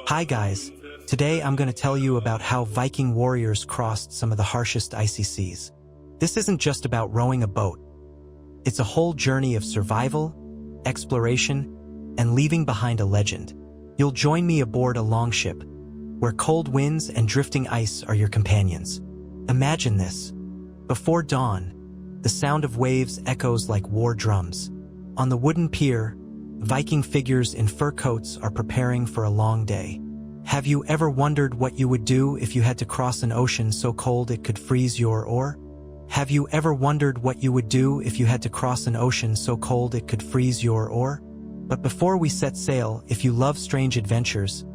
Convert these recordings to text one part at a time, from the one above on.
Hi guys, today I'm going to tell you about how Viking warriors crossed some of the harshest icy seas. This isn't just about rowing a boat. It's a whole journey of survival, exploration, and leaving behind a legend. You'll join me aboard a longship, where cold winds and drifting ice are your companions. Imagine this. Before dawn, the sound of waves echoes like war drums. On the wooden pier, Viking figures in fur coats are preparing for a long day. Have you ever wondered what you would do if you had to cross an ocean so cold it could freeze your oar? Have you ever wondered what you would do if you had to cross an ocean so cold it could freeze your oar? But before we set sail, if you love strange adventures,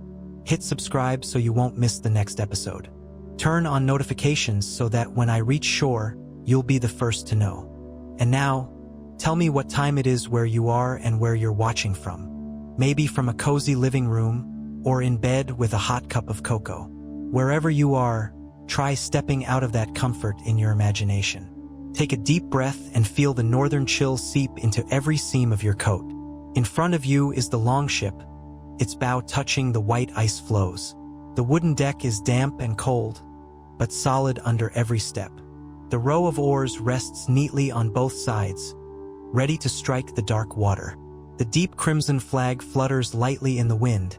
hit subscribe so you won't miss the next episode. Turn on notifications so that when I reach shore, you'll be the first to know. And now, tell me what time it is where you are and where you're watching from. Maybe from a cozy living room or in bed with a hot cup of cocoa. Wherever you are, try stepping out of that comfort in your imagination. Take a deep breath and feel the northern chill seep into every seam of your coat. In front of you is the longship, its bow touching the white ice floes. The wooden deck is damp and cold, but solid under every step. The row of oars rests neatly on both sides, ready to strike the dark water. The deep crimson flag flutters lightly in the wind,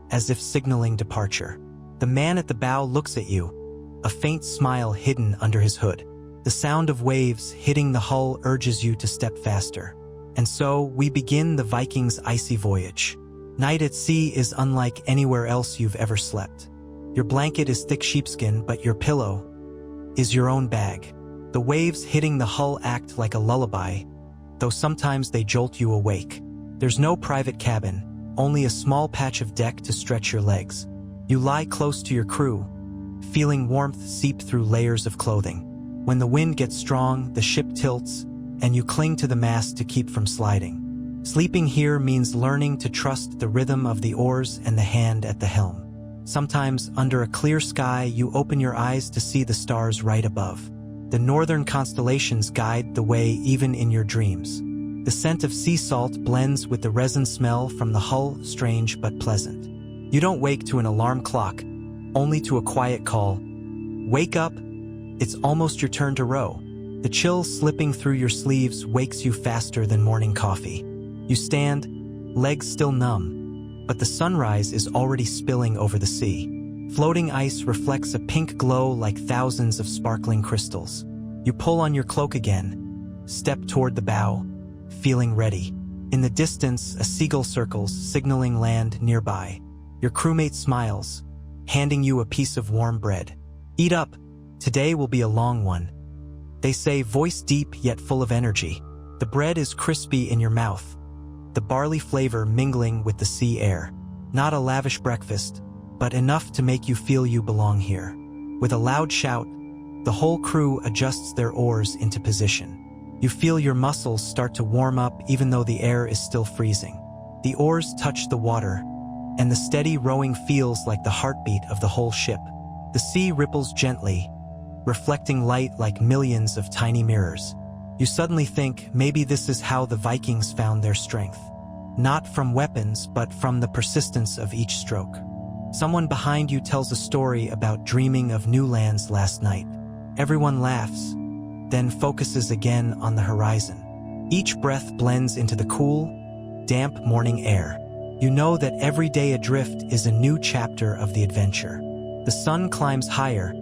as if signaling departure. The man at the bow looks at you, a faint smile hidden under his hood. The sound of waves hitting the hull urges you to step faster. And so, we begin the Vikings' icy voyage. Night at sea is unlike anywhere else you've ever slept. Your blanket is thick sheepskin, but your pillow is your own bag. The waves hitting the hull act like a lullaby, though sometimes they jolt you awake. There's no private cabin, only a small patch of deck to stretch your legs. You lie close to your crew, feeling warmth seep through layers of clothing. When the wind gets strong, the ship tilts, and you cling to the mast to keep from sliding. Sleeping here means learning to trust the rhythm of the oars and the hand at the helm. Sometimes, under a clear sky, you open your eyes to see the stars right above. The northern constellations guide the way even in your dreams. The scent of sea salt blends with the resin smell from the hull, strange but pleasant. You don't wake to an alarm clock, only to a quiet call. Wake up! It's almost your turn to row. The chill slipping through your sleeves wakes you faster than morning coffee. You stand, legs still numb, but the sunrise is already spilling over the sea. Floating ice reflects a pink glow like thousands of sparkling crystals. You pull on your cloak again, step toward the bow, feeling ready. In the distance, a seagull circles, signaling land nearby. Your crewmate smiles, handing you a piece of warm bread. Eat up, today will be a long one. They say, voice deep yet full of energy. The bread is crispy in your mouth, the barley flavor mingling with the sea air. Not a lavish breakfast, but enough to make you feel you belong here. With a loud shout, the whole crew adjusts their oars into position. You feel your muscles start to warm up even though the air is still freezing. The oars touch the water, and the steady rowing feels like the heartbeat of the whole ship. The sea ripples gently, reflecting light like millions of tiny mirrors. You suddenly think maybe this is how the Vikings found their strength. Not from weapons, but from the persistence of each stroke. Someone behind you tells a story about dreaming of new lands last night. Everyone laughs, then focuses again on the horizon. Each breath blends into the cool, damp morning air. You know that every day adrift is a new chapter of the adventure. The sun climbs higher,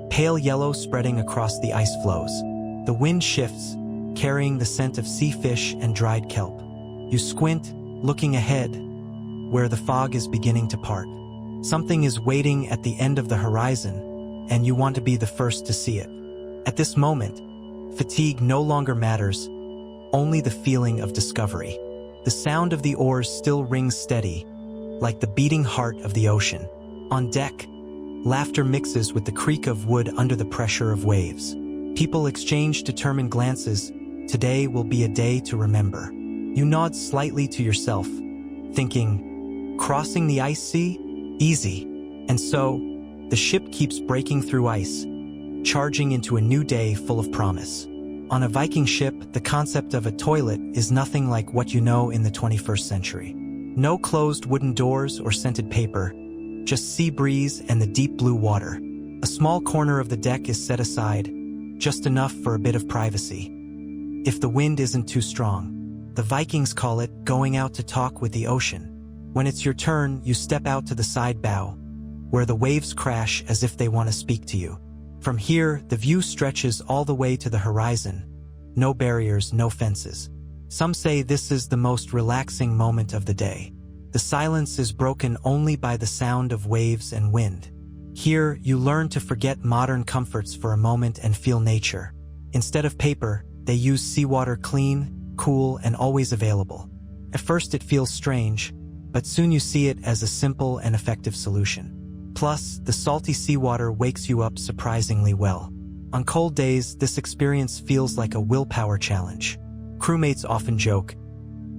pale yellow spreading across the ice floes. The wind shifts, carrying the scent of sea fish and dried kelp. You squint, looking ahead, where the fog is beginning to part. Something is waiting at the end of the horizon, and you want to be the first to see it. At this moment, fatigue no longer matters, only the feeling of discovery. The sound of the oars still rings steady, like the beating heart of the ocean. On deck, laughter mixes with the creak of wood under the pressure of waves. People exchange determined glances. Today will be a day to remember. You nod slightly to yourself, thinking, crossing the ice sea? Easy. And so, the ship keeps breaking through ice, charging into a new day full of promise. On a Viking ship, the concept of a toilet is nothing like what you know in the 21st century. No closed wooden doors or scented paper, just sea breeze and the deep blue water. A small corner of the deck is set aside, just enough for a bit of privacy. If the wind isn't too strong, the Vikings call it going out to talk with the ocean. When it's your turn, you step out to the side bow, where the waves crash as if they want to speak to you. From here, the view stretches all the way to the horizon. No barriers, no fences. Some say this is the most relaxing moment of the day. The silence is broken only by the sound of waves and wind. Here, you learn to forget modern comforts for a moment and feel nature. Instead of paper, they use seawater, clean, cool, and always available. At first it feels strange, but soon you see it as a simple and effective solution. Plus, the salty seawater wakes you up surprisingly well. On cold days, this experience feels like a willpower challenge. Crewmates often joke,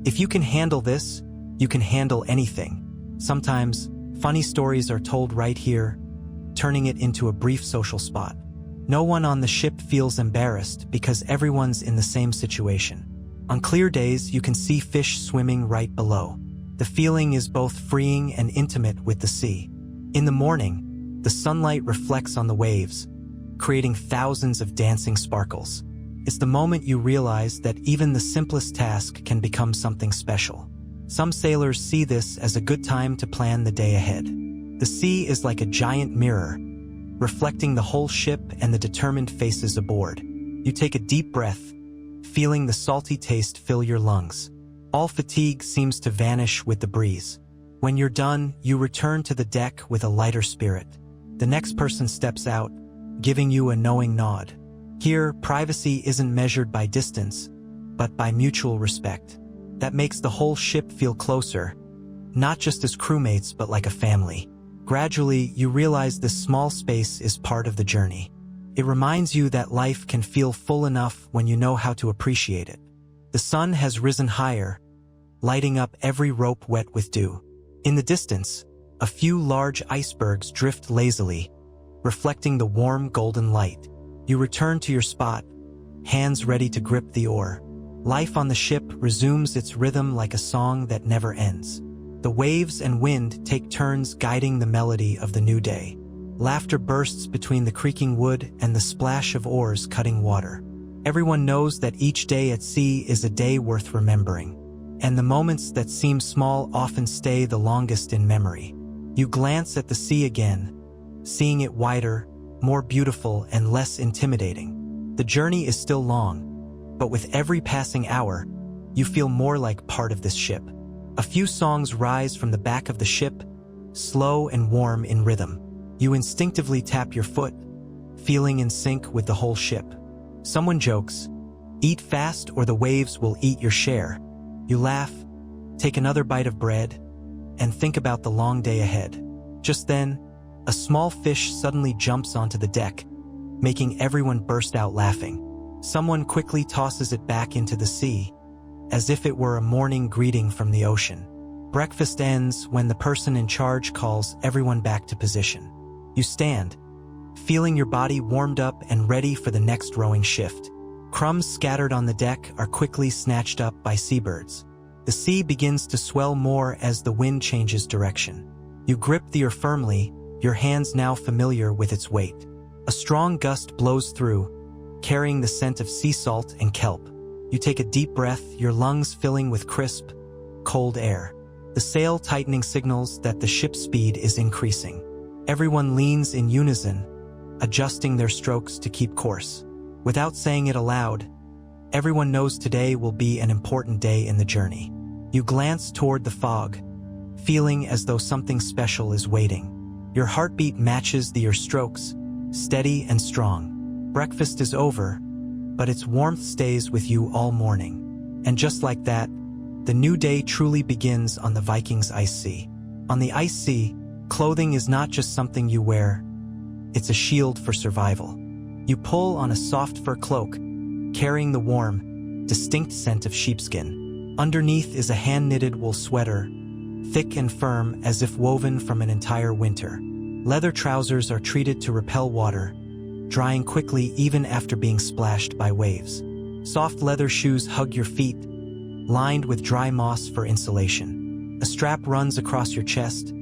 "If you can handle this, you can handle anything." Sometimes, funny stories are told right here, turning it into a brief social spot. No one on the ship feels embarrassed because everyone's in the same situation. On clear days, you can see fish swimming right below. The feeling is both freeing and intimate with the sea. In the morning, the sunlight reflects on the waves, creating thousands of dancing sparkles. It's the moment you realize that even the simplest task can become something special. Some sailors see this as a good time to plan the day ahead. The sea is like a giant mirror, reflecting the whole ship and the determined faces aboard. You take a deep breath, feeling the salty taste fill your lungs. All fatigue seems to vanish with the breeze. When you're done, you return to the deck with a lighter spirit. The next person steps out, giving you a knowing nod. Here, privacy isn't measured by distance, but by mutual respect. That makes the whole ship feel closer, not just as crewmates, but like a family. Gradually, you realize this small space is part of the journey. It reminds you that life can feel full enough when you know how to appreciate it. The sun has risen higher, lighting up every rope wet with dew. In the distance, a few large icebergs drift lazily, reflecting the warm golden light. You return to your spot, hands ready to grip the oar. Life on the ship resumes its rhythm like a song that never ends. The waves and wind take turns guiding the melody of the new day. Laughter bursts between the creaking wood and the splash of oars cutting water. Everyone knows that each day at sea is a day worth remembering, and the moments that seem small often stay the longest in memory. You glance at the sea again, seeing it wider, more beautiful, and less intimidating. The journey is still long, but with every passing hour, you feel more like part of this ship. A few songs rise from the back of the ship, slow and warm in rhythm. You instinctively tap your foot, feeling in sync with the whole ship. Someone jokes, "Eat fast or the waves will eat your share." You laugh, take another bite of bread, and think about the long day ahead. Just then, a small fish suddenly jumps onto the deck, making everyone burst out laughing. Someone quickly tosses it back into the sea, as if it were a morning greeting from the ocean. Breakfast ends when the person in charge calls everyone back to position. You stand, feeling your body warmed up and ready for the next rowing shift. Crumbs scattered on the deck are quickly snatched up by seabirds. The sea begins to swell more as the wind changes direction. You grip the oar firmly, your hands now familiar with its weight. A strong gust blows through, carrying the scent of sea salt and kelp. You take a deep breath, your lungs filling with crisp, cold air. The sail tightening signals that the ship's speed is increasing. Everyone leans in unison, adjusting their strokes to keep course. Without saying it aloud, everyone knows today will be an important day in the journey. You glance toward the fog, feeling as though something special is waiting. Your heartbeat matches your strokes, steady and strong. Breakfast is over, but its warmth stays with you all morning. And just like that, the new day truly begins on the Vikings ice sea. On the ice sea, clothing is not just something you wear, it's a shield for survival. You pull on a soft fur cloak, carrying the warm, distinct scent of sheepskin. Underneath is a hand-knitted wool sweater, thick and firm as if woven from an entire winter. Leather trousers are treated to repel water, drying quickly even after being splashed by waves. Soft leather shoes hug your feet, lined with dry moss for insulation. A strap runs across your chest,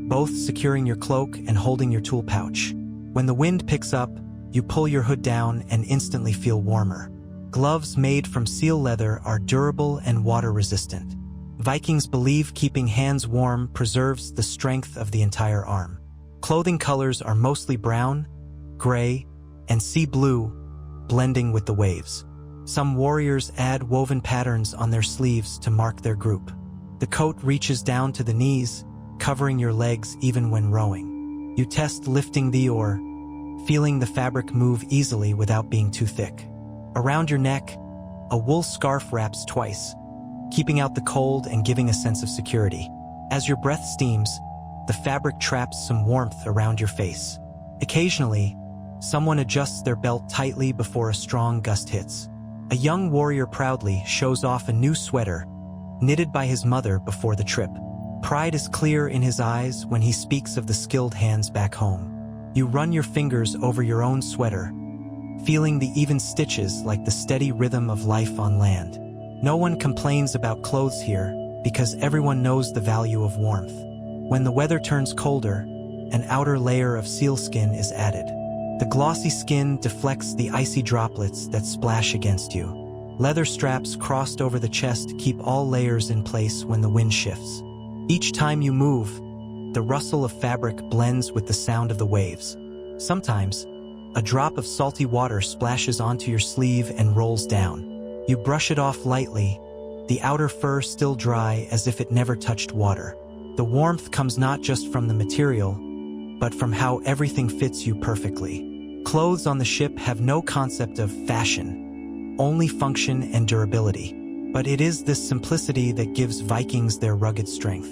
both securing your cloak and holding your tool pouch. When the wind picks up, you pull your hood down and instantly feel warmer. Gloves made from seal leather are durable and water-resistant. Vikings believe keeping hands warm preserves the strength of the entire arm. Clothing colors are mostly brown, gray, and sea blue, blending with the waves. Some warriors add woven patterns on their sleeves to mark their group. The coat reaches down to the knees, covering your legs even when rowing. You test lifting the oar, feeling the fabric move easily without being too thick. Around your neck, a wool scarf wraps twice, keeping out the cold and giving a sense of security. As your breath steams, the fabric traps some warmth around your face. Occasionally, someone adjusts their belt tightly before a strong gust hits. A young warrior proudly shows off a new sweater, knitted by his mother before the trip. Pride is clear in his eyes when he speaks of the skilled hands back home. You run your fingers over your own sweater, feeling the even stitches like the steady rhythm of life on land. No one complains about clothes here because everyone knows the value of warmth. When the weather turns colder, an outer layer of sealskin is added. The glossy skin deflects the icy droplets that splash against you. Leather straps crossed over the chest keep all layers in place when the wind shifts. Each time you move, the rustle of fabric blends with the sound of the waves. Sometimes, a drop of salty water splashes onto your sleeve and rolls down. You brush it off lightly, the outer fur still dry as if it never touched water. The warmth comes not just from the material, but from how everything fits you perfectly. Clothes on the ship have no concept of fashion, only function and durability. But it is this simplicity that gives Vikings their rugged strength.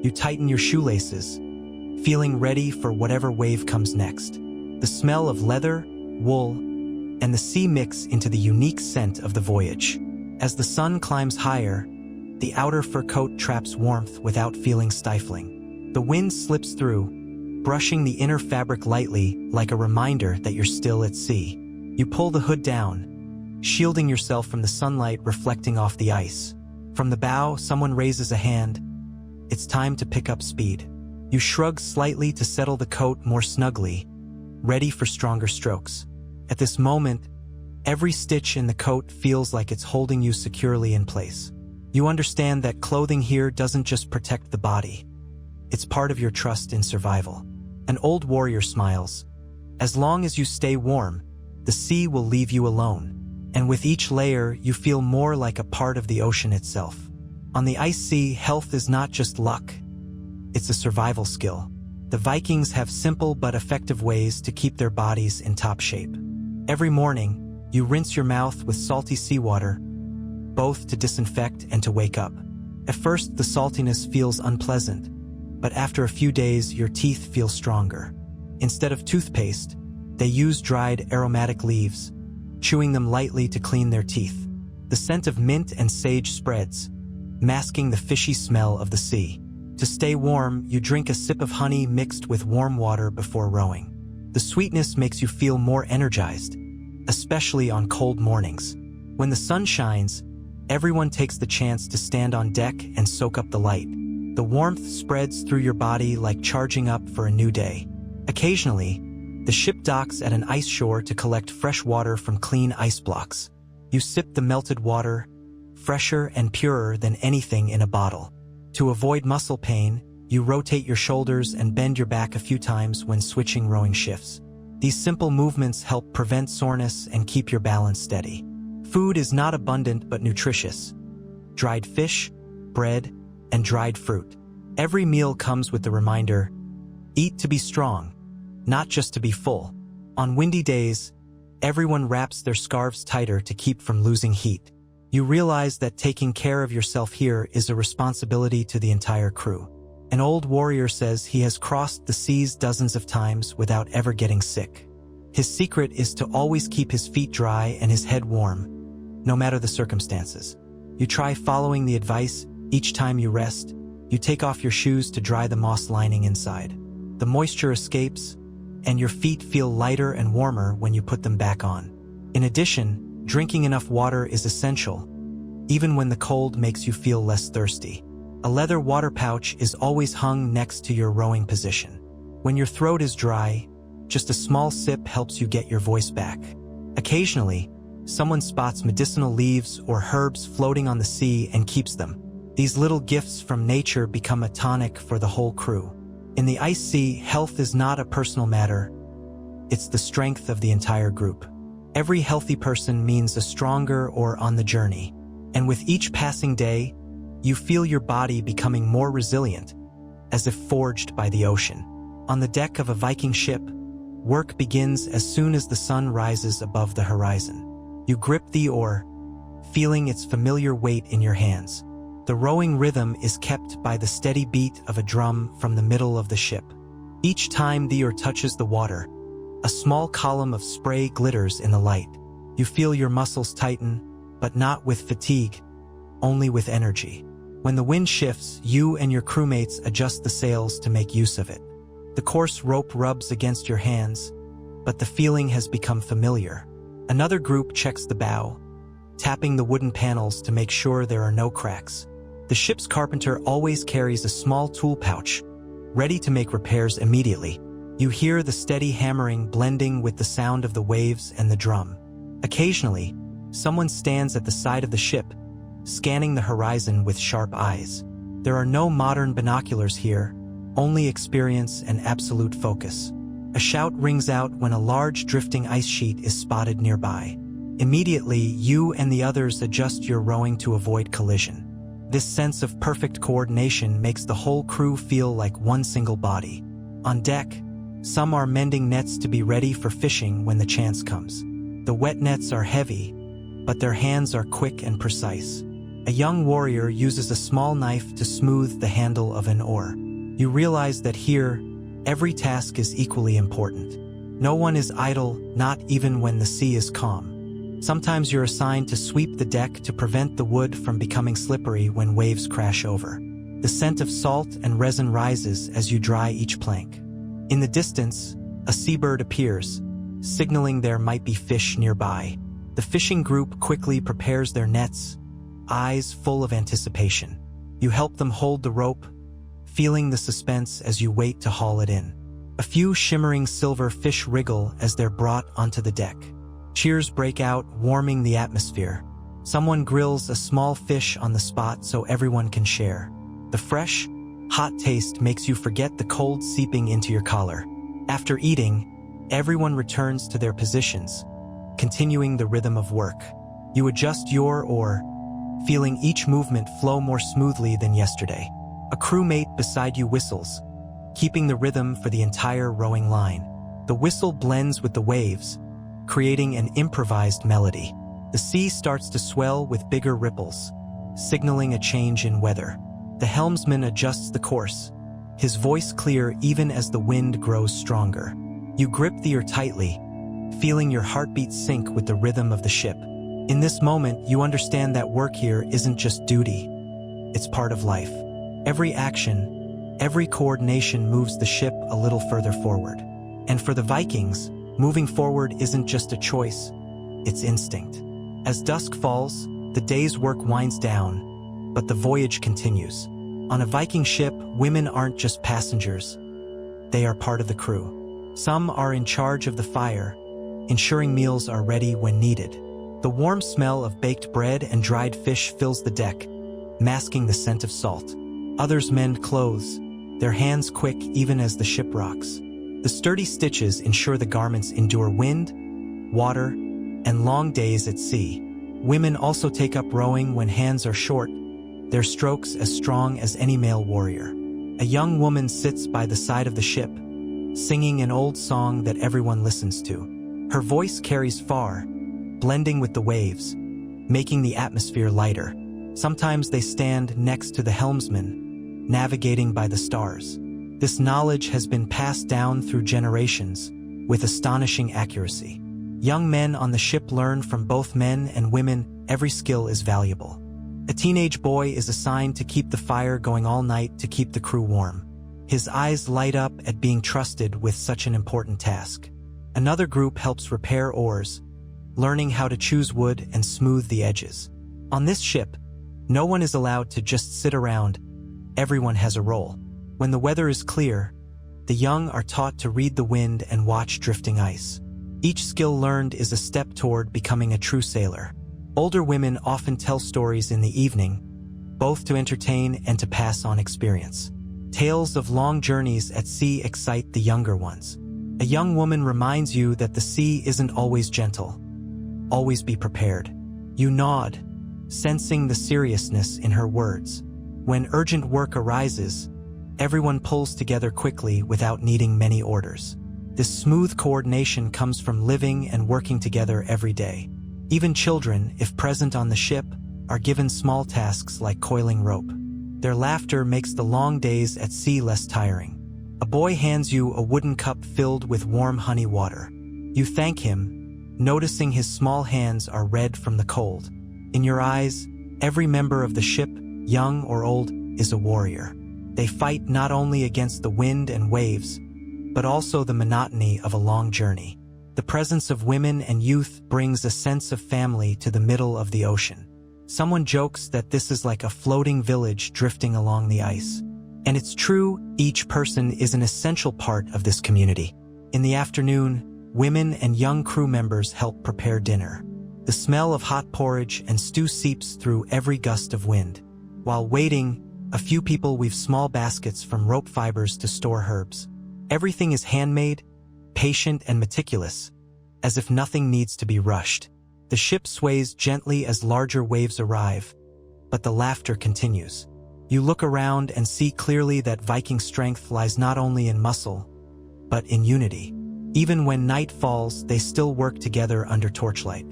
You tighten your shoelaces, feeling ready for whatever wave comes next. The smell of leather, wool, and the sea mix into the unique scent of the voyage. As the sun climbs higher, the outer fur coat traps warmth without feeling stifling. The wind slips through, brushing the inner fabric lightly like a reminder that you're still at sea. You pull the hood down, shielding yourself from the sunlight reflecting off the ice. From the bow, someone raises a hand. It's time to pick up speed. You shrug slightly to settle the coat more snugly, ready for stronger strokes. At this moment, every stitch in the coat feels like it's holding you securely in place. You understand that clothing here doesn't just protect the body. It's part of your trust in survival. An old warrior smiles. As long as you stay warm, the sea will leave you alone. And with each layer, you feel more like a part of the ocean itself. On the ice sea, health is not just luck. It's a survival skill. The Vikings have simple but effective ways to keep their bodies in top shape. Every morning, you rinse your mouth with salty seawater, both to disinfect and to wake up. At first, the saltiness feels unpleasant, but after a few days, your teeth feel stronger. Instead of toothpaste, they use dried aromatic leaves, chewing them lightly to clean their teeth. The scent of mint and sage spreads, masking the fishy smell of the sea. To stay warm, you drink a sip of honey mixed with warm water before rowing. The sweetness makes you feel more energized, especially on cold mornings. When the sun shines, everyone takes the chance to stand on deck and soak up the light. The warmth spreads through your body like charging up for a new day. Occasionally, the ship docks at an ice shore to collect fresh water from clean ice blocks. You sip the melted water, fresher and purer than anything in a bottle. To avoid muscle pain, you rotate your shoulders and bend your back a few times when switching rowing shifts. These simple movements help prevent soreness and keep your balance steady. Food is not abundant but nutritious. Dried fish, bread, and dried fruit. Every meal comes with the reminder, eat to be strong, not just to be full. On windy days, everyone wraps their scarves tighter to keep from losing heat. You realize that taking care of yourself here is a responsibility to the entire crew. An old warrior says he has crossed the seas dozens of times without ever getting sick. His secret is to always keep his feet dry and his head warm, no matter the circumstances. You try following the advice. Each time you rest, you take off your shoes to dry the moss lining inside. The moisture escapes, and your feet feel lighter and warmer when you put them back on. In addition, drinking enough water is essential, even when the cold makes you feel less thirsty. A leather water pouch is always hung next to your rowing position. When your throat is dry, just a small sip helps you get your voice back. Occasionally, someone spots medicinal leaves or herbs floating on the sea and keeps them. These little gifts from nature become a tonic for the whole crew. In the ice sea, health is not a personal matter. It's the strength of the entire group. Every healthy person means a stronger or on the journey. And with each passing day, you feel your body becoming more resilient, as if forged by the ocean. On the deck of a Viking ship, work begins as soon as the sun rises above the horizon. You grip the oar, feeling its familiar weight in your hands. The rowing rhythm is kept by the steady beat of a drum from the middle of the ship. Each time the oar touches the water, a small column of spray glitters in the light. You feel your muscles tighten, but not with fatigue, only with energy. When the wind shifts, you and your crewmates adjust the sails to make use of it. The coarse rope rubs against your hands, but the feeling has become familiar. Another group checks the bow, tapping the wooden panels to make sure there are no cracks. The ship's carpenter always carries a small tool pouch, ready to make repairs immediately. You hear the steady hammering blending with the sound of the waves and the drum. Occasionally, someone stands at the side of the ship, scanning the horizon with sharp eyes. There are no modern binoculars here, only experience and absolute focus. A shout rings out when a large drifting ice sheet is spotted nearby. Immediately, you and the others adjust your rowing to avoid collision. This sense of perfect coordination makes the whole crew feel like one single body. On deck, some are mending nets to be ready for fishing when the chance comes. The wet nets are heavy, but their hands are quick and precise. A young warrior uses a small knife to smooth the handle of an oar. You realize that here, every task is equally important. No one is idle, not even when the sea is calm. Sometimes you're assigned to sweep the deck to prevent the wood from becoming slippery when waves crash over. The scent of salt and resin rises as you dry each plank. In the distance, a seabird appears, signaling there might be fish nearby. The fishing group quickly prepares their nets, eyes full of anticipation. You help them hold the rope, feeling the suspense as you wait to haul it in. A few shimmering silver fish wriggle as they're brought onto the deck. Cheers break out, warming the atmosphere. Someone grills a small fish on the spot so everyone can share. The fresh, hot taste makes you forget the cold seeping into your collar. After eating, everyone returns to their positions, continuing the rhythm of work. You adjust your oar, feeling each movement flow more smoothly than yesterday. A crewmate beside you whistles, keeping the rhythm for the entire rowing line. The whistle blends with the waves, creating an improvised melody. The sea starts to swell with bigger ripples, signaling a change in weather. The helmsman adjusts the course, his voice clear even as the wind grows stronger. You grip the oar tightly, feeling your heartbeat sync with the rhythm of the ship. In this moment, you understand that work here isn't just duty, it's part of life. Every action, every coordination moves the ship a little further forward. And for the Vikings, moving forward isn't just a choice, it's instinct. As dusk falls, the day's work winds down, but the voyage continues. On a Viking ship, women aren't just passengers, they are part of the crew. Some are in charge of the fire, ensuring meals are ready when needed. The warm smell of baked bread and dried fish fills the deck, masking the scent of salt. Others mend clothes, their hands quick even as the ship rocks. The sturdy stitches ensure the garments endure wind, water, and long days at sea. Women also take up rowing when hands are short, their strokes as strong as any male warrior. A young woman sits by the side of the ship, singing an old song that everyone listens to. Her voice carries far, blending with the waves, making the atmosphere lighter. Sometimes they stand next to the helmsman, navigating by the stars. This knowledge has been passed down through generations, with astonishing accuracy. Young men on the ship learn from both men and women. Every skill is valuable. A teenage boy is assigned to keep the fire going all night to keep the crew warm. His eyes light up at being trusted with such an important task. Another group helps repair oars, learning how to choose wood and smooth the edges. On this ship, no one is allowed to just sit around. everyone has a role. When the weather is clear, the young are taught to read the wind and watch drifting ice. Each skill learned is a step toward becoming a true sailor. Older women often tell stories in the evening, both to entertain and to pass on experience. Tales of long journeys at sea excite the younger ones. A young woman reminds you that the sea isn't always gentle. Always be prepared. You nod, sensing the seriousness in her words. When urgent work arises, everyone pulls together quickly without needing many orders. This smooth coordination comes from living and working together every day. Even children, if present on the ship, are given small tasks like coiling rope. Their laughter makes the long days at sea less tiring. A boy hands you a wooden cup filled with warm honey water. You thank him, noticing his small hands are red from the cold. In your eyes, every member of the ship, young or old, is a warrior. They fight not only against the wind and waves, but also the monotony of a long journey. The presence of women and youth brings a sense of family to the middle of the ocean. Someone jokes that this is like a floating village drifting along the ice. And it's true, each person is an essential part of this community. In the afternoon, women and young crew members help prepare dinner. The smell of hot porridge and stew seeps through every gust of wind. While waiting, a few people weave small baskets from rope fibers to store herbs. Everything is handmade, patient and meticulous, as if nothing needs to be rushed. The ship sways gently as larger waves arrive, but the laughter continues. You look around and see clearly that Viking strength lies not only in muscle, but in unity. Even when night falls, they still work together under torchlight.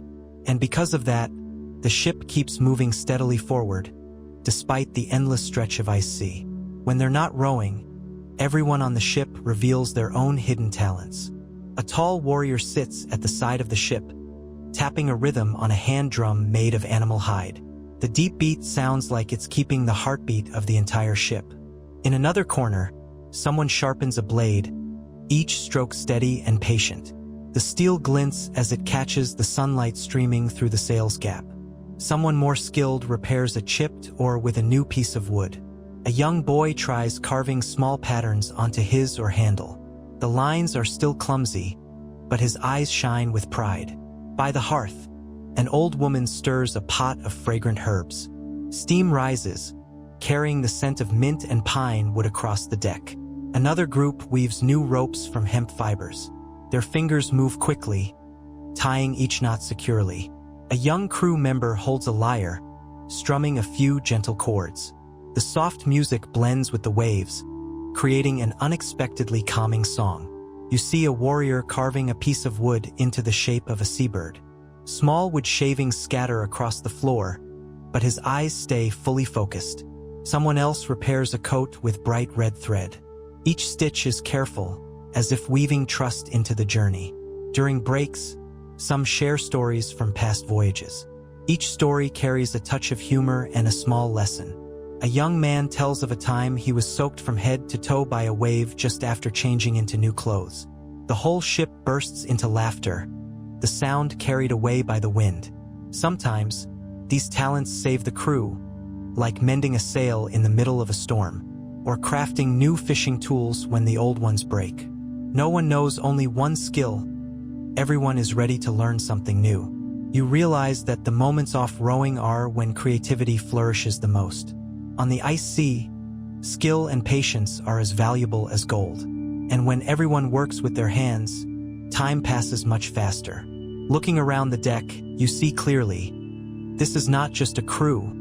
And because of that, the ship keeps moving steadily forward, despite the endless stretch of ice sea. When they're not rowing, everyone on the ship reveals their own hidden talents. A tall warrior sits at the side of the ship, tapping a rhythm on a hand drum made of animal hide. The deep beat sounds like it's keeping the heartbeat of the entire ship. In another corner, someone sharpens a blade, each stroke steady and patient. The steel glints as it catches the sunlight streaming through the sail's gap. Someone more skilled repairs a chipped or with a new piece of wood. A young boy tries carving small patterns onto his or handle. The lines are still clumsy, but his eyes shine with pride. By the hearth, an old woman stirs a pot of fragrant herbs. Steam rises, carrying the scent of mint and pine wood across the deck. Another group weaves new ropes from hemp fibers. Their fingers move quickly, tying each knot securely. A young crew member holds a lyre, strumming a few gentle chords. The soft music blends with the waves, creating an unexpectedly calming song. You see a warrior carving a piece of wood into the shape of a seabird. Small wood shavings scatter across the floor, but his eyes stay fully focused. Someone else repairs a coat with bright red thread. Each stitch is careful, as if weaving trust into the journey. During breaks, some share stories from past voyages. Each story carries a touch of humor and a small lesson. A young man tells of a time he was soaked from head to toe by a wave just after changing into new clothes. The whole ship bursts into laughter, the sound carried away by the wind. Sometimes, these talents save the crew, like mending a sail in the middle of a storm, or crafting new fishing tools when the old ones break. No one knows only one skill. Everyone is ready to learn something new. You realize that the moments off rowing are when creativity flourishes the most. On the ice sea, skill and patience are as valuable as gold. And when everyone works with their hands, time passes much faster. Looking around the deck, you see clearly, this is not just a crew,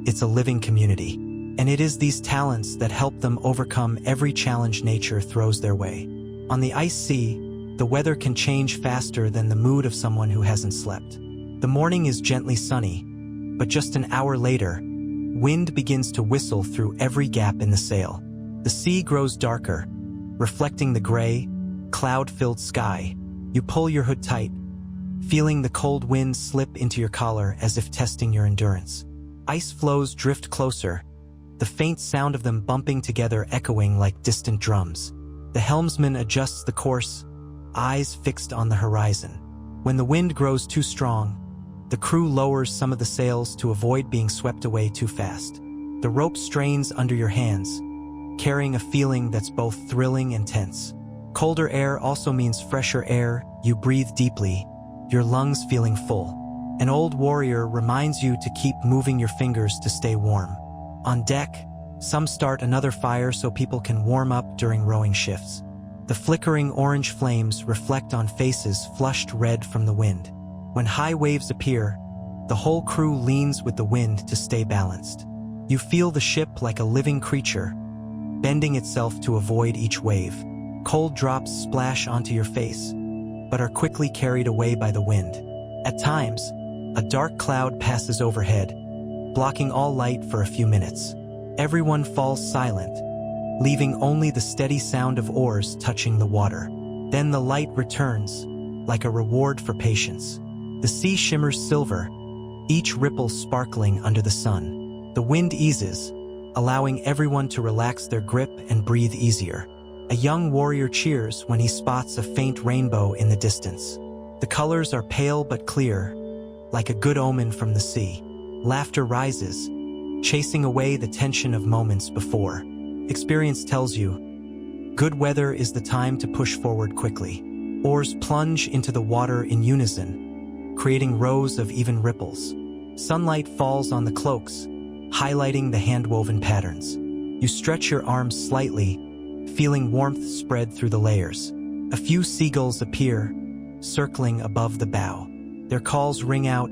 it's a living community. And it is these talents that help them overcome every challenge nature throws their way. On the ice sea, the weather can change faster than the mood of someone who hasn't slept. The morning is gently sunny, but just an hour later, wind begins to whistle through every gap in the sail. The sea grows darker, reflecting the gray, cloud-filled sky. You pull your hood tight, feeling the cold wind slip into your collar as if testing your endurance. Ice floes drift closer, the faint sound of them bumping together echoing like distant drums. The helmsman adjusts the course, eyes fixed on the horizon. When the wind grows too strong, the crew lowers some of the sails to avoid being swept away too fast. The rope strains under your hands, carrying a feeling that's both thrilling and tense. Colder air also means fresher air. You breathe deeply, your lungs feeling full. An old warrior reminds you to keep moving your fingers to stay warm. On deck, some start another fire so people can warm up during rowing shifts. The flickering orange flames reflect on faces flushed red from the wind. When high waves appear, the whole crew leans with the wind to stay balanced. You feel the ship like a living creature, bending itself to avoid each wave. Cold drops splash onto your face, but are quickly carried away by the wind. At times, a dark cloud passes overhead, blocking all light for a few minutes. Everyone falls silent, leaving only the steady sound of oars touching the water. Then the light returns, like a reward for patience. The sea shimmers silver, each ripple sparkling under the sun. The wind eases, allowing everyone to relax their grip and breathe easier. A young warrior cheers when he spots a faint rainbow in the distance. The colors are pale but clear, like a good omen from the sea. Laughter rises, chasing away the tension of moments before. Experience tells you, good weather is the time to push forward quickly. Oars plunge into the water in unison, creating rows of even ripples. Sunlight falls on the cloaks, highlighting the hand-woven patterns. You stretch your arms slightly, feeling warmth spread through the layers. A few seagulls appear, circling above the bow. Their calls ring out,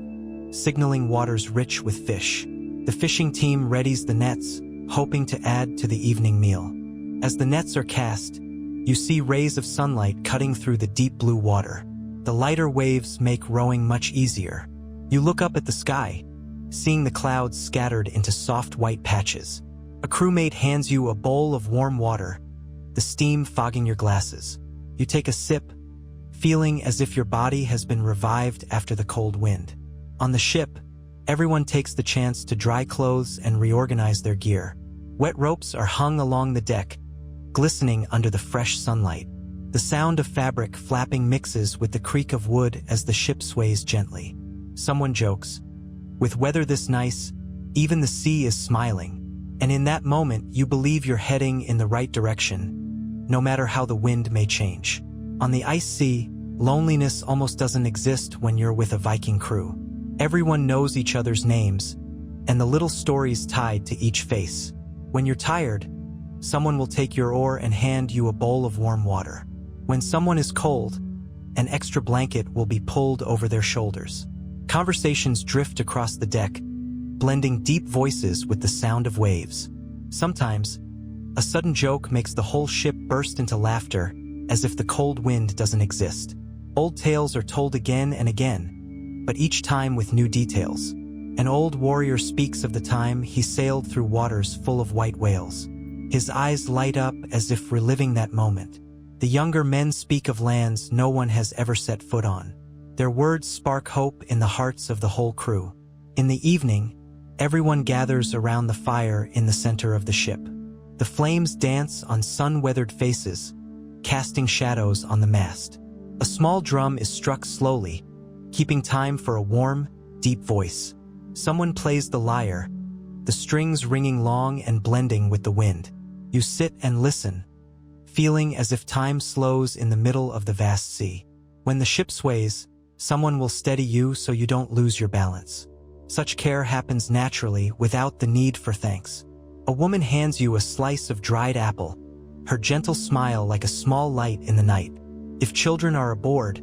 signaling waters rich with fish. The fishing team readies the nets, hoping to add to the evening meal. As the nets are cast, you see rays of sunlight cutting through the deep blue water. The lighter waves make rowing much easier. You look up at the sky, seeing the clouds scattered into soft white patches. A crewmate hands you a bowl of warm water, the steam fogging your glasses. You take a sip, feeling as if your body has been revived after the cold wind. On the ship, everyone takes the chance to dry clothes and reorganize their gear. Wet ropes are hung along the deck, glistening under the fresh sunlight. The sound of fabric flapping mixes with the creak of wood as the ship sways gently. Someone jokes, "With weather this nice, even the sea is smiling." And in that moment, you believe you're heading in the right direction, no matter how the wind may change. On the ice sea, loneliness almost doesn't exist when you're with a Viking crew. Everyone knows each other's names, and the little stories tied to each face. When you're tired, someone will take your oar and hand you a bowl of warm water. When someone is cold, an extra blanket will be pulled over their shoulders. Conversations drift across the deck, blending deep voices with the sound of waves. Sometimes, a sudden joke makes the whole ship burst into laughter, as if the cold wind doesn't exist. Old tales are told again and again, but each time with new details. An old warrior speaks of the time he sailed through waters full of white whales. His eyes light up as if reliving that moment. The younger men speak of lands no one has ever set foot on. Their words spark hope in the hearts of the whole crew. In the evening, everyone gathers around the fire in the center of the ship. The flames dance on sun-weathered faces, casting shadows on the mast. A small drum is struck slowly, keeping time for a warm, deep voice. Someone plays the lyre, the strings ringing long and blending with the wind. You sit and listen, feeling as if time slows in the middle of the vast sea. When the ship sways, someone will steady you so you don't lose your balance. Such care happens naturally without the need for thanks. A woman hands you a slice of dried apple, her gentle smile like a small light in the night. If children are aboard,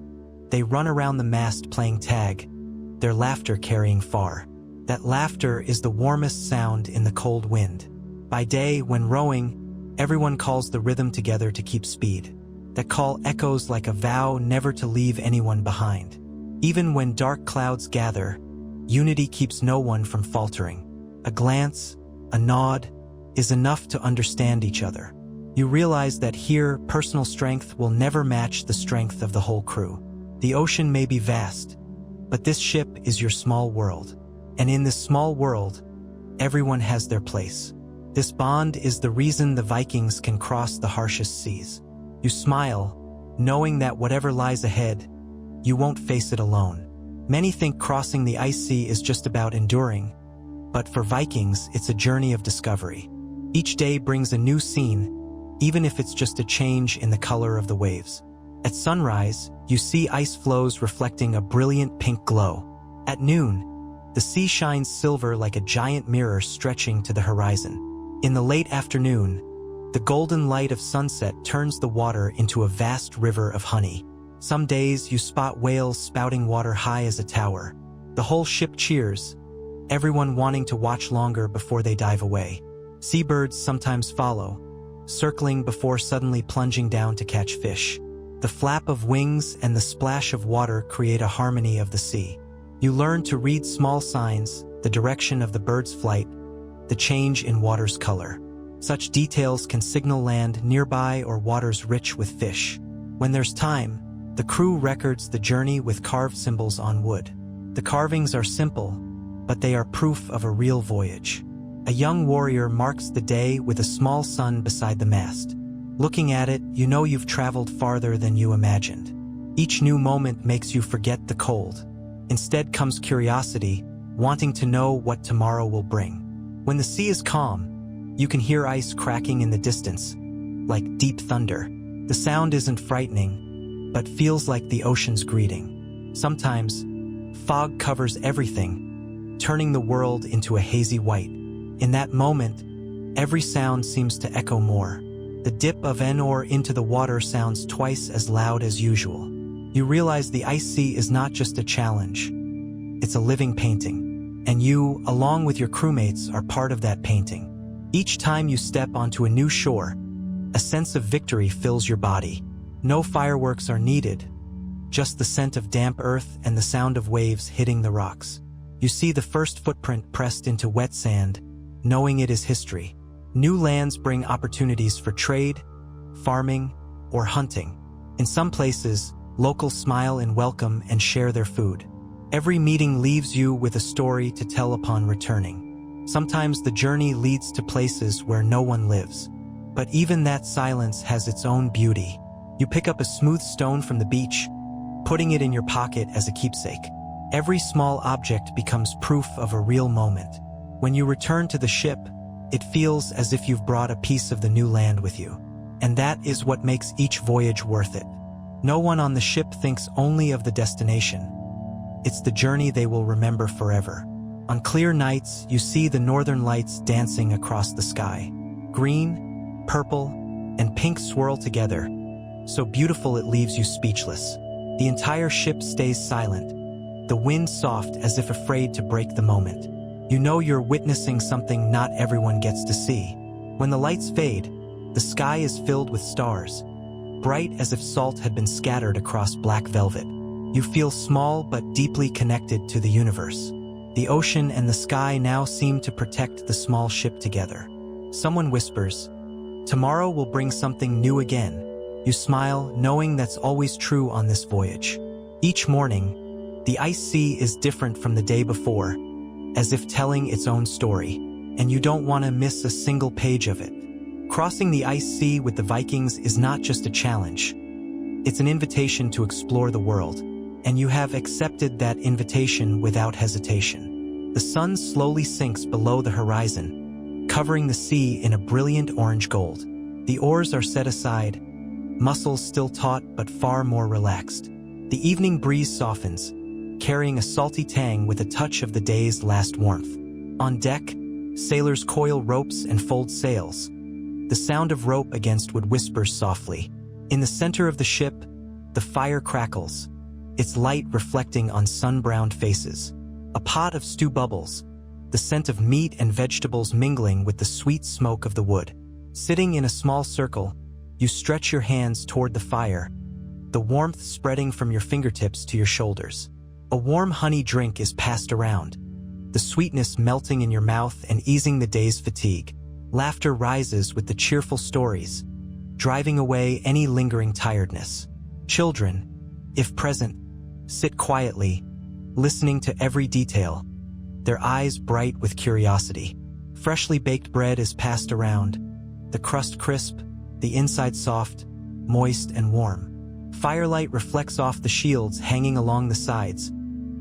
they run around the mast playing tag, their laughter carrying far. That laughter is the warmest sound in the cold wind. By day, when rowing, everyone calls the rhythm together to keep speed. That call echoes like a vow never to leave anyone behind. Even when dark clouds gather, unity keeps no one from faltering. A glance, a nod, is enough to understand each other. You realize that here, personal strength will never match the strength of the whole crew. The ocean may be vast, but this ship is your small world. And in this small world, everyone has their place. This bond is the reason the Vikings can cross the harshest seas. You smile, knowing that whatever lies ahead, you won't face it alone. Many think crossing the ice sea is just about enduring, But for Vikings, it's a journey of discovery. Each day brings a new scene, even if it's just a change in the color of the waves. At sunrise, you see ice floes reflecting a brilliant pink glow. At noon, the sea shines silver like a giant mirror stretching to the horizon. In the late afternoon, the golden light of sunset turns the water into a vast river of honey. Some days you spot whales spouting water high as a tower. The whole ship cheers, everyone wanting to watch longer before they dive away. Seabirds sometimes follow, circling before suddenly plunging down to catch fish. The flap of wings and the splash of water create a harmony of the sea. You learn to read small signs, the direction of the bird's flight, the change in water's color. Such details can signal land nearby or waters rich with fish. When there's time, the crew records the journey with carved symbols on wood. The carvings are simple, but they are proof of a real voyage. A young warrior marks the day with a small sun beside the mast. Looking at it, you know you've traveled farther than you imagined. Each new moment makes you forget the cold. Instead comes curiosity, wanting to know what tomorrow will bring. When the sea is calm, you can hear ice cracking in the distance, like deep thunder. The sound isn't frightening, but feels like the ocean's greeting. Sometimes, fog covers everything, turning the world into a hazy white. In that moment, every sound seems to echo more. The dip of an oar into the water sounds twice as loud as usual. You realize the ice sea is not just a challenge. It's a living painting. And you, along with your crewmates, are part of that painting. Each time you step onto a new shore, a sense of victory fills your body. No fireworks are needed, just the scent of damp earth and the sound of waves hitting the rocks. You see the first footprint pressed into wet sand, knowing it is history. New lands bring opportunities for trade, farming, or hunting. In some places, locals smile in welcome and share their food. Every meeting leaves you with a story to tell upon returning. Sometimes the journey leads to places where no one lives. But even that silence has its own beauty. You pick up a smooth stone from the beach, putting it in your pocket as a keepsake. Every small object becomes proof of a real moment. When you return to the ship, it feels as if you've brought a piece of the new land with you. And that is what makes each voyage worth it. No one on the ship thinks only of the destination. It's the journey they will remember forever. On clear nights, you see the northern lights dancing across the sky. Green, purple, and pink swirl together, so beautiful it leaves you speechless. The entire ship stays silent, the wind soft as if afraid to break the moment. You know you're witnessing something not everyone gets to see. When the lights fade, the sky is filled with stars, bright as if salt had been scattered across black velvet. You feel small but deeply connected to the universe. The ocean and the sky now seem to protect the small ship together. Someone whispers, "Tomorrow will bring something new again." You smile, knowing that's always true on this voyage. Each morning, the ice sea is different from the day before, as if telling its own story, and you don't want to miss a single page of it. Crossing the ice sea with the Vikings is not just a challenge. It's an invitation to explore the world, and you have accepted that invitation without hesitation. The sun slowly sinks below the horizon, covering the sea in a brilliant orange gold. The oars are set aside, muscles still taut but far more relaxed. The evening breeze softens, carrying a salty tang with a touch of the day's last warmth. On deck, sailors coil ropes and fold sails. The sound of rope against wood whispers softly. In the center of the ship, the fire crackles, its light reflecting on sun-browned faces. A pot of stew bubbles, the scent of meat and vegetables mingling with the sweet smoke of the wood. Sitting in a small circle, you stretch your hands toward the fire, the warmth spreading from your fingertips to your shoulders. A warm honey drink is passed around, the sweetness melting in your mouth and easing the day's fatigue. Laughter rises with the cheerful stories, driving away any lingering tiredness. Children, if present, sit quietly, listening to every detail, their eyes bright with curiosity. Freshly baked bread is passed around, the crust crisp, the inside soft, moist and warm. Firelight reflects off the shields hanging along the sides,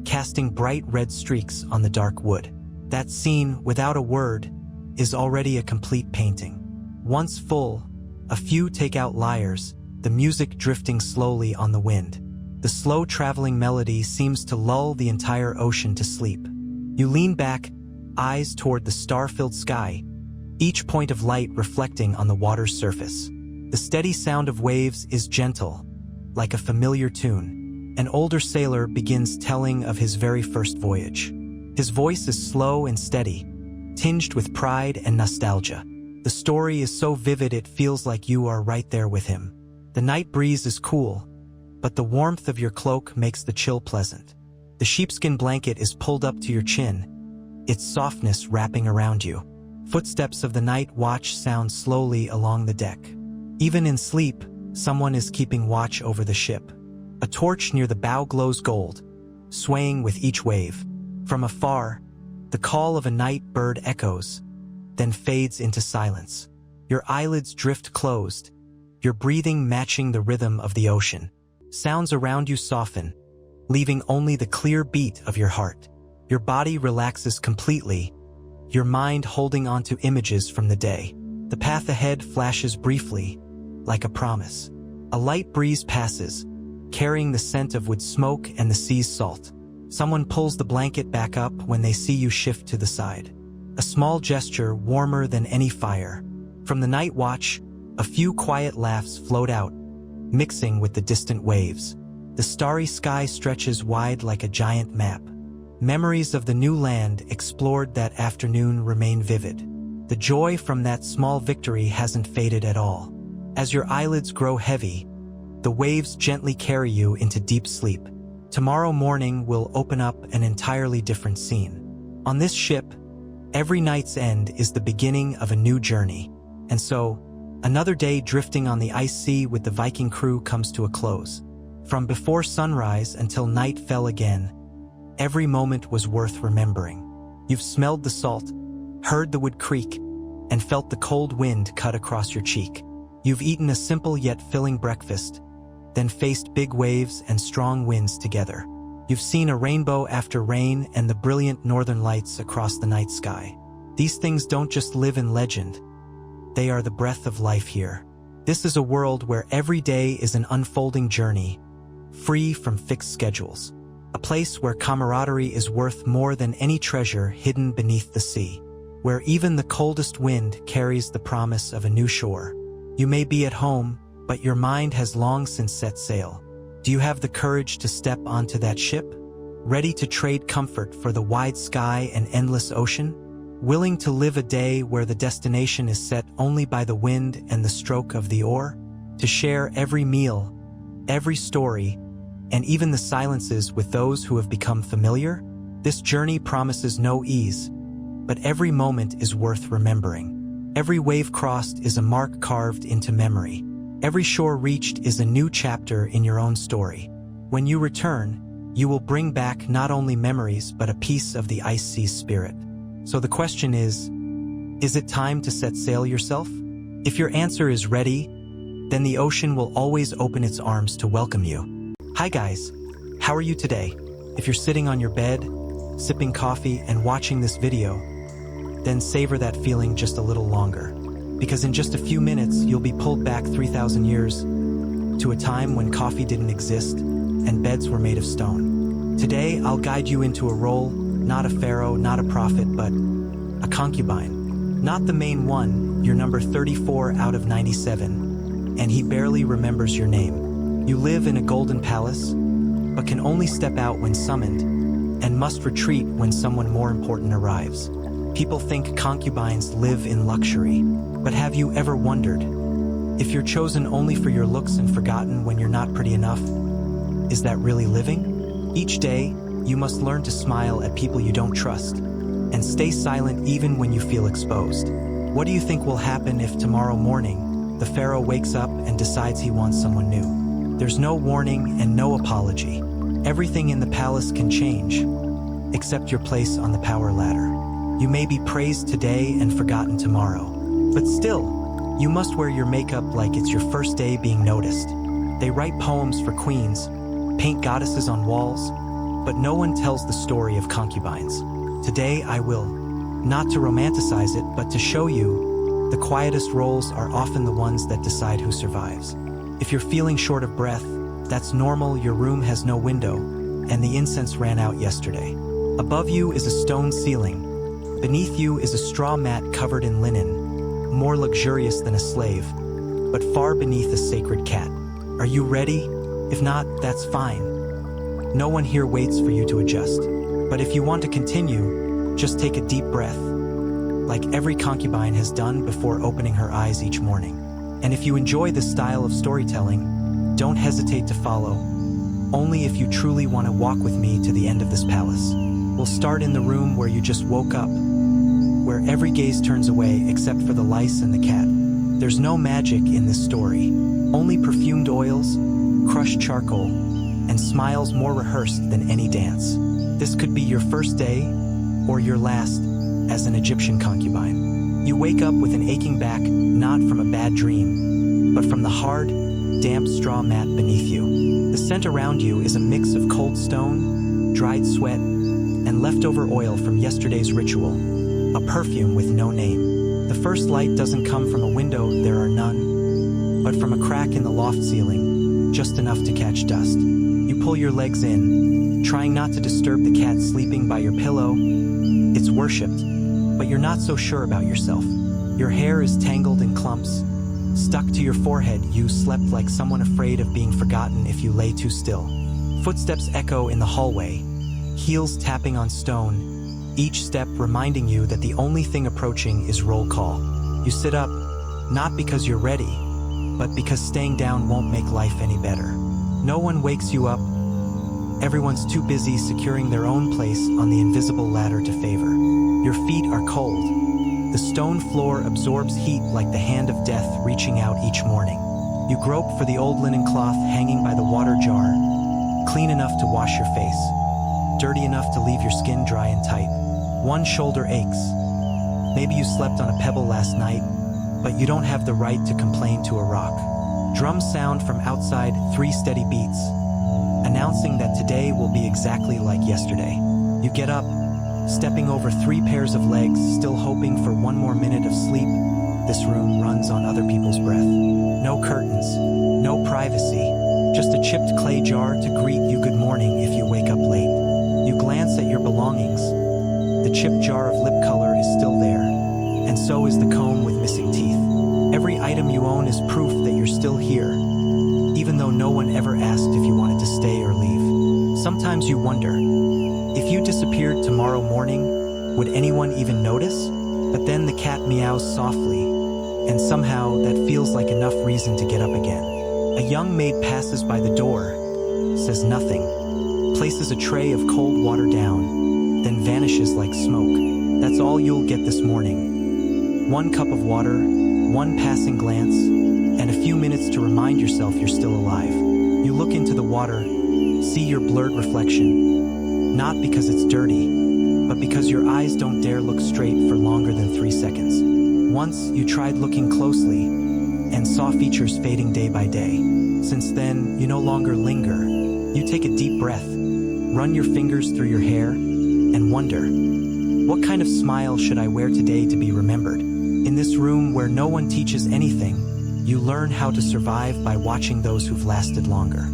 casting bright red streaks on the dark wood. That scene, without a word, is already a complete painting. Once full, a few take out lyres, the music drifting slowly on the wind. The slow traveling melody seems to lull the entire ocean to sleep. You lean back, eyes toward the star-filled sky, each point of light reflecting on the water's surface. The steady sound of waves is gentle, like a familiar tune. An older sailor begins telling of his very first voyage. His voice is slow and steady, tinged with pride and nostalgia. The story is so vivid it feels like you are right there with him. The night breeze is cool, but the warmth of your cloak makes the chill pleasant. The sheepskin blanket is pulled up to your chin, its softness wrapping around you. Footsteps of the night watch sound slowly along the deck. Even in sleep, someone is keeping watch over the ship. A torch near the bow glows gold, swaying with each wave. From afar, the call of a night bird echoes, then fades into silence. Your eyelids drift closed, your breathing matching the rhythm of the ocean. Sounds around you soften, leaving only the clear beat of your heart. Your body relaxes completely, your mind holding on to images from the day. The path ahead flashes briefly, like a promise. A light breeze passes, carrying the scent of wood smoke and the sea's salt. Someone pulls the blanket back up when they see you shift to the side. A small gesture warmer than any fire. From the night watch, a few quiet laughs float out, mixing with the distant waves. The starry sky stretches wide like a giant map. Memories of the new land explored that afternoon remain vivid. The joy from that small victory hasn't faded at all. As your eyelids grow heavy, the waves gently carry you into deep sleep. Tomorrow morning will open up an entirely different scene. On this ship, every night's end is the beginning of a new journey. And so, another day drifting on the ice sea with the Viking crew comes to a close. From before sunrise until night fell again, every moment was worth remembering. You've smelled the salt, heard the wood creak, and felt the cold wind cut across your cheek. You've eaten a simple yet filling breakfast, then faced big waves and strong winds together. You've seen a rainbow after rain and the brilliant northern lights across the night sky. These things don't just live in legend. They are the breath of life here. This is a world where every day is an unfolding journey, free from fixed schedules. A place where camaraderie is worth more than any treasure hidden beneath the sea. Where even the coldest wind carries the promise of a new shore. You may be at home, but your mind has long since set sail. Do you have the courage to step onto that ship? Ready to trade comfort for the wide sky and endless ocean? Willing to live a day where the destination is set only by the wind and the stroke of the oar? To share every meal, every story, and even the silences with those who have become familiar? This journey promises no ease, but every moment is worth remembering. Every wave crossed is a mark carved into memory. Every shore reached is a new chapter in your own story. When you return, you will bring back not only memories but a piece of the ice sea's spirit. So the question is it time to set sail yourself? If your answer is ready, then the ocean will always open its arms to welcome you. Hi guys, how are you today? If you're sitting on your bed, sipping coffee and watching this video, then savor that feeling just a little longer. Because in just a few minutes, you'll be pulled back 3,000 years to a time when coffee didn't exist and beds were made of stone. Today, I'll guide you into a role, not a pharaoh, not a prophet, but a concubine. Not the main one, you're number 34 out of 97, and he barely remembers your name. You live in a golden palace, but can only step out when summoned, and must retreat when someone more important arrives. People think concubines live in luxury, but have you ever wondered, if you're chosen only for your looks and forgotten when you're not pretty enough, is that really living? Each day, you must learn to smile at people you don't trust, and stay silent even when you feel exposed. What do you think will happen if tomorrow morning, the pharaoh wakes up and decides he wants someone new? There's no warning and no apology. Everything in the palace can change, except your place on the power ladder. You may be praised today and forgotten tomorrow, but still, you must wear your makeup like it's your first day being noticed. They write poems for queens, paint goddesses on walls, but no one tells the story of concubines. Today I will. Not to romanticize it, but to show you the quietest roles are often the ones that decide who survives. If you're feeling short of breath, that's normal. Your room has no window, and the incense ran out yesterday. Above you is a stone ceiling. Beneath you is a straw mat covered in linen, more luxurious than a slave, but far beneath a sacred cat. Are you ready? If not, that's fine. No one here waits for you to adjust. But if you want to continue, just take a deep breath, like every concubine has done before opening her eyes each morning. And if you enjoy this style of storytelling, don't hesitate to follow, only if you truly want to walk with me to the end of this palace. We'll start in the room where you just woke up, where every gaze turns away except for the lice and the cat. There's no magic in this story, only perfumed oils, crushed charcoal, and smiles more rehearsed than any dance. This could be your first day, or your last, as an Egyptian concubine. You wake up with an aching back, not from a bad dream, but from the hard, damp straw mat beneath you. The scent around you is a mix of cold stone, dried sweat, and leftover oil from yesterday's ritual, a perfume with no name. The first light doesn't come from a window, there are none, but from a crack in the loft ceiling, just enough to catch dust. You pull your legs in, trying not to disturb the cat sleeping by your pillow. It's worshipped, but you're not so sure about yourself. Your hair is tangled in clumps, stuck to your forehead. You slept like someone afraid of being forgotten if you lay too still. Footsteps echo in the hallway, heels tapping on stone, each step reminding you that the only thing approaching is roll call. You sit up, not because you're ready, but because staying down won't make life any better. No one wakes you up. Everyone's too busy securing their own place on the invisible ladder to favor. Your feet are cold. The stone floor absorbs heat like the hand of death reaching out each morning. You grope for the old linen cloth hanging by the water jar, clean enough to wash your face, dirty enough to leave your skin dry and tight. One shoulder aches. Maybe you slept on a pebble last night, but you don't have the right to complain to a rock. Drums sound from outside, 3 steady beats, announcing that today will be exactly like yesterday. You get up, stepping over 3 pairs of legs, still hoping for one more minute of sleep. This room runs on other people's breath. No curtains, no privacy, just a chipped clay jar to greet you good morning if you wake up late. You glance at your belongings. The chipped jar of lip color is still there, and so is the comb with missing teeth. Every item you own is proof that you're still here, even though no one ever asked if you wanted to stay or leave. Sometimes you wonder, if you disappeared tomorrow morning, would anyone even notice? But then the cat meows softly, and somehow that feels like enough reason to get up again. A young maid passes by the door, says nothing, places a tray of cold water down, then vanishes like smoke. That's all you'll get this morning. 1 cup of water, 1 passing glance, and a few minutes to remind yourself you're still alive. You look into the water, see your blurred reflection, not because it's dirty, but because your eyes don't dare look straight for longer than 3 seconds. Once you tried looking closely and saw features fading day by day. Since then, you no longer linger. You take a deep breath, run your fingers through your hair, and wonder, what kind of smile should I wear today to be remembered? In this room where no one teaches anything, you learn how to survive by watching those who've lasted longer.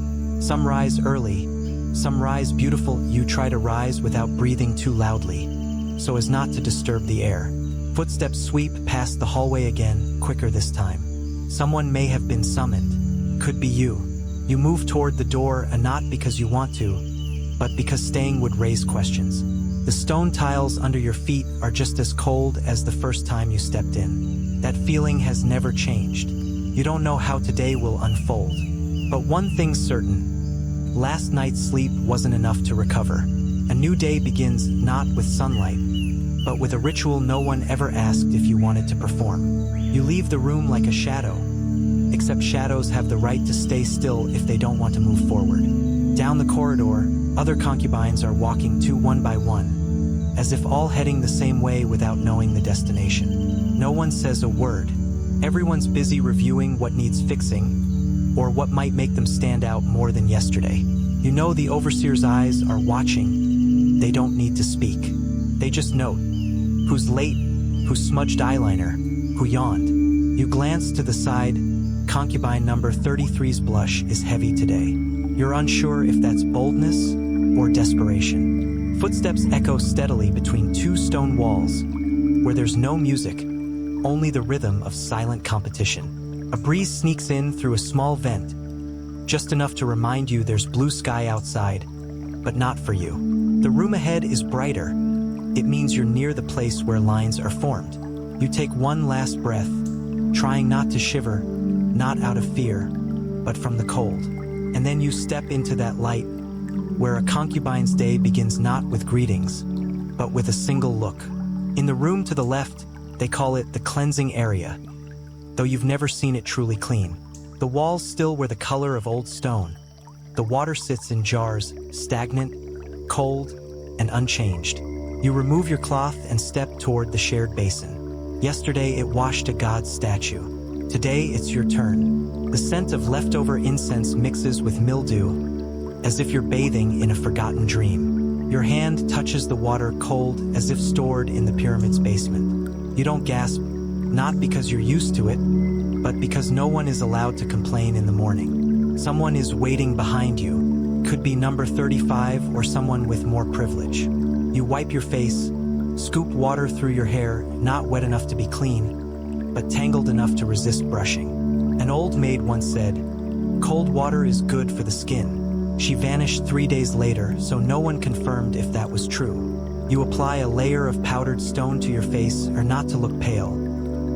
Some rise early, some rise beautiful. You try to rise without breathing too loudly, so as not to disturb the air. Footsteps sweep past the hallway again, quicker this time. Someone may have been summoned. Could be you. You move toward the door, and not because you want to, but because staying would raise questions. The stone tiles under your feet are just as cold as the first time you stepped in. That feeling has never changed. You don't know how today will unfold. But one thing's certain. Last night's sleep wasn't enough to recover. A new day begins not with sunlight, but with a ritual no one ever asked if you wanted to perform. You leave the room like a shadow, except shadows have the right to stay still if they don't want to move forward. Down the corridor, other concubines are walking too one by one, as if all heading the same way without knowing the destination. No one says a word. Everyone's busy reviewing what needs fixing, or what might make them stand out more than yesterday. You know the overseer's eyes are watching. They don't need to speak. They just note. Who's late? Who smudged eyeliner? Who yawned? You glance to the side. Concubine number 33's blush is heavy today. You're unsure if that's boldness or desperation. Footsteps echo steadily between two stone walls, where there's no music, only the rhythm of silent competition. A breeze sneaks in through a small vent, just enough to remind you there's blue sky outside, but not for you. The room ahead is brighter. It means you're near the place where lines are formed. You take one last breath, trying not to shiver, not out of fear, but from the cold. And then you step into that light, where a concubine's day begins not with greetings, but with a single look. In the room to the left, they call it the cleansing area, though you've never seen it truly clean. The walls still were the color of old stone. The water sits in jars, stagnant, cold, and unchanged. You remove your cloth and step toward the shared basin. Yesterday it washed a god's statue. Today it's your turn. The scent of leftover incense mixes with mildew, as if you're bathing in a forgotten dream. Your hand touches the water cold as if stored in the pyramid's basement. You don't gasp, not because you're used to it, but because no one is allowed to complain in the morning. Someone is waiting behind you. Could be number 35 or someone with more privilege. You wipe your face, scoop water through your hair, not wet enough to be clean, but tangled enough to resist brushing. An old maid once said, "Cold water is good for the skin." She vanished 3 days later, so no one confirmed if that was true. You apply a layer of powdered stone to your face, or not to look pale,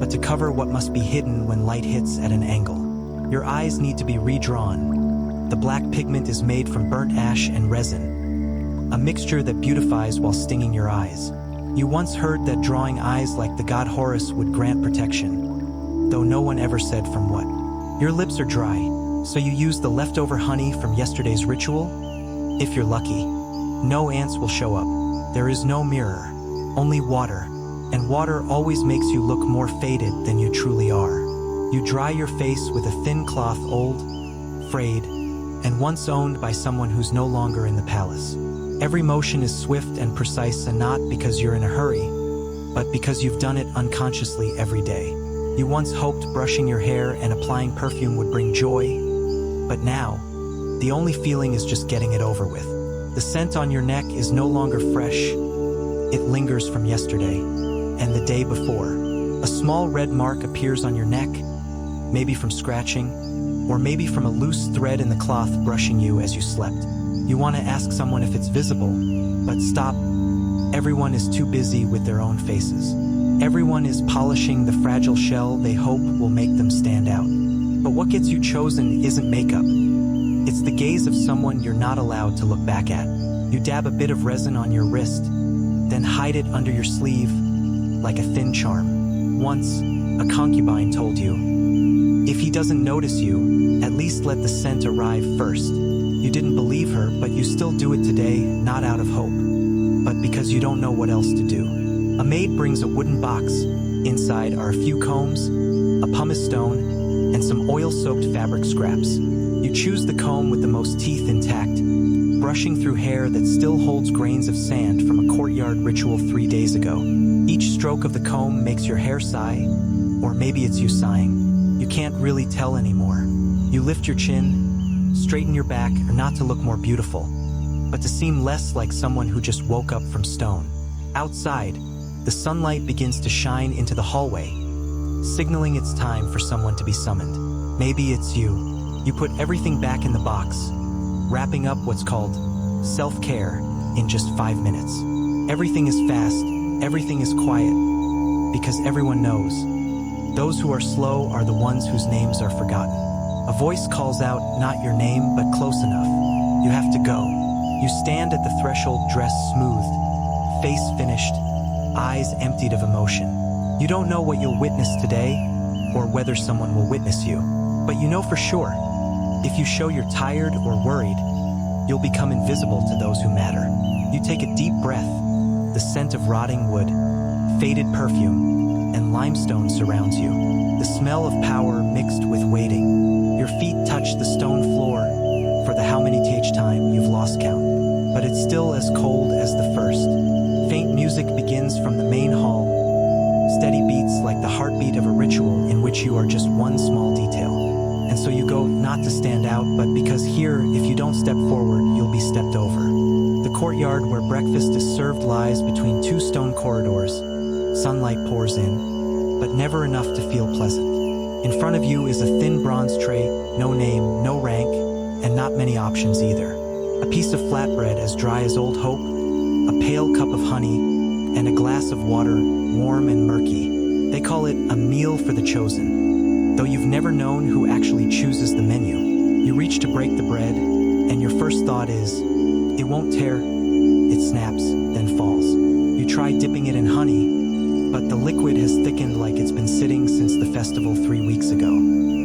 but to cover what must be hidden when light hits at an angle. Your eyes need to be redrawn. The black pigment is made from burnt ash and resin, a mixture that beautifies while stinging your eyes. You once heard that drawing eyes like the god Horus would grant protection, though no one ever said from what. Your lips are dry, so you use the leftover honey from yesterday's ritual? If you're lucky, no ants will show up. There is no mirror, only water, and water always makes you look more faded than you truly are. You dry your face with a thin cloth old, frayed, and once owned by someone who's no longer in the palace. Every motion is swift and precise, and not because you're in a hurry, but because you've done it unconsciously every day. You once hoped brushing your hair and applying perfume would bring joy, but now, the only feeling is just getting it over with. The scent on your neck is no longer fresh. It lingers from yesterday and the day before. A small red mark appears on your neck, maybe from scratching, or maybe from a loose thread in the cloth brushing you as you slept. You want to ask someone if it's visible, but stop. Everyone is too busy with their own faces. Everyone is polishing the fragile shell they hope will make them stand out. But what gets you chosen isn't makeup. It's the gaze of someone you're not allowed to look back at. You dab a bit of resin on your wrist, then hide it under your sleeve like a thin charm. Once, a concubine told you, if he doesn't notice you, at least let the scent arrive first. You didn't believe her, but you still do it today, not out of hope, but because you don't know what else to do. A maid brings a wooden box. Inside are a few combs, a pumice stone, and some oil-soaked fabric scraps. You choose the comb with the most teeth intact, brushing through hair that still holds grains of sand from a courtyard ritual 3 days ago. Each stroke of the comb makes your hair sigh, or maybe it's you sighing. You can't really tell anymore. You lift your chin, straighten your back, or not to look more beautiful, but to seem less like someone who just woke up from stone. Outside, the sunlight begins to shine into the hallway, signaling it's time for someone to be summoned. Maybe it's you. You put everything back in the box, wrapping up what's called self-care in just 5 minutes. Everything is fast, everything is quiet, because everyone knows. Those who are slow are the ones whose names are forgotten. A voice calls out, not your name, but close enough. You have to go. You stand at the threshold, dress smoothed, face finished, eyes emptied of emotion. You don't know what you'll witness today, or whether someone will witness you, but you know for sure, if you show you're tired or worried, you'll become invisible to those who matter. You take a deep breath. The scent of rotting wood, faded perfume, and limestone surrounds you. The smell of power mixed with waiting. Your feet touch the stone floor for the how many th time you've lost count. But it's still as cold as the first, Faint music begins from the main hall, steady beats like the heartbeat of a ritual in which you are just one small detail. And so you go not to stand out, but because here, if you don't step forward, you'll be stepped over. The courtyard where breakfast is served lies between two stone corridors. Sunlight pours in, but never enough to feel pleasant. In front of you is a thin bronze tray, no name, no rank, and not many options either. A piece of flatbread as dry as old hope, a pale cup of honey, and a glass of water, warm and murky. They call it a meal for the chosen. Though you've never known who actually chooses the menu. You reach to break the bread, and your first thought is, it won't tear, it snaps, then falls. You try dipping it in honey, but the liquid has thickened like it's been sitting since the festival 3 weeks ago.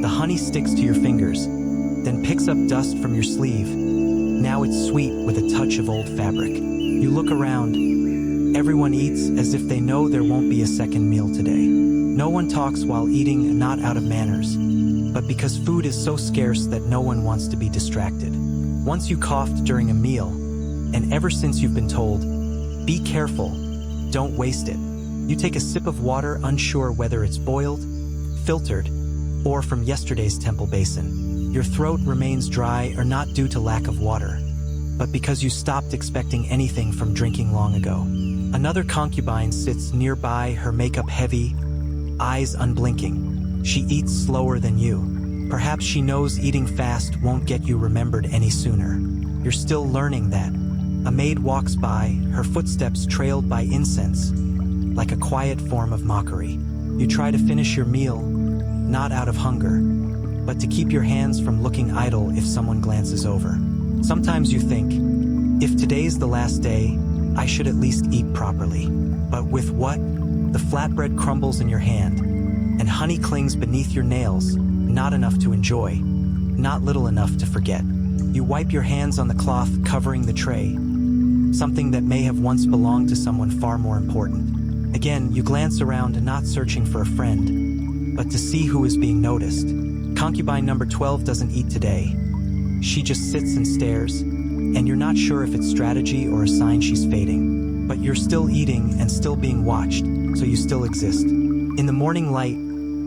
The honey sticks to your fingers, then picks up dust from your sleeve. Now it's sweet with a touch of old fabric. You look around. Everyone eats as if they know there won't be a second meal today. No one talks while eating, not out of manners, but because food is so scarce that no one wants to be distracted. Once you coughed during a meal, and ever since you've been told, be careful, don't waste it. You take a sip of water, unsure whether it's boiled, filtered, or from yesterday's temple basin. Your throat remains dry, or not due to lack of water, but because you stopped expecting anything from drinking long ago. Another concubine sits nearby, her makeup heavy, eyes unblinking. She eats slower than you. Perhaps she knows eating fast won't get you remembered any sooner. You're still learning that. A maid walks by, her footsteps trailed by incense, like a quiet form of mockery. You try to finish your meal, not out of hunger, but to keep your hands from looking idle if someone glances over. Sometimes you think, if today's the last day, I should at least eat properly. But with what? The flatbread crumbles in your hand, and honey clings beneath your nails, not enough to enjoy, not little enough to forget. You wipe your hands on the cloth covering the tray, something that may have once belonged to someone far more important. Again, you glance around, not searching for a friend, but to see who is being noticed. Concubine number 12 doesn't eat today. She just sits and stares, and you're not sure if it's strategy or a sign she's fading. But you're still eating and still being watched, so you still exist. In the morning light,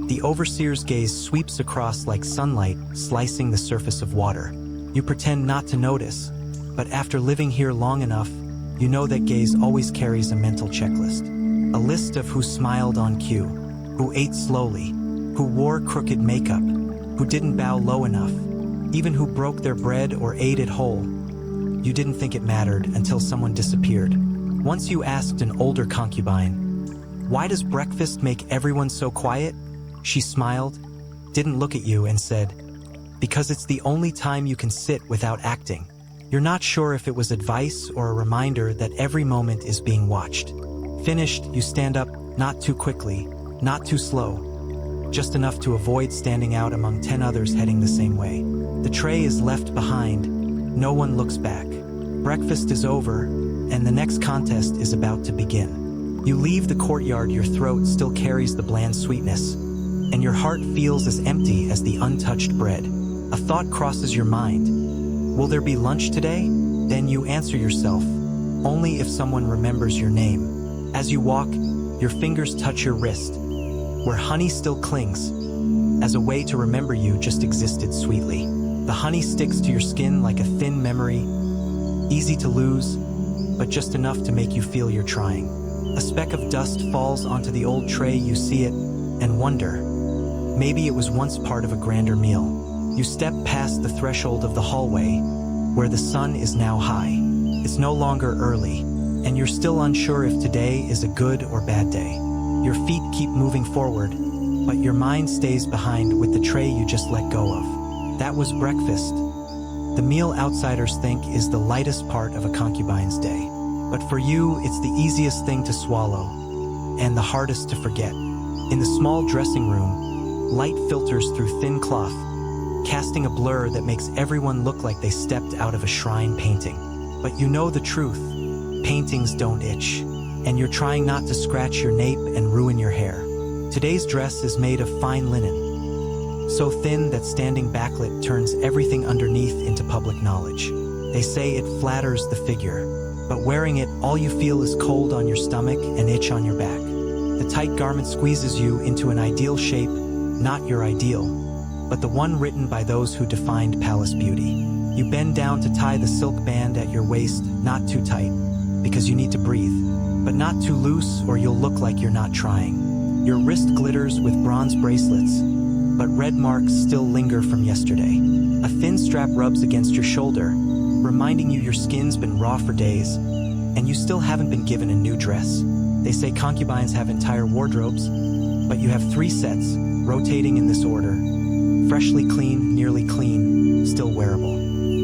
the overseer's gaze sweeps across like sunlight, slicing the surface of water. You pretend not to notice, but after living here long enough, you know that gaze always carries a mental checklist. A list of who smiled on cue, who ate slowly, who wore crooked makeup, who didn't bow low enough, even who broke their bread or ate it whole. You didn't think it mattered until someone disappeared. Once you asked an older concubine, "Why does breakfast make everyone so quiet?" She smiled, didn't look at you, and said, "Because it's the only time you can sit without acting." You're not sure if it was advice or a reminder that every moment is being watched. Finished, you stand up, not too quickly, not too slow, just enough to avoid standing out among 10 others heading the same way. The tray is left behind, no one looks back. Breakfast is over, and the next contest is about to begin. You leave the courtyard, your throat still carries the bland sweetness, and your heart feels as empty as the untouched bread. A thought crosses your mind. Will there be lunch today? Then you answer yourself, only if someone remembers your name. As you walk, your fingers touch your wrist, where honey still clings, as a way to remember you just existed sweetly. The honey sticks to your skin like a thin memory, easy to lose, but just enough to make you feel you're trying. A speck of dust falls onto the old tray, you see it, and wonder, maybe it was once part of a grander meal. You step past the threshold of the hallway, where the sun is now high. It's no longer early, and you're still unsure if today is a good or bad day. Your feet keep moving forward, but your mind stays behind with the tray you just let go of. That was breakfast. The meal outsiders think is the lightest part of a concubine's day. But for you, it's the easiest thing to swallow, and the hardest to forget. In the small dressing room, light filters through thin cloth, casting a blur that makes everyone look like they stepped out of a shrine painting. But you know the truth, paintings don't itch, and you're trying not to scratch your nape and ruin your hair. Today's dress is made of fine linen, so thin that standing backlit turns everything underneath into public knowledge. They say it flatters the figure, But wearing it, all you feel is cold on your stomach and itch on your back. The tight garment squeezes you into an ideal shape, not your ideal, but the one written by those who defined palace beauty. You bend down to tie the silk band at your waist, not too tight, because you need to breathe, but not too loose or you'll look like you're not trying. Your wrist glitters with bronze bracelets, but red marks still linger from yesterday. A thin strap rubs against your shoulder, reminding you your skin's been raw for days, and you still haven't been given a new dress. They say concubines have entire wardrobes, but you have 3 sets, rotating in this order. Freshly clean, nearly clean, still wearable.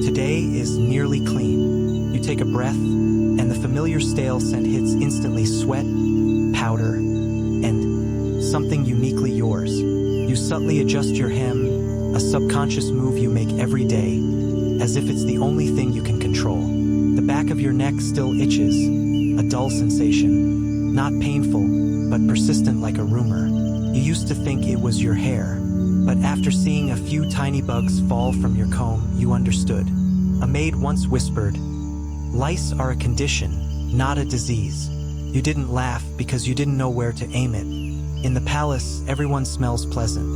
Today is nearly clean. You take a breath, and the familiar stale scent hits instantly: sweat, powder, and something uniquely yours. You subtly adjust your hem, a subconscious move you make every day, as if it's the only thing you can control. The back of your neck still itches, a dull sensation, not painful, but persistent like a rumor. You used to think it was your hair, but after seeing a few tiny bugs fall from your comb, you understood. A maid once whispered, "Lice are a condition, not a disease." You didn't laugh because you didn't know where to aim it. In the palace, everyone smells pleasant,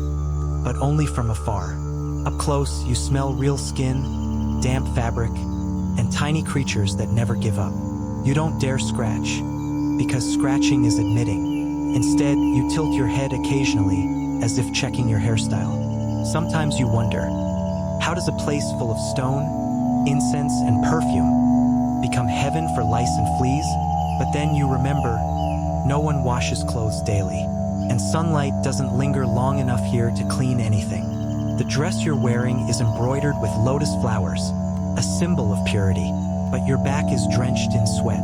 but only from afar. Up close, you smell real skin, damp fabric, and tiny creatures that never give up. You don't dare scratch, because scratching is admitting. Instead, you tilt your head occasionally, as if checking your hairstyle. Sometimes you wonder, how does a place full of stone, incense, and perfume become heaven for lice and fleas? But then you remember, no one washes clothes daily, and sunlight doesn't linger long enough here to clean anything. The dress you're wearing is embroidered with lotus flowers, a symbol of purity, but your back is drenched in sweat.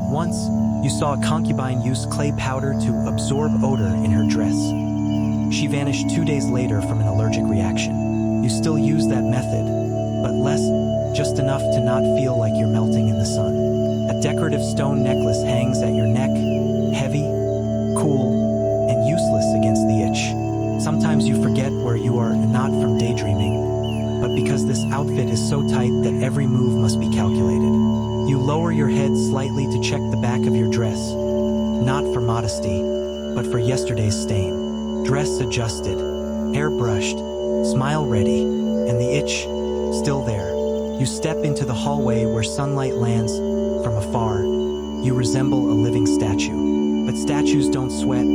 Once, you saw a concubine use clay powder to absorb odor in her dress. She vanished 2 days later from an allergic reaction. You still use that method, but less, just enough to not feel like you're melting in the sun. A decorative stone necklace hangs at your neck, heavy, cool, and useless against the itch. Sometimes you forget where you are, not from daydreaming, but because this outfit is so tight that every move must be calculated. You lower your head slightly to check the back of your dress, not for modesty, but for yesterday's stain. Dress adjusted, hair brushed, smile ready, and the itch still there. You step into the hallway where sunlight lands. From afar, you resemble a living statue. But statues don't sweat,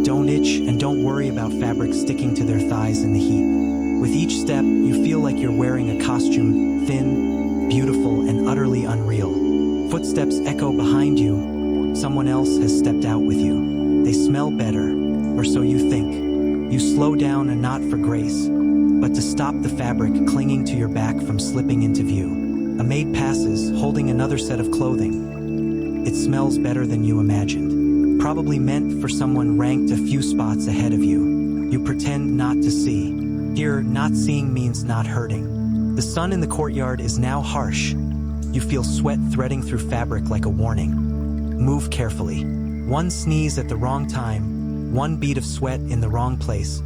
don't itch, and don't worry about fabric sticking to their thighs in the heat. With each step, you feel like you're wearing a costume, thin, beautiful, and utterly unreal. Footsteps echo behind you. Someone else has stepped out with you. They smell better, or so you think. You slow down, and not for grace, but to stop the fabric clinging to your back from slipping into view. A maid passes, holding another set of clothing. It smells better than you imagined. Probably meant for someone ranked a few spots ahead of you. You pretend not to see. Here, not seeing means not hurting. The sun in the courtyard is now harsh. You feel sweat threading through fabric like a warning. Move carefully. One sneeze at the wrong time, one bead of sweat in the wrong place,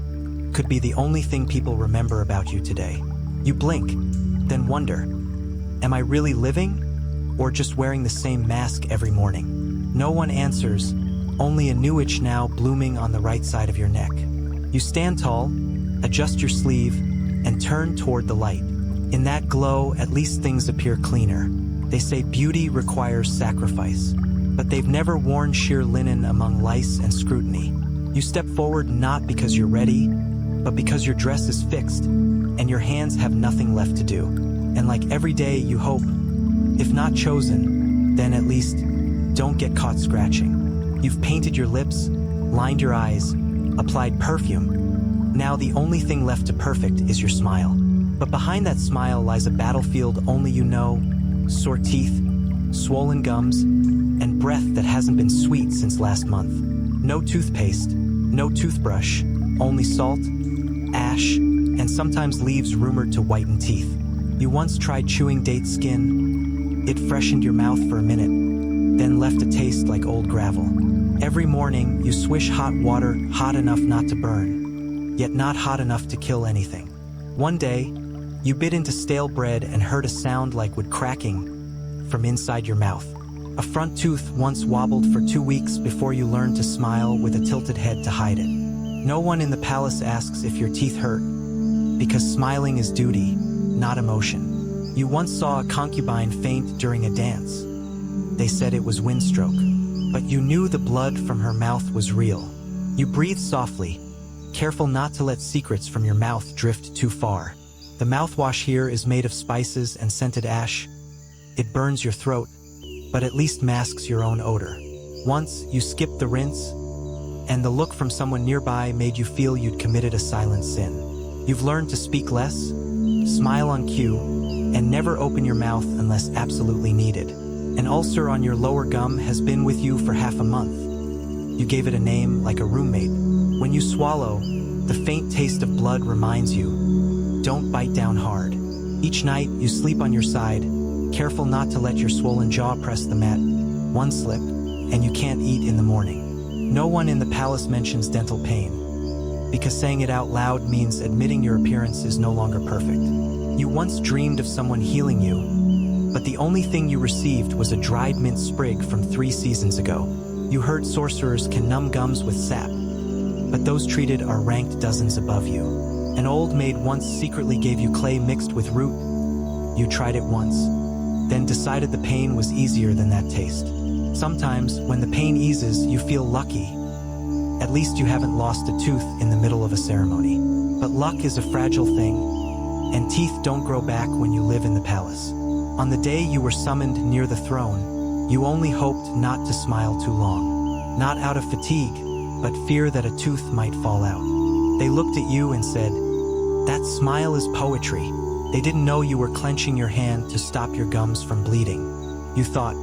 could be the only thing people remember about you today. You blink, then wonder, am I really living, or just wearing the same mask every morning? No one answers, only a new itch now blooming on the right side of your neck. You stand tall, adjust your sleeve, and turn toward the light. In that glow, at least things appear cleaner. They say beauty requires sacrifice, but they've never worn sheer linen among lice and scrutiny. You step forward not because you're ready, but because your dress is fixed, and your hands have nothing left to do. And like every day, you hope, if not chosen, then at least don't get caught scratching. You've painted your lips, lined your eyes, applied perfume. Now the only thing left to perfect is your smile. But behind that smile lies a battlefield only you know, sore teeth, swollen gums, and breath that hasn't been sweet since last month. No toothpaste, no toothbrush, only salt, ash, and sometimes leaves rumored to whiten teeth. You once tried chewing date skin. It freshened your mouth for a minute, then left a taste like old gravel. Every morning, you swish hot water, hot enough not to burn, yet not hot enough to kill anything. One day, you bit into stale bread and heard a sound like wood cracking from inside your mouth. A front tooth once wobbled for 2 weeks before you learned to smile with a tilted head to hide it. No one in the palace asks if your teeth hurt, because smiling is duty, not emotion. You once saw a concubine faint during a dance. They said it was windstroke, but you knew the blood from her mouth was real. You breathed softly, careful not to let secrets from your mouth drift too far. The mouthwash here is made of spices and scented ash. It burns your throat, but at least masks your own odor. Once, you skipped the rinse, and the look from someone nearby made you feel you'd committed a silent sin. You've learned to speak less, smile on cue, and never open your mouth unless absolutely needed. An ulcer on your lower gum has been with you for half a month. You gave it a name like a roommate. When you swallow, the faint taste of blood reminds you, don't bite down hard. Each night, you sleep on your side, careful not to let your swollen jaw press the mat. One slip, and you can't eat in the morning. No one in the palace mentions dental pain, because saying it out loud means admitting your appearance is no longer perfect. You once dreamed of someone healing you, but the only thing you received was a dried mint sprig from 3 seasons ago. You heard sorcerers can numb gums with sap, but those treated are ranked dozens above you. An old maid once secretly gave you clay mixed with root. You tried it once, then decided the pain was easier than that taste. Sometimes, when the pain eases, you feel lucky. At least you haven't lost a tooth in the middle of a ceremony. But luck is a fragile thing, and teeth don't grow back when you live in the palace. On the day you were summoned near the throne, you only hoped not to smile too long. Not out of fatigue, but fear that a tooth might fall out. They looked at you and said, "That smile is poetry." They didn't know you were clenching your hand to stop your gums from bleeding. You thought,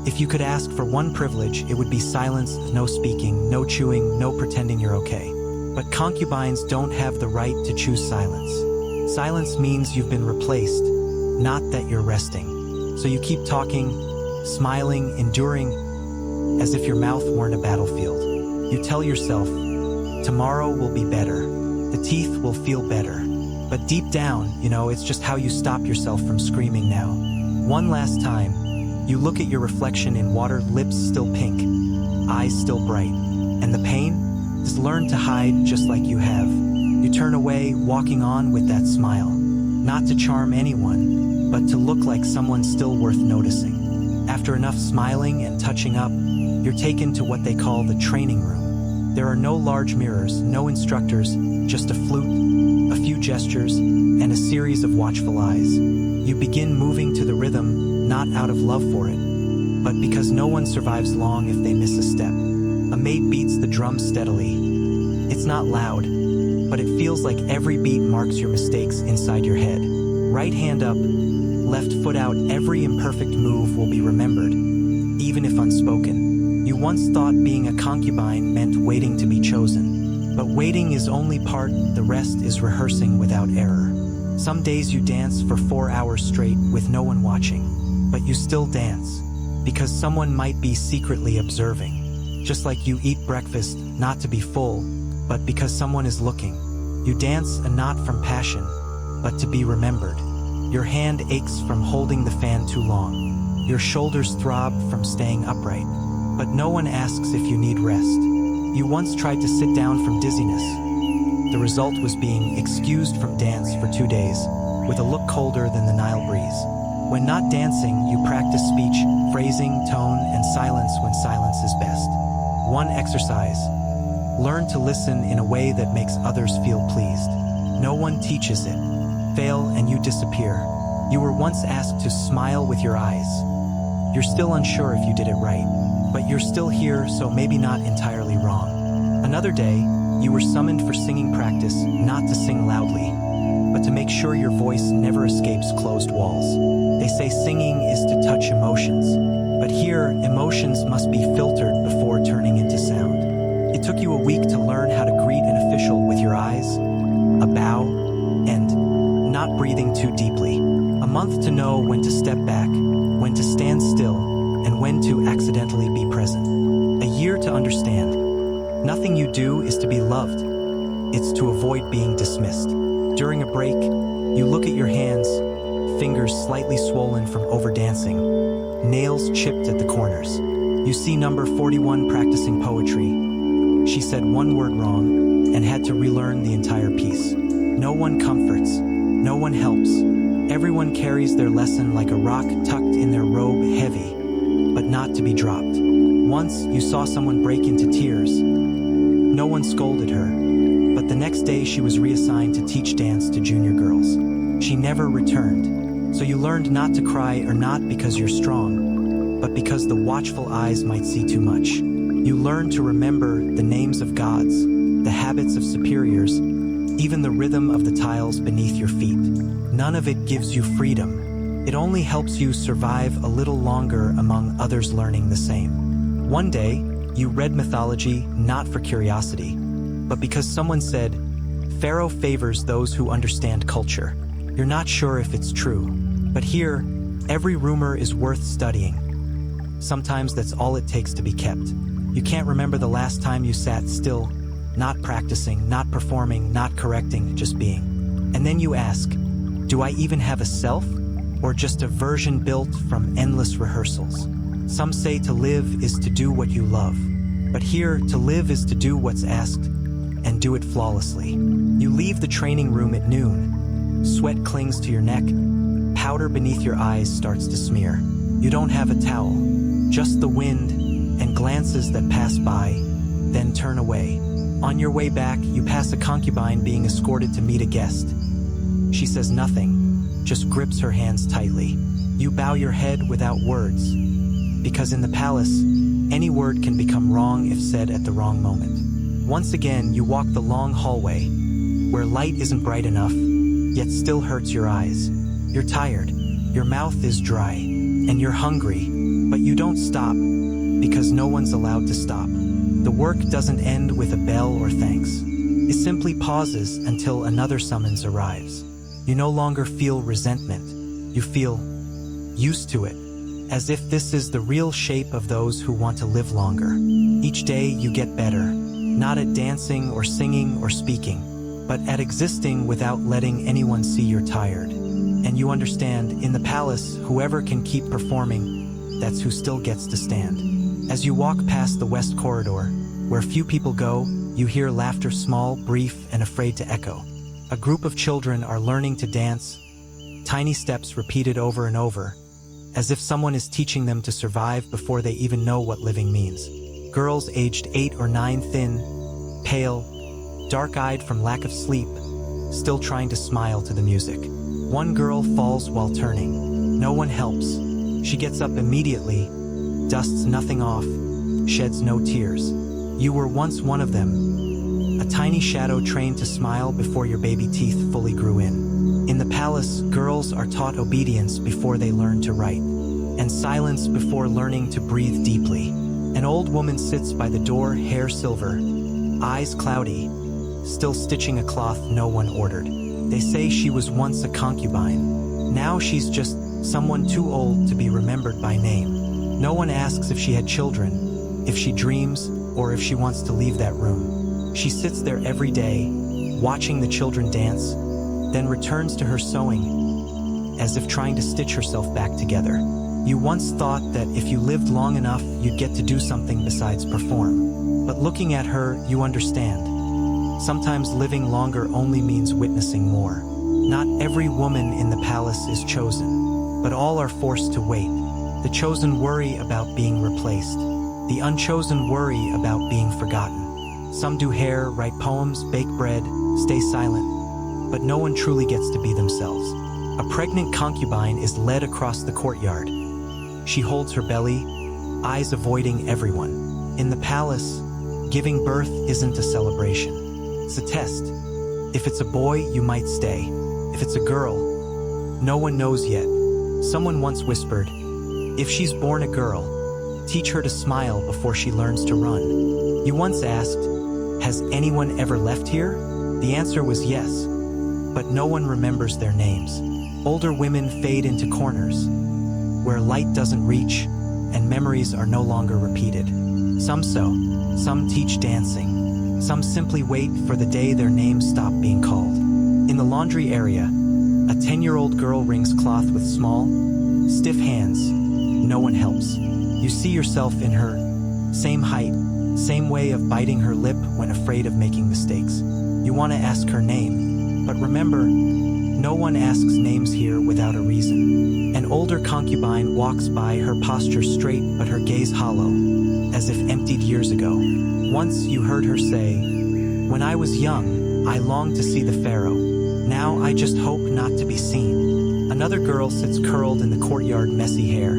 if you could ask for one privilege, it would be silence, no speaking, no chewing, no pretending you're okay. But concubines don't have the right to choose silence. Silence means you've been replaced, not that you're resting. So you keep talking, smiling, enduring, as if your mouth weren't a battlefield. You tell yourself, tomorrow will be better. The teeth will feel better. But deep down, it's just how you stop yourself from screaming now. One last time, you look at your reflection in water, lips still pink, eyes still bright. And the pain is learned to hide just like you have. You turn away, walking on with that smile. Not to charm anyone, but to look like someone still worth noticing. After enough smiling and touching up, you're taken to what they call the training room. There are no large mirrors, no instructors, just a flute, a few gestures, and a series of watchful eyes. You begin moving to the rhythm, not out of love for it, but because no one survives long if they miss a step. A maid beats the drum steadily. It's not loud, but it feels like every beat marks your mistakes inside your head. Right hand up, left foot out, every imperfect move will be remembered, even if unspoken. You once thought being a concubine meant waiting to be chosen. But waiting is only part, the rest is rehearsing without error. Some days you dance for 4 hours straight with no one watching, but you still dance, because someone might be secretly observing. Just like you eat breakfast, not to be full, but because someone is looking. You dance not from passion, but to be remembered. Your hand aches from holding the fan too long. Your shoulders throb from staying upright, but no one asks if you need rest. You once tried to sit down from dizziness. The result was being excused from dance for 2 days, with a look colder than the Nile breeze. When not dancing, you practice speech, phrasing, tone, and silence when silence is best. One exercise: learn to listen in a way that makes others feel pleased. No one teaches it. Fail and you disappear. You were once asked to smile with your eyes. You're still unsure if you did it right, but you're still here, so maybe not entirely wrong. Another day, you were summoned for singing practice, not to sing loudly, but to make sure your voice never escapes closed walls. They say singing is to touch emotions, but here, emotions must be filtered before turning into sound. It took you a week to learn how to greet an official with your eyes, a bow, and not breathing too deeply. A month to know when to step back, when to stand still, and when to accidentally be present. A year to understand. Nothing you do is to be loved. It's to avoid being dismissed. During a break, you look at your hands, fingers slightly swollen from overdancing, nails chipped at the corners. You see number 41 practicing poetry. She said one word wrong and had to relearn the entire piece. No one comforts, no one helps. Everyone carries their lesson like a rock tucked in their robe, heavy, but not to be dropped. Once, you saw someone break into tears. No one scolded her, but the next day she was reassigned to teach dance to junior girls. She never returned, so you learned not to cry, or not because you're strong, but because the watchful eyes might see too much. You learned to remember the names of gods, the habits of superiors, even the rhythm of the tiles beneath your feet. None of it gives you freedom. It only helps you survive a little longer among others learning the same. One day, you read mythology not for curiosity, but because someone said, "Pharaoh favors those who understand culture." You're not sure if it's true, but here, every rumor is worth studying. Sometimes that's all it takes to be kept. You can't remember the last time you sat still, not practicing, not performing, not correcting, just being. And then you ask, do I even have a self? Or just a version built from endless rehearsals? Some say to live is to do what you love. But here, to live is to do what's asked, and do it flawlessly. You leave the training room at noon. Sweat clings to your neck. Powder beneath your eyes starts to smear. You don't have a towel, just the wind and glances that pass by, then turn away. On your way back, you pass a concubine being escorted to meet a guest. She says nothing, just grips her hands tightly. You bow your head without words, because in the palace, any word can become wrong if said at the wrong moment. Once again, you walk the long hallway, where light isn't bright enough, yet still hurts your eyes. You're tired, your mouth is dry, and you're hungry, but you don't stop, because no one's allowed to stop. The work doesn't end with a bell or thanks. It simply pauses until another summons arrives. You no longer feel resentment. You feel used to it, as if this is the real shape of those who want to live longer. Each day you get better, not at dancing or singing or speaking, but at existing without letting anyone see you're tired. And you understand, in the palace, whoever can keep performing, that's who still gets to stand. As you walk past the west corridor, where few people go, you hear laughter, small, brief, and afraid to echo. A group of children are learning to dance, tiny steps repeated over and over, as if someone is teaching them to survive before they even know what living means. Girls aged 8 or 9, thin, pale, dark-eyed from lack of sleep, still trying to smile to the music. One girl falls while turning. No one helps. She gets up immediately, dusts nothing off, sheds no tears. You were once one of them, a tiny shadow trained to smile before your baby teeth fully grew in. In the palace, girls are taught obedience before they learn to write, and silence before learning to breathe deeply. An old woman sits by the door, hair silver, eyes cloudy, still stitching a cloth no one ordered. They say she was once a concubine. Now she's just someone too old to be remembered by name. No one asks if she had children, if she dreams, or if she wants to leave that room. She sits there every day, watching the children dance, then returns to her sewing, as if trying to stitch herself back together. You once thought that if you lived long enough, you'd get to do something besides perform. But looking at her, you understand. Sometimes living longer only means witnessing more. Not every woman in the palace is chosen, but all are forced to wait. The chosen worry about being replaced. The unchosen worry about being forgotten. Some do hair, write poems, bake bread, stay silent, but no one truly gets to be themselves. A pregnant concubine is led across the courtyard. She holds her belly, eyes avoiding everyone. In the palace, giving birth isn't a celebration. It's a test. If it's a boy, you might stay. If it's a girl, no one knows yet. Someone once whispered, if she's born a girl, teach her to smile before she learns to run. You once asked, has anyone ever left here? The answer was yes, but no one remembers their names. Older women fade into corners, where light doesn't reach, and memories are no longer repeated. Some sew, some teach dancing, some simply wait for the day their names stop being called. In the laundry area, A 10-year-old girl wrings cloth with small, stiff hands. No one helps. You see yourself in her. Same height, same way of biting her lip when afraid of making mistakes. You want to ask her name, but remember, no one asks names here without a reason. An older concubine walks by, her posture straight but her gaze hollow, as if emptied years ago. Once you heard her say, "When I was young, I longed to see the pharaoh. Now I just hope not to be seen." Another girl sits curled in the courtyard, messy hair,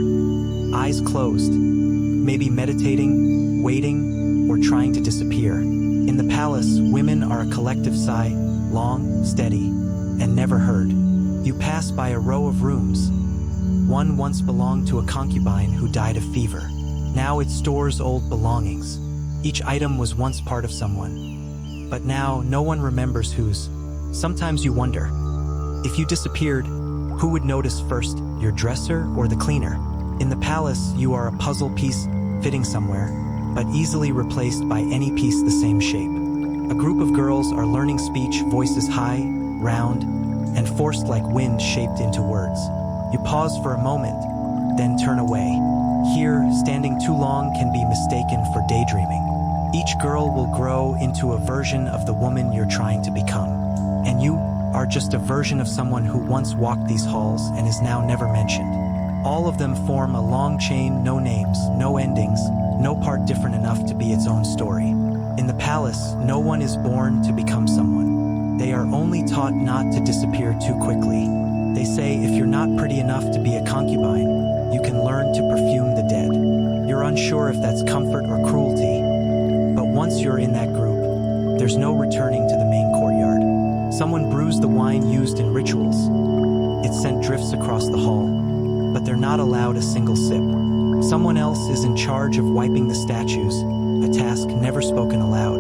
eyes closed, maybe meditating, waiting, or trying to disappear. In the palace, women are a collective sigh, long, steady, and never heard. You pass by a row of rooms. One once belonged to a concubine who died of fever. Now it stores old belongings. Each item was once part of someone. But now, no one remembers whose. Sometimes you wonder, if you disappeared, who would notice first, your dresser or the cleaner? In the palace, you are a puzzle piece fitting somewhere, but easily replaced by any piece the same shape. A group of girls are learning speech, voices high, round, and forced like wind shaped into words. You pause for a moment, then turn away. Here, standing too long can be mistaken for daydreaming. Each girl will grow into a version of the woman you're trying to become. And you are just a version of someone who once walked these halls and is now never mentioned. All of them form a long chain, no names, no endings, no part different enough to be its own story. In the palace, no one is born to become someone. They are only taught not to disappear too quickly. They say if you're not pretty enough to be a concubine, you can learn to perfume the dead. You're unsure if that's comfort or cruelty, but once you're in that group, there's no returning to the main courtyard. Someone brews the wine used in rituals. Its scent drifts across the hall, but they're not allowed a single sip. Someone else is in charge of wiping the statues, a task never spoken aloud,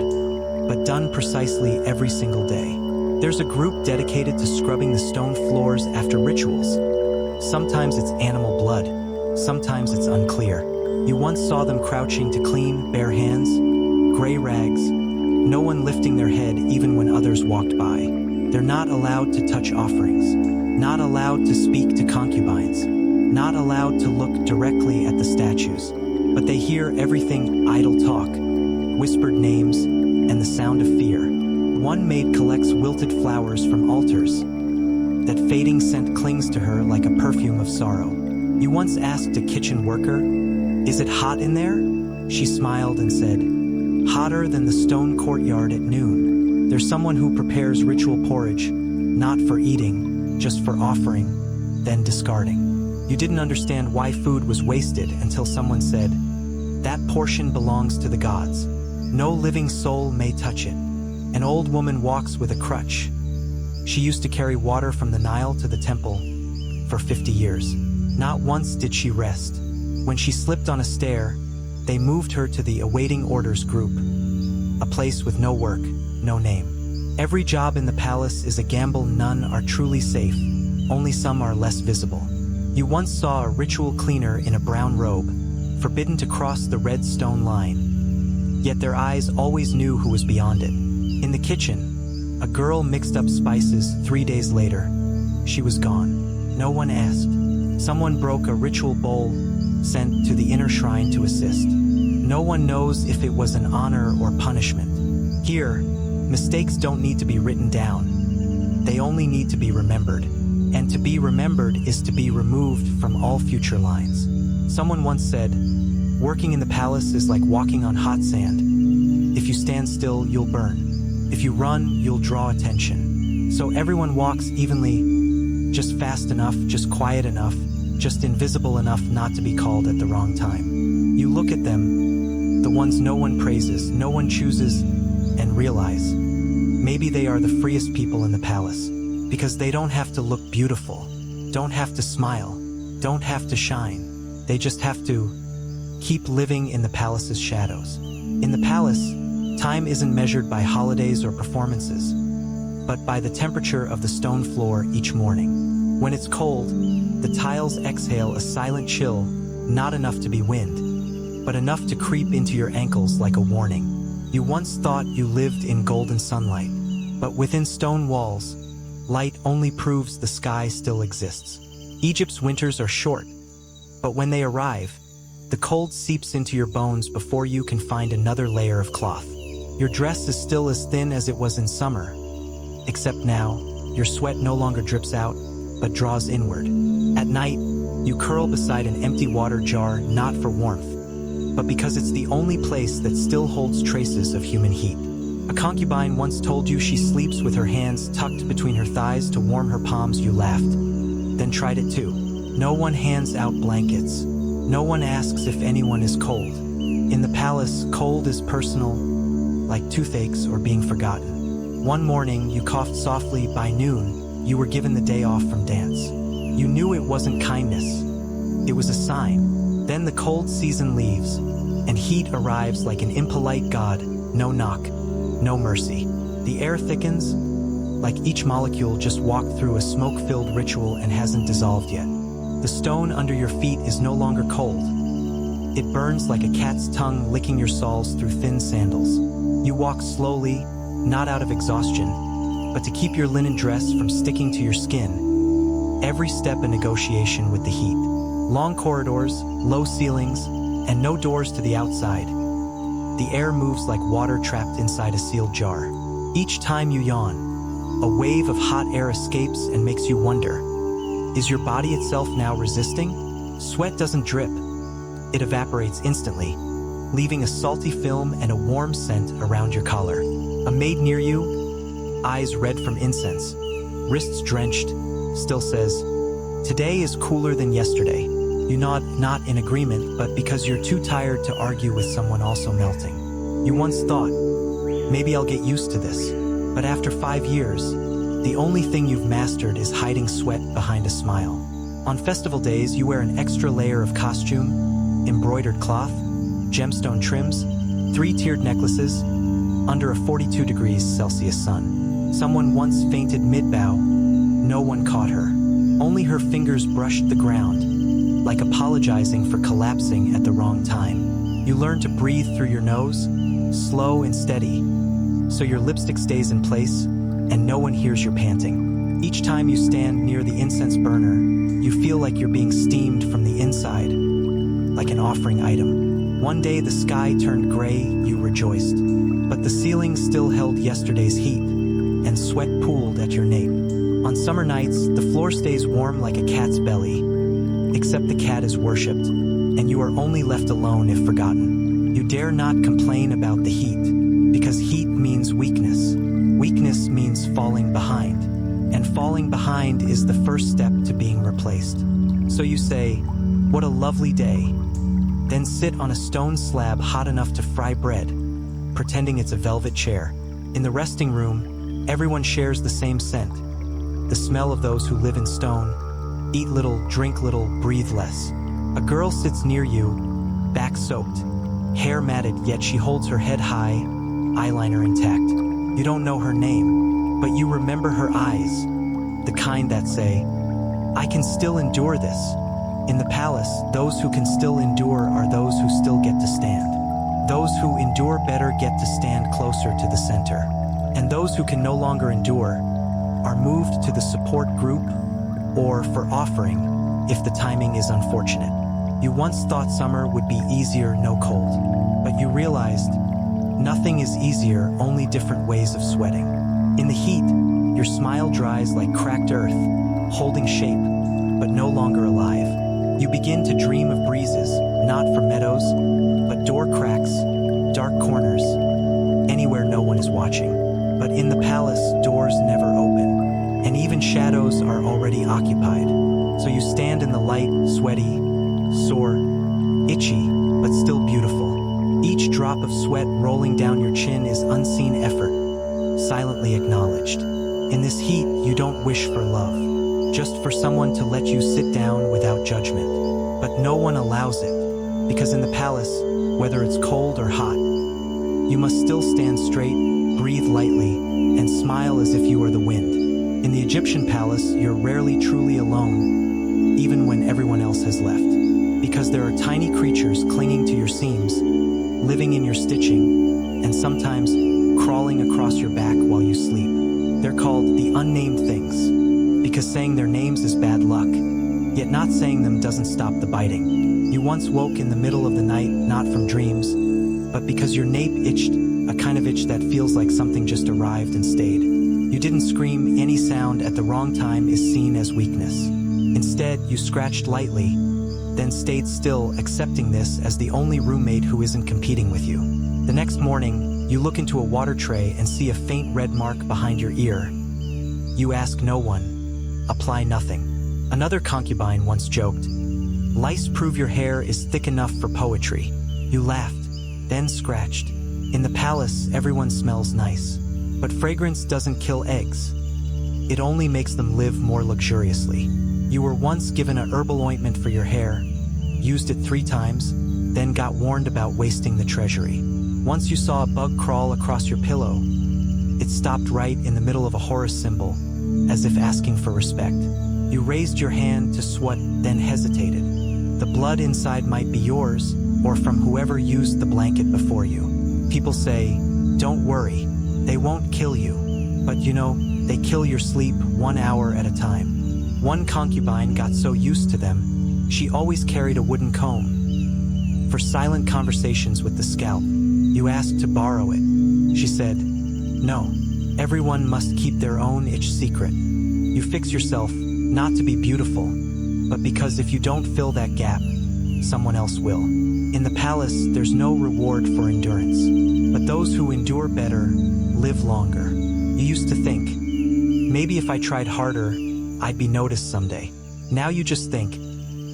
but done precisely every single day. There's a group dedicated to scrubbing the stone floors after rituals. Sometimes it's animal blood, sometimes it's unclear. You once saw them crouching to clean, bare hands, gray rags, no one lifting their head even when others walked by. They're not allowed to touch offerings, not allowed to speak to concubines, not allowed to look directly at the statues, but they hear everything: idle talk, whispered names, and the sound of fear. One maid collects wilted flowers from altars. That fading scent clings to her like a perfume of sorrow. You once asked a kitchen worker, "Is it hot in there?" She smiled and said, "Hotter than the stone courtyard at noon." There's someone who prepares ritual porridge, not for eating, just for offering, then discarding. You didn't understand why food was wasted until someone said, "That portion belongs to the gods. No living soul may touch it." An old woman walks with a crutch. She used to carry water from the Nile to the temple for 50 years. Not once did she rest. When she slipped on a stair, they moved her to the awaiting orders group, a place with no work, no name. Every job in the palace is a gamble. None are truly safe, only some are less visible. You once saw a ritual cleaner in a brown robe, forbidden to cross the red stone line. Yet their eyes always knew who was beyond it. In the kitchen, a girl mixed up spices. 3 days later, she was gone. No one asked. Someone broke a ritual bowl, sent to the inner shrine to assist. No one knows if it was an honor or punishment. Here, mistakes don't need to be written down. They only need to be remembered. And to be remembered is to be removed from all future lines. Someone once said, "Working in the palace is like walking on hot sand. If you stand still, you'll burn. If you run, you'll draw attention." So everyone walks evenly, just fast enough, just quiet enough, just invisible enough not to be called at the wrong time. You look at them, the ones no one praises, no one chooses, and realize, maybe they are the freest people in the palace, because they don't have to look beautiful, don't have to smile, don't have to shine. They just have to keep living in the palace's shadows. In the palace, time isn't measured by holidays or performances, but by the temperature of the stone floor each morning. When it's cold, the tiles exhale a silent chill, not enough to be wind, but enough to creep into your ankles like a warning. You once thought you lived in golden sunlight, but within stone walls, Light only proves the sky still exists. Egypt's winters are short, but when they arrive, the cold seeps into your bones before you can find another layer of cloth. Your dress is still as thin as it was in summer, except now, your sweat no longer drips out, but draws inward. At night, you curl beside an empty water jar not for warmth, but because it's the only place that still holds traces of human heat. A concubine once told you she sleeps with her hands tucked between her thighs to warm her palms. You laughed, then tried it too. No one hands out blankets. No one asks if anyone is cold. In the palace, cold is personal, like toothaches or being forgotten. One morning, you coughed softly. By noon, you were given the day off from dance. You knew it wasn't kindness. It was a sign. Then the cold season leaves, and heat arrives like an impolite god. No knock, no mercy. The air thickens, like each molecule just walked through a smoke-filled ritual and hasn't dissolved yet. The stone under your feet is no longer cold. It burns like a cat's tongue licking your soles through thin sandals. You walk slowly, not out of exhaustion, but to keep your linen dress from sticking to your skin. Every step a negotiation with the heat. Long corridors, low ceilings, and no doors to the outside. The air moves like water trapped inside a sealed jar. Each time you yawn, a wave of hot air escapes and makes you wonder, is your body itself now resisting? Sweat doesn't drip. It evaporates instantly, leaving a salty film and a warm scent around your collar. A maid near you, eyes red from incense, wrists drenched, still says, "Today is cooler than yesterday." You nod, not in agreement, but because you're too tired to argue with someone also melting. You once thought, maybe I'll get used to this. But after 5 years, the only thing you've mastered is hiding sweat behind a smile. On festival days, you wear an extra layer of costume, embroidered cloth, gemstone trims, 3-tiered necklaces, under a 42 degrees Celsius sun. Someone once fainted mid-bow. No one caught her. Only her fingers brushed the ground, like apologizing for collapsing at the wrong time. You learn to breathe through your nose, slow and steady, so your lipstick stays in place and no one hears your panting. Each time you stand near the incense burner, you feel like you're being steamed from the inside, like an offering item. One day the sky turned gray, you rejoiced, but the ceiling still held yesterday's heat, and sweat pooled at your nape. On summer nights, the floor stays warm like a cat's belly, except the cat is worshipped, and you are only left alone if forgotten. You dare not complain about the heat, because heat means weakness. Weakness means falling behind, and falling behind is the first step to being replaced. So you say, "What a lovely day," then sit on a stone slab hot enough to fry bread, pretending it's a velvet chair. In the resting room, everyone shares the same scent, the smell of those who live in stone. Eat little, drink little, breathe less. A girl sits near you, back soaked, hair matted, yet she holds her head high, eyeliner intact. You don't know her name, but you remember her eyes, the kind that say, "I can still endure this." In the palace, those who can still endure are those who still get to stand. Those who endure better get to stand closer to the center. And those who can no longer endure are moved to the support group or for offering if the timing is unfortunate. You once thought summer would be easier, no cold, but you realized nothing is easier, only different ways of sweating. In the heat, your smile dries like cracked earth, holding shape, but no longer alive. You begin to dream of breezes, not from meadows, but door cracks, dark corners, anywhere no one is watching. But in the palace, doors never open, and even shadows are already occupied. So you stand in the light, sweaty, sore, itchy, but still beautiful. Each drop of sweat rolling down your chin is unseen effort, silently acknowledged. In this heat, you don't wish for love, just for someone to let you sit down without judgment. But no one allows it, because in the palace, whether it's cold or hot, you must still stand straight, breathe lightly, and smile as if you are the wind. In the Egyptian palace, you're rarely truly alone, even when everyone else has left, because there are tiny creatures clinging to your seams, living in your stitching, and sometimes crawling across your back while you sleep. They're called the unnamed things, because saying their names is bad luck, yet not saying them doesn't stop the biting. You once woke in the middle of the night, not from dreams, but because your nape itched, a kind of itch that feels like something just arrived and stayed. You didn't scream. Any sound at the wrong time is seen as weakness. Instead, you scratched lightly, then stayed still, accepting this as the only roommate who isn't competing with you. The next morning, you look into a water tray and see a faint red mark behind your ear. You ask no one, apply nothing. Another concubine once joked, "Lice prove your hair is thick enough for poetry." You laughed, then scratched. In the palace, everyone smells nice. But fragrance doesn't kill eggs. It only makes them live more luxuriously. You were once given a herbal ointment for your hair, used it 3 times, then got warned about wasting the treasury. Once you saw a bug crawl across your pillow. It stopped right in the middle of a Horus symbol, as if asking for respect. You raised your hand to swat, then hesitated. The blood inside might be yours, or from whoever used the blanket before you. People say, "Don't worry, they won't kill you." But you know, they kill your sleep 1 hour at a time. One concubine got so used to them, she always carried a wooden comb. For silent conversations with the scalp, you asked to borrow it. She said, "No, everyone must keep their own itch secret." You fix yourself, not to be beautiful, but because if you don't fill that gap, someone else will. In the palace, there's no reward for endurance, but those who endure better live longer. You used to think, maybe if I tried harder, I'd be noticed someday. Now you just think,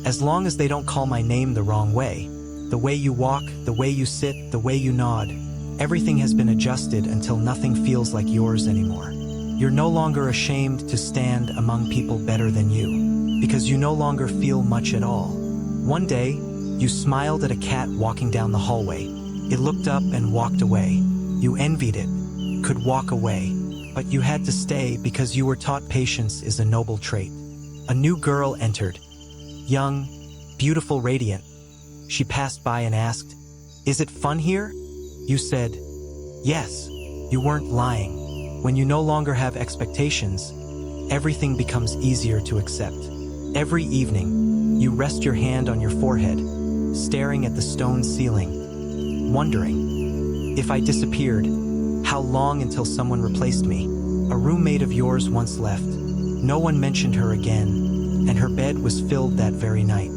as long as they don't call my name the wrong way, the way you walk, the way you sit, the way you nod, everything has been adjusted until nothing feels like yours anymore. You're no longer ashamed to stand among people better than you, because you no longer feel much at all. One day, you smiled at a cat walking down the hallway. It looked up and walked away. You envied it, could walk away, but you had to stay because you were taught patience is a noble trait. A new girl entered, young, beautiful, radiant. She passed by and asked, "Is it fun here?" You said, "Yes." You weren't lying. When you no longer have expectations, everything becomes easier to accept. Every evening, you rest your hand on your forehead, staring at the stone ceiling, wondering, if I disappeared, how long until someone replaced me? A roommate of yours once left. No one mentioned her again, and her bed was filled that very night.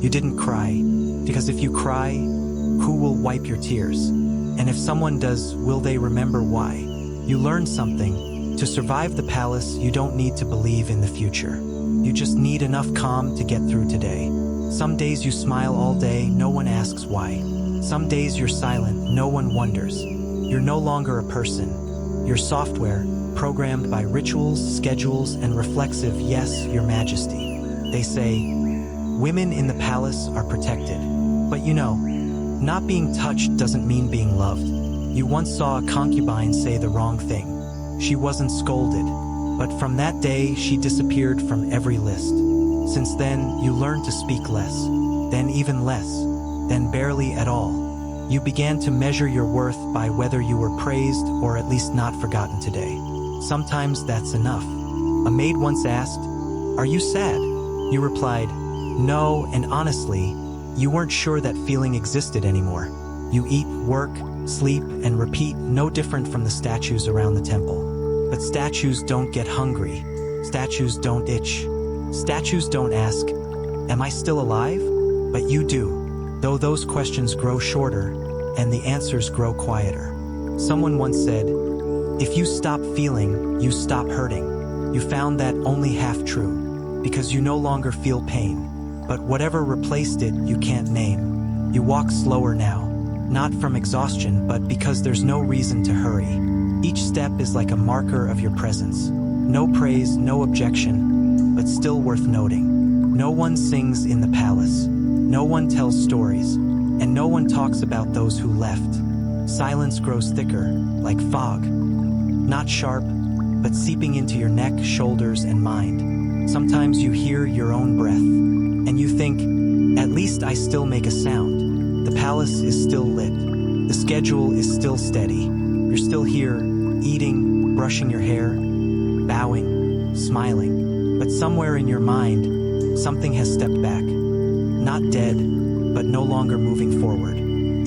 You didn't cry, because if you cry, who will wipe your tears? And if someone does, will they remember why? You learned something. To survive the palace, you don't need to believe in the future. You just need enough calm to get through today. Some days you smile all day, no one asks why. Some days you're silent, no one wonders. You're no longer a person. You're software, programmed by rituals, schedules, and reflexive, "Yes, Your Majesty." They say, women in the palace are protected. But you know, not being touched doesn't mean being loved. You once saw a concubine say the wrong thing. She wasn't scolded, but from that day she disappeared from every list. Since then, you learned to speak less, then even less, then barely at all. You began to measure your worth by whether you were praised or at least not forgotten today. Sometimes that's enough. A maid once asked, "Are you sad?" You replied, "No," and honestly, you weren't sure that feeling existed anymore. You eat, work, sleep, and repeat, no different from the statues around the temple. But statues don't get hungry. Statues don't itch. Statues don't ask, "Am I still alive?" But you do, though those questions grow shorter and the answers grow quieter. Someone once said, if you stop feeling, you stop hurting. You found that only half true, because you no longer feel pain. But whatever replaced it, you can't name. You walk slower now, not from exhaustion, but because there's no reason to hurry. Each step is like a marker of your presence. No praise, no objection, but still worth noting. No one sings in the palace. No one tells stories, and no one talks about those who left. Silence grows thicker, like fog. Not sharp, but seeping into your neck, shoulders, and mind. Sometimes you hear your own breath, and you think, at least I still make a sound. The palace is still lit. The schedule is still steady. You're still here, eating, brushing your hair, bowing, smiling. But somewhere in your mind, something has stepped back. Not dead, but no longer moving forward.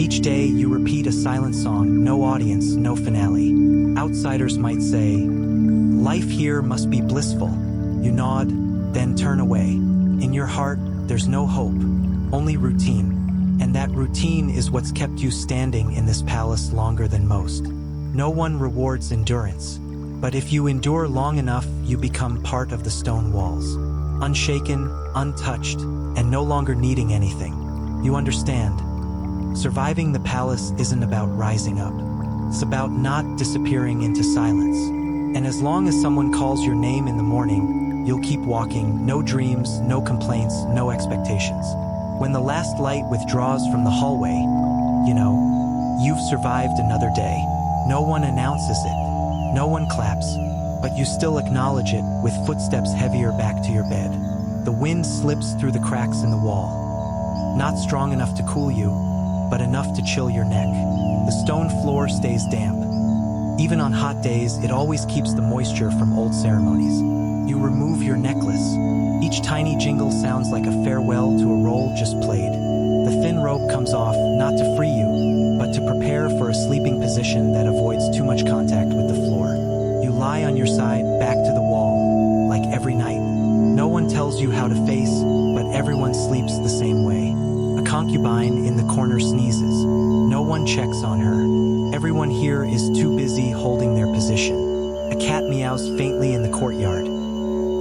Each day you repeat a silent song, no audience, no finale. Outsiders might say, "Life here must be blissful." You nod, then turn away. In your heart, there's no hope, only routine. And that routine is what's kept you standing in this palace longer than most. No one rewards endurance, but if you endure long enough, you become part of the stone walls. Unshaken, untouched, and no longer needing anything. You understand. Surviving the palace isn't about rising up. It's about not disappearing into silence. And as long as someone calls your name in the morning, you'll keep walking, no dreams, no complaints, no expectations. When the last light withdraws from the hallway, you know, you've survived another day. No one announces it, no one claps, but you still acknowledge it with footsteps heavier back to your bed. The wind slips through the cracks in the wall. Not strong enough to cool you, but enough to chill your neck. The stone floor stays damp. Even on hot days, it always keeps the moisture from old ceremonies. You remove your necklace. Each tiny jingle sounds like a farewell to a role just played. The thin rope comes off, not to free you, but to prepare for a sleeping position that avoids too much contact with the floor. You lie on your side, back to the wall, like every night. No one tells you how to face, but everyone sleeps the same way. A concubine in the corner sneezes. No one checks on her. Everyone here is too busy holding their position. A cat meows faintly in the courtyard.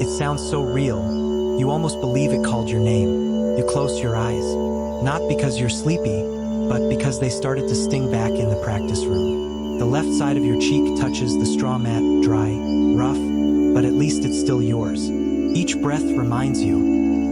It sounds so real, you almost believe it called your name. You close your eyes, not because you're sleepy, but because they started to sting back in the practice room. The left side of your cheek touches the straw mat, dry, rough, but at least it's still yours. Each breath reminds you,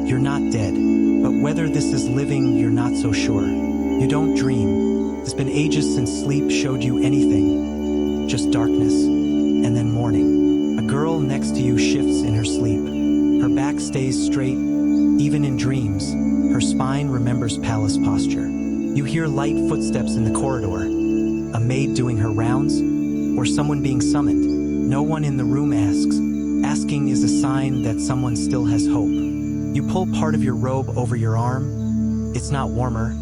you're not dead, but whether this is living, you're not so sure. You don't dream. It's been ages since sleep showed you anything, just darkness, and then morning. A girl next to you shifts in her sleep. Her back stays straight, even in dreams. Her spine remembers palace posture. You hear light footsteps in the corridor. A maid doing her rounds, or someone being summoned. No one in the room asks. Asking is a sign that someone still has hope. You pull part of your robe over your arm. It's not warmer,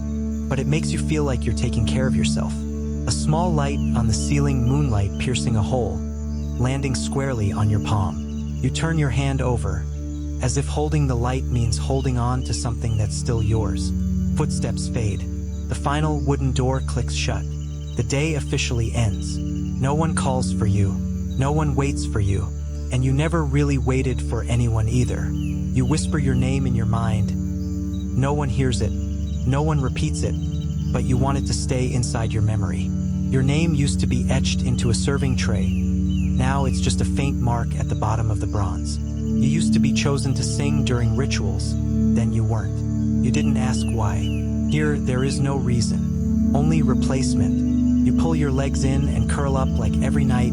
but it makes you feel like you're taking care of yourself. A small light on the ceiling, moonlight piercing a hole, landing squarely on your palm. You turn your hand over, as if holding the light means holding on to something that's still yours. Footsteps fade. The final wooden door clicks shut. The day officially ends. No one calls for you. No one waits for you. And you never really waited for anyone either. You whisper your name in your mind. No one hears it. No one repeats it. But you want it to stay inside your memory. Your name used to be etched into a serving tray. Now it's just a faint mark at the bottom of the bronze. You used to be chosen to sing during rituals. Then you weren't. You didn't ask why. Here, there is no reason. Only replacement. You pull your legs in and curl up like every night,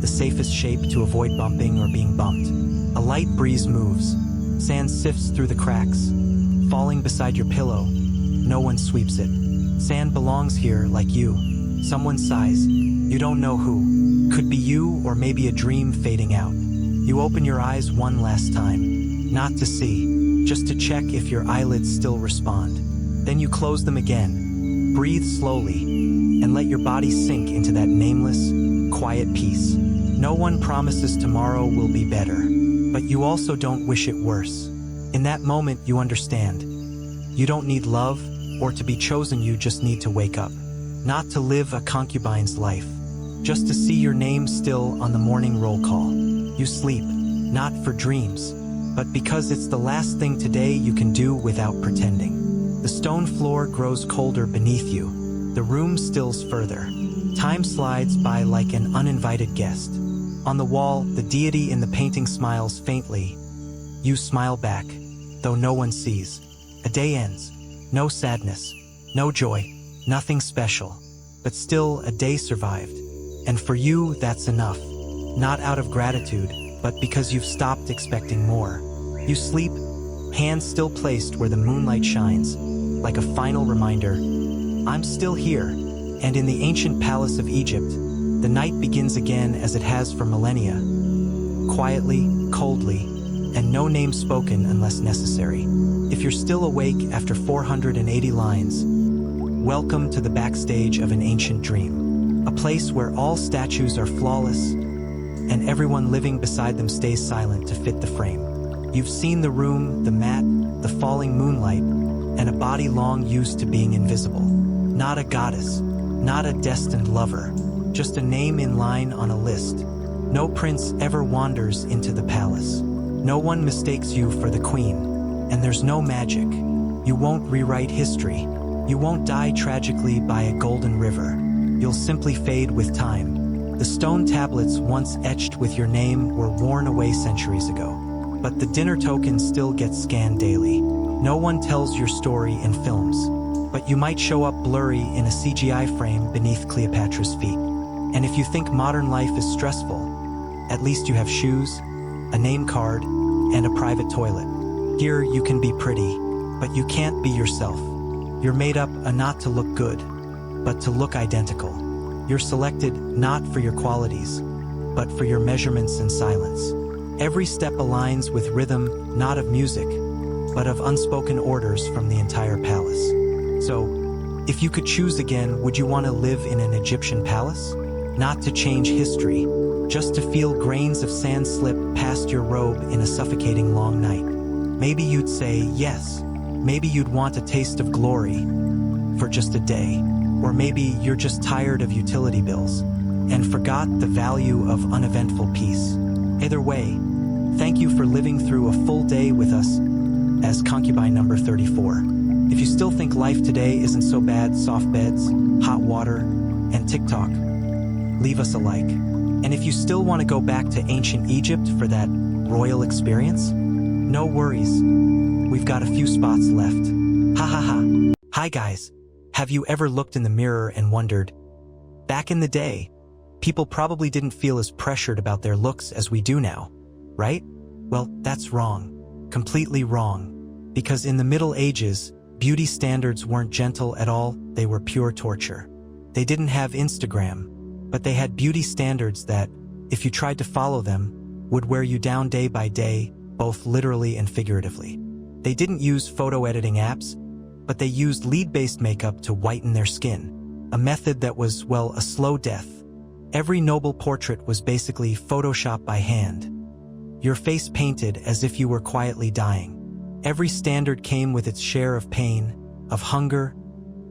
the safest shape to avoid bumping or being bumped. A light breeze moves. Sand sifts through the cracks, falling beside your pillow. No one sweeps it. Sand belongs here like you. Someone sighs. You don't know who. Could be you or maybe a dream fading out. You open your eyes one last time. Not to see, just to check if your eyelids still respond. Then you close them again. Breathe slowly and let your body sink into that nameless, quiet peace. No one promises tomorrow will be better, but you also don't wish it worse. In that moment, you understand. You don't need love or to be chosen, you just need to wake up. Not to live a concubine's life, just to see your name still on the morning roll call. You sleep, not for dreams, but because it's the last thing today you can do without pretending. The stone floor grows colder beneath you. The room stills further. Time slides by like an uninvited guest. On the wall, the deity in the painting smiles faintly. You smile back, though no one sees. A day ends. No sadness, no joy, nothing special. But still, a day survived. And for you, that's enough. Not out of gratitude, but because you've stopped expecting more. You sleep, hands still placed where the moonlight shines, like a final reminder, I'm still here. And in the ancient palace of Egypt, the night begins again as it has for millennia. quietly, coldly, and no name spoken unless necessary. If you're still awake after 480 lines, welcome to the backstage of an ancient dream. A place where all statues are flawless, and everyone living beside them stays silent to fit the frame. You've seen the room, the mat, the falling moonlight, and a body long used to being invisible. Not a goddess, not a destined lover, just a name in line on a list. No prince ever wanders into the palace. No one mistakes you for the queen, and there's no magic. You won't rewrite history. You won't die tragically by a golden river. You'll simply fade with time. The stone tablets once etched with your name were worn away centuries ago. But the dinner token still gets scanned daily. No one tells your story in films, but you might show up blurry in a CGI frame beneath Cleopatra's feet. And if you think modern life is stressful, at least you have shoes, a name card, and a private toilet. Here you can be pretty, but you can't be yourself. You're made up not to look good, but to look identical. You're selected not for your qualities, but for your measurements and silence. Every step aligns with rhythm, not of music, but of unspoken orders from the entire palace. So, if you could choose again, would you want to live in an Egyptian palace? Not to change history, just to feel grains of sand slip past your robe in a suffocating long night. Maybe you'd say yes. Maybe you'd want a taste of glory for just a day. Or maybe you're just tired of utility bills and forgot the value of uneventful peace. Either way, thank you for living through a full day with us as Concubine number 34. If you still think life today isn't so bad, soft beds, hot water, and TikTok, leave us a like. And if you still want to go back to ancient Egypt for that royal experience, no worries. We've got a few spots left. Ha ha ha. Hi guys. Have you ever looked in the mirror and wondered, back in the day, people probably didn't feel as pressured about their looks as we do now, right? Well, that's wrong. Completely wrong. Because in the Middle Ages, beauty standards weren't gentle at all, they were pure torture. They didn't have Instagram, but they had beauty standards that, if you tried to follow them, would wear you down day by day, both literally and figuratively. They didn't use photo editing apps, but they used lead-based makeup to whiten their skin, a method that was, well, a slow death. Every noble portrait was basically photoshopped by hand. Your face painted as if you were quietly dying. Every standard came with its share of pain, of hunger,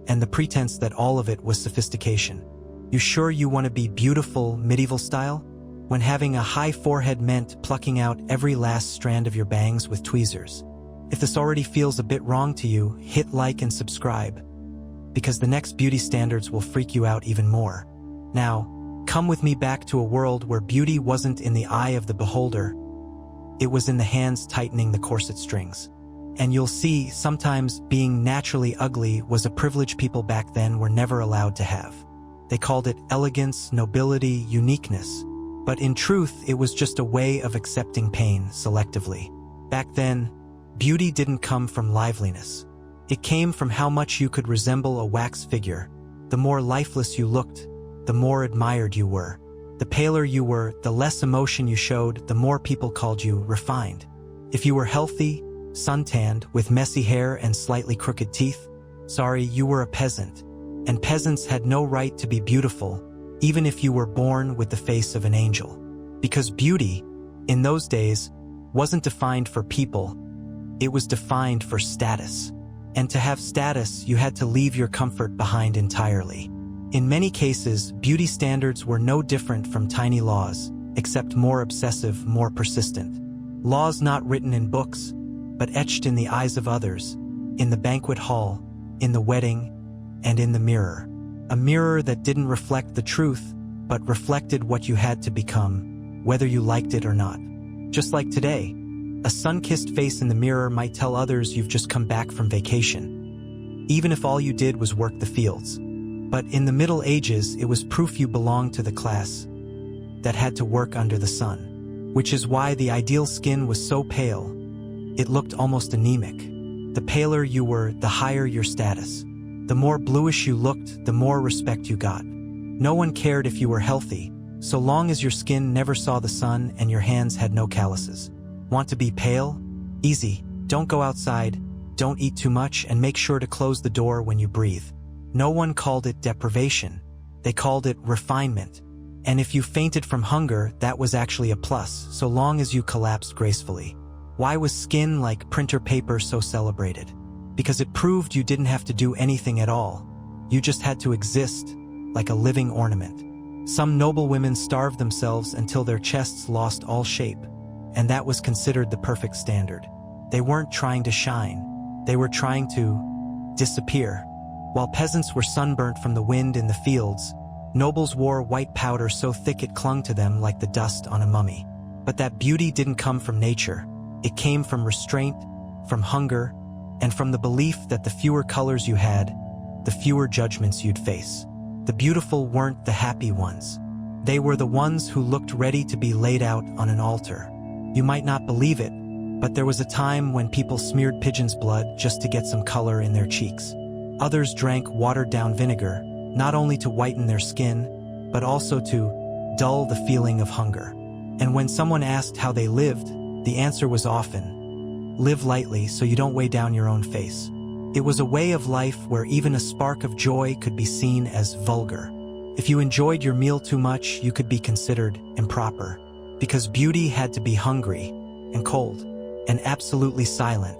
and the pretense that all of it was sophistication. You sure you want to be beautiful medieval style? When having a high forehead meant plucking out every last strand of your bangs with tweezers. If this already feels a bit wrong to you, hit like and subscribe, because the next beauty standards will freak you out even more. Now, come with me back to a world where beauty wasn't in the eye of the beholder, it was in the hands tightening the corset strings. And you'll see, sometimes being naturally ugly was a privilege people back then were never allowed to have. They called it elegance, nobility, uniqueness. But in truth, it was just a way of accepting pain selectively. Back then, beauty didn't come from liveliness. It came from how much you could resemble a wax figure. The more lifeless you looked, the more admired you were. The paler you were, the less emotion you showed, the more people called you refined. If you were healthy, suntanned, with messy hair and slightly crooked teeth, sorry, you were a peasant. And peasants had no right to be beautiful, even if you were born with the face of an angel. Because beauty, in those days, wasn't defined for people, it was defined for status. And to have status, you had to leave your comfort behind entirely. In many cases, beauty standards were no different from tiny laws, except more obsessive, more persistent. Laws not written in books, but etched in the eyes of others, in the banquet hall, in the wedding, and in the mirror. A mirror that didn't reflect the truth, but reflected what you had to become, whether you liked it or not. Just like today, a sun-kissed face in the mirror might tell others you've just come back from vacation, even if all you did was work the fields. But in the Middle Ages, it was proof you belonged to the class that had to work under the sun, which is why the ideal skin was so pale, it looked almost anemic. The paler you were, the higher your status. The more bluish you looked, the more respect you got. No one cared if you were healthy, So long as your skin never saw the sun and your hands had no calluses. Want to be pale? Easy. Don't go outside, don't eat too much, and make sure to close the door when you breathe. No one called it deprivation. They called it refinement. And if you fainted from hunger, that was actually a plus, so long as you collapsed gracefully. Why was skin like printer paper so celebrated? Because it proved you didn't have to do anything at all. You just had to exist, like a living ornament. Some noble women starved themselves until their chests lost all shape, and that was considered the perfect standard. They weren't trying to shine. They were trying to disappear. While peasants were sunburnt from the wind in the fields, nobles wore white powder so thick it clung to them like the dust on a mummy. But that beauty didn't come from nature. It came from restraint, from hunger, and from the belief that the fewer colors you had, the fewer judgments you'd face. The beautiful weren't the happy ones. They were the ones who looked ready to be laid out on an altar. You might not believe it, but there was a time when people smeared pigeon's blood just to get some color in their cheeks. Others drank watered-down vinegar, not only to whiten their skin, but also to dull the feeling of hunger. And when someone asked how they lived, the answer was often, live lightly so you don't weigh down your own face. It was a way of life where even a spark of joy could be seen as vulgar. If you enjoyed your meal too much, you could be considered improper, because beauty had to be hungry and cold and absolutely silent.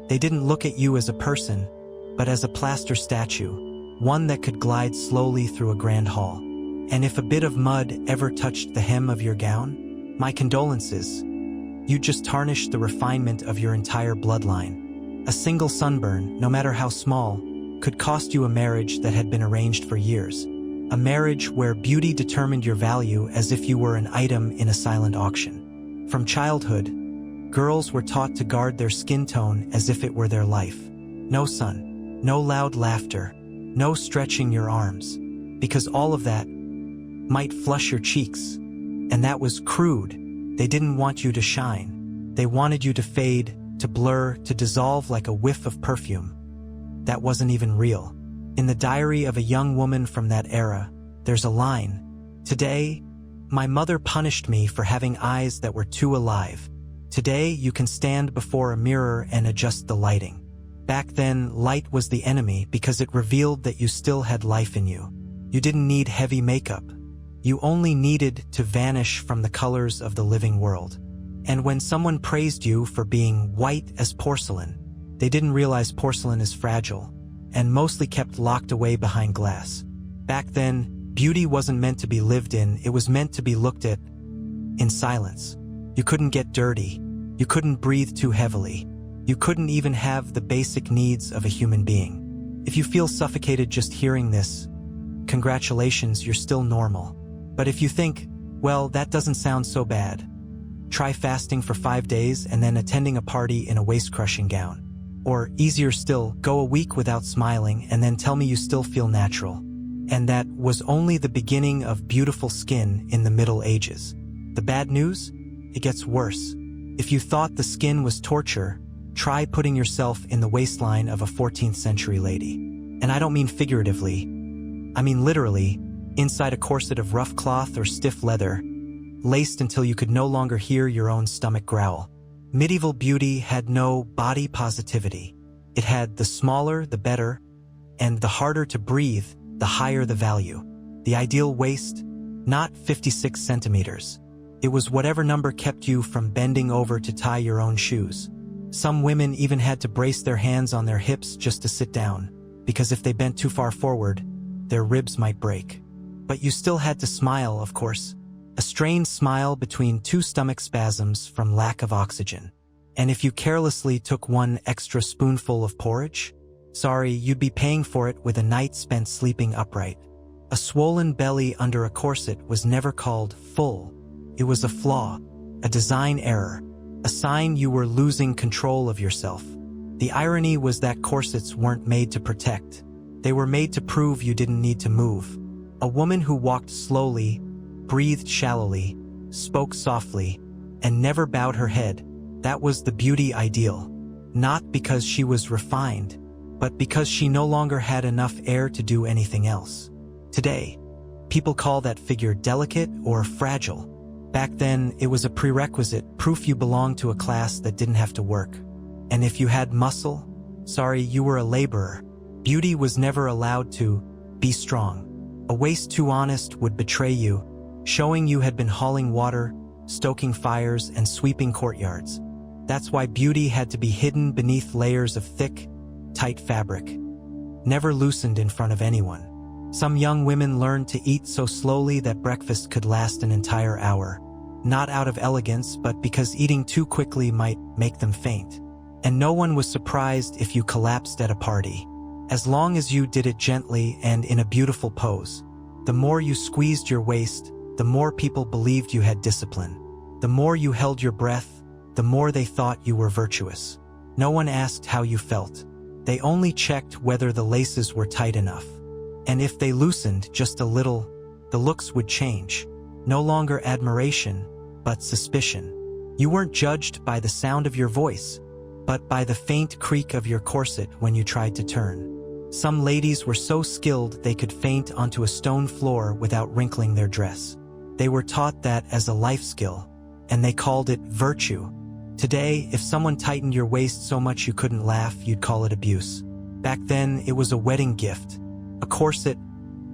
They didn't look at you as a person, but as a plaster statue, one that could glide slowly through a grand hall. And if a bit of mud ever touched the hem of your gown, my condolences. You just tarnished the refinement of your entire bloodline. A single sunburn, no matter how small, could cost you a marriage that had been arranged for years. A marriage where beauty determined your value as if you were an item in a silent auction. From childhood, girls were taught to guard their skin tone as if it were their life. No sun, no loud laughter, no stretching your arms, because all of that might flush your cheeks. And that was crude. They didn't want you to shine. They wanted you to fade, to blur, to dissolve like a whiff of perfume. That wasn't even real. In the diary of a young woman from that era, there's a line. Today, my mother punished me for having eyes that were too alive. Today, you can stand before a mirror and adjust the lighting. Back then, light was the enemy because it revealed that you still had life in you. You didn't need heavy makeup. You only needed to vanish from the colors of the living world. And when someone praised you for being white as porcelain, they didn't realize porcelain is fragile and mostly kept locked away behind glass. Back then, beauty wasn't meant to be lived in, it was meant to be looked at in silence. You couldn't get dirty. You couldn't breathe too heavily. You couldn't even have the basic needs of a human being. If you feel suffocated just hearing this, congratulations, you're still normal. But if you think, well, that doesn't sound so bad, try fasting for 5 days and then attending a party in a waist-crushing gown. Or, easier still, go a week without smiling and then tell me you still feel natural. And that was only the beginning of beautiful skin in the Middle Ages. The bad news? It gets worse. If you thought the skin was torture, try putting yourself in the waistline of a 14th century lady. And I don't mean figuratively. I mean literally, inside a corset of rough cloth or stiff leather, laced until you could no longer hear your own stomach growl. Medieval beauty had no body positivity. It had the smaller, the better, and the harder to breathe, the higher the value. The ideal waist, not 56 centimeters. It was whatever number kept you from bending over to tie your own shoes. Some women even had to brace their hands on their hips just to sit down, because if they bent too far forward, their ribs might break. But you still had to smile, of course. A strained smile between two stomach spasms from lack of oxygen. And if you carelessly took one extra spoonful of porridge, sorry, you'd be paying for it with a night spent sleeping upright. A swollen belly under a corset was never called full. It was a flaw, a design error, a sign you were losing control of yourself. The irony was that corsets weren't made to protect. They were made to prove you didn't need to move. A woman who walked slowly, breathed shallowly, spoke softly, and never bowed her head, that was the beauty ideal. Not because she was refined, but because she no longer had enough air to do anything else. Today, People call that figure delicate or fragile. Back then, it was a prerequisite, proof you belonged to a class that didn't have to work. And if you had muscle, sorry, you were a laborer. Beauty was never allowed to be strong. A waist too honest would betray you, showing you had been hauling water, stoking fires, and sweeping courtyards. That's why beauty had to be hidden beneath layers of thick, tight fabric, never loosened in front of anyone. Some young women learned to eat so slowly that breakfast could last an entire hour, not out of elegance, but because eating too quickly might make them faint. And no one was surprised if you collapsed at a party, as long as you did it gently and in a beautiful pose. The more you squeezed your waist, the more people believed you had discipline. The more you held your breath, the more they thought you were virtuous. No one asked how you felt. They only checked whether the laces were tight enough. And if they loosened just a little, the looks would change. No longer admiration, but suspicion. You weren't judged by the sound of your voice, but by the faint creak of your corset when you tried to turn. Some ladies were so skilled they could faint onto a stone floor without wrinkling their dress. They were taught that as a life skill, and they called it virtue. Today, if someone tightened your waist so much you couldn't laugh, you'd call it abuse. Back then, it was a wedding gift. A corset,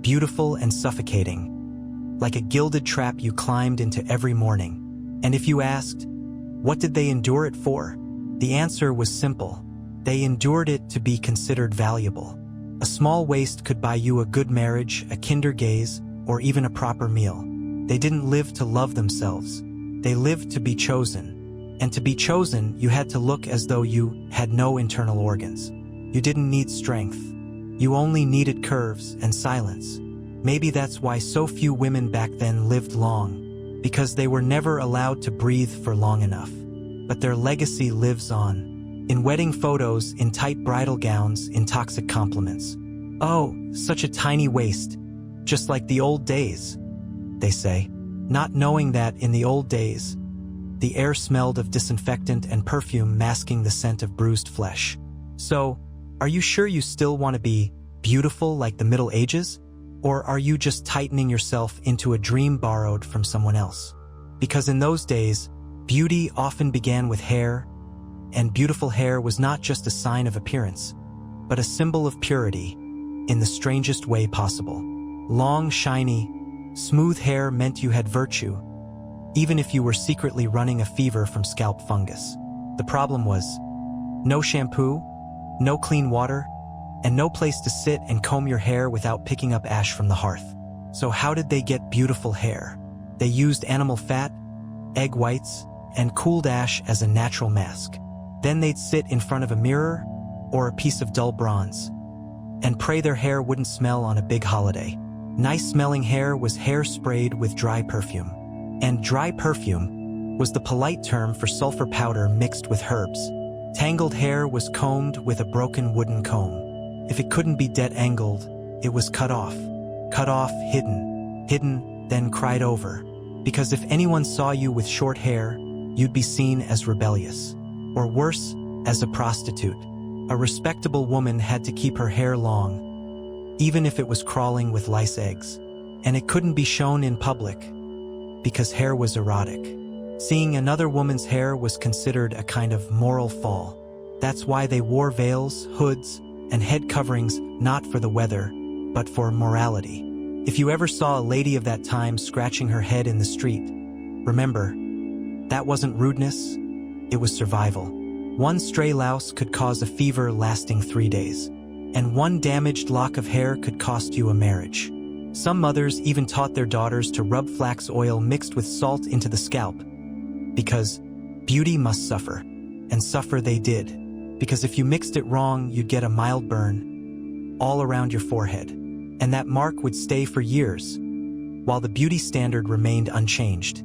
beautiful and suffocating, like a gilded trap you climbed into every morning. And if you asked, what did they endure it for? The answer was simple. They endured it to be considered valuable. A small waist could buy you a good marriage, a kinder gaze, or even a proper meal. They didn't live to love themselves. They lived to be chosen. And to be chosen, you had to look as though you had no internal organs. You didn't need strength. You only needed curves and silence. Maybe that's why so few women back then lived long, because they were never allowed to breathe for long enough. But their legacy lives on. In wedding photos, in tight bridal gowns, in toxic compliments. Oh, such a tiny waist. Just like the old days, they say. Not knowing that in the old days, the air smelled of disinfectant and perfume masking the scent of bruised flesh. So, are you sure you still want to be beautiful like the Middle Ages? Or are you just tightening yourself into a dream borrowed from someone else? Because in those days, beauty often began with hair, and beautiful hair was not just a sign of appearance, but a symbol of purity, in the strangest way possible. Long, shiny, smooth hair meant you had virtue, even if you were secretly running a fever from scalp fungus. The problem was, no shampoo, no clean water, and no place to sit and comb your hair without picking up ash from the hearth. So how did they get beautiful hair? They used animal fat, egg whites, and cooled ash as a natural mask. Then they'd sit in front of a mirror or a piece of dull bronze and pray their hair wouldn't smell on a big holiday. Nice-smelling hair was hair sprayed with dry perfume. And dry perfume was the polite term for sulfur powder mixed with herbs. Tangled hair was combed with a broken wooden comb. If it couldn't be dead-angled, it was cut off, hidden, then cried over. Because if anyone saw you with short hair, you'd be seen as rebellious. Or worse, as a prostitute. A respectable woman had to keep her hair long, even if it was crawling with lice eggs. And it couldn't be shown in public, because hair was erotic. Seeing another woman's hair was considered a kind of moral fall. That's why they wore veils, hoods, and head coverings not for the weather, but for morality. If you ever saw a lady of that time scratching her head in the street, remember, that wasn't rudeness, it was survival. One stray louse could cause a fever lasting 3 days, and one damaged lock of hair could cost you a marriage. Some mothers even taught their daughters to rub flax oil mixed with salt into the scalp, because beauty must suffer, and suffer they did, because if you mixed it wrong, you'd get a mild burn all around your forehead, and that mark would stay for years, while the beauty standard remained unchanged.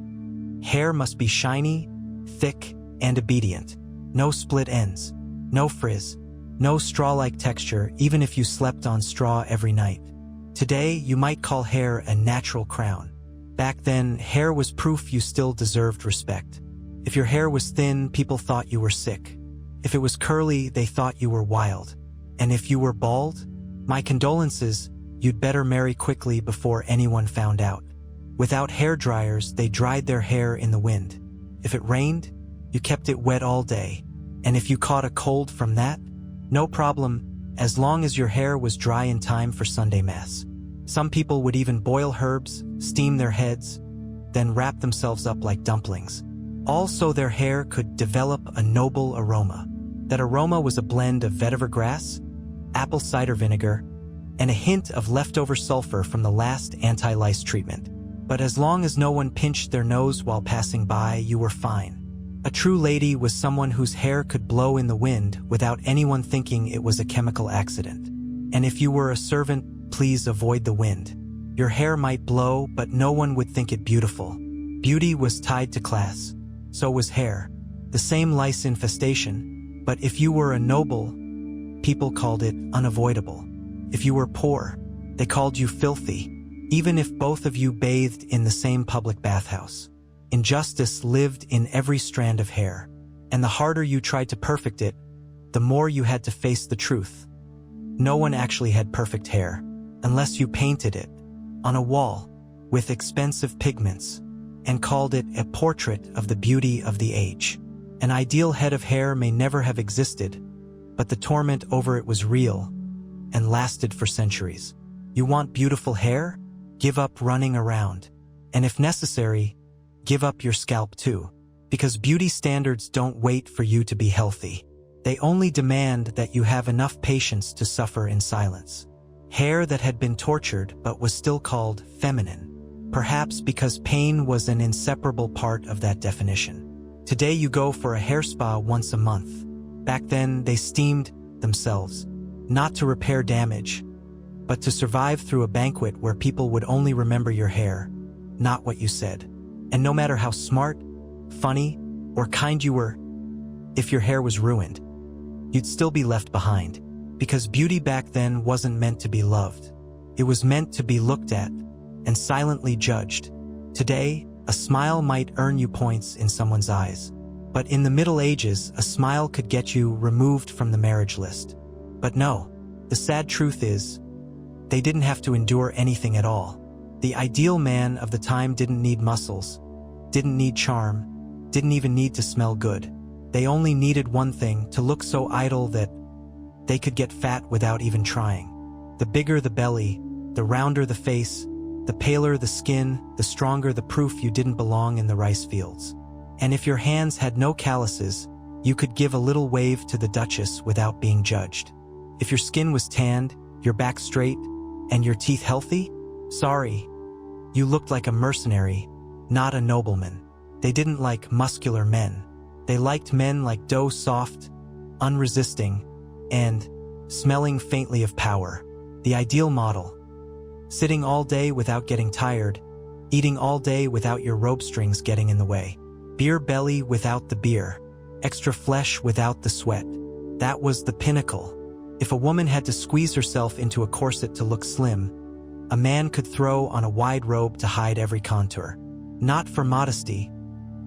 Hair must be shiny, thick, and obedient. No split ends, no frizz, no straw-like texture, even if you slept on straw every night. Today, you might call hair a natural crown. Back then, hair was proof you still deserved respect. If your hair was thin, people thought you were sick. If it was curly, they thought you were wild. And if you were bald, my condolences, you'd better marry quickly before anyone found out. Without hair dryers, they dried their hair in the wind. If it rained, you kept it wet all day. And if you caught a cold from that, no problem, as long as your hair was dry in time for Sunday Mass. Some people would even boil herbs, steam their heads, then wrap themselves up like dumplings. Also, their hair could develop a noble aroma. That aroma was a blend of vetiver grass, apple cider vinegar, and a hint of leftover sulfur from the last anti-lice treatment. But as long as no one pinched their nose while passing by, you were fine. A true lady was someone whose hair could blow in the wind without anyone thinking it was a chemical accident. And if you were a servant, please avoid the wind. Your hair might blow, but no one would think it beautiful. Beauty was tied to class. So was hair. The same lice infestation, but if you were a noble, people called it unavoidable. If you were poor, they called you filthy, even if both of you bathed in the same public bathhouse. Injustice lived in every strand of hair, and the harder you tried to perfect it, the more you had to face the truth. No one actually had perfect hair, unless you painted it on a wall with expensive pigments and called it a portrait of the beauty of the age. An ideal head of hair may never have existed, but the torment over it was real and lasted for centuries. You want beautiful hair? Give up running around. And if necessary, give up your scalp too. Because beauty standards don't wait for you to be healthy. They only demand that you have enough patience to suffer in silence. Hair that had been tortured but was still called feminine. Perhaps because pain was an inseparable part of that definition. Today you go for a hair spa once a month. Back then they steamed themselves, not to repair damage, but to survive through a banquet where people would only remember your hair, not what you said. And no matter how smart, funny, or kind you were, if your hair was ruined, you'd still be left behind. Because beauty back then wasn't meant to be loved. It was meant to be looked at and silently judged. Today, a smile might earn you points in someone's eyes. But in the Middle Ages, a smile could get you removed from the marriage list. But no, the sad truth is, they didn't have to endure anything at all. The ideal man of the time didn't need muscles, didn't need charm, didn't even need to smell good. They only needed one thing, to look so idle that they could get fat without even trying. The bigger the belly, the rounder the face, the paler the skin, the stronger the proof you didn't belong in the rice fields. And if your hands had no calluses, you could give a little wave to the Duchess without being judged. If your skin was tanned, your back straight, and your teeth healthy, sorry, you looked like a mercenary, not a nobleman. They didn't like muscular men. They liked men like dough, soft, unresisting, and smelling faintly of power. The ideal model. Sitting all day without getting tired, eating all day without your robe strings getting in the way. Beer belly without the beer, extra flesh without the sweat. That was the pinnacle. If a woman had to squeeze herself into a corset to look slim, a man could throw on a wide robe to hide every contour. Not for modesty,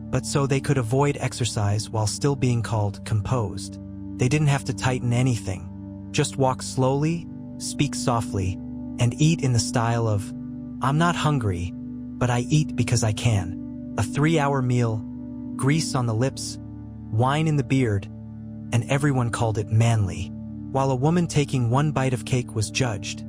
but so they could avoid exercise while still being called composed. They didn't have to tighten anything. Just walk slowly, speak softly, and eat in the style of, I'm not hungry, but I eat because I can. A 3-hour meal, grease on the lips, wine in the beard, and everyone called it manly. While a woman taking one bite of cake was judged,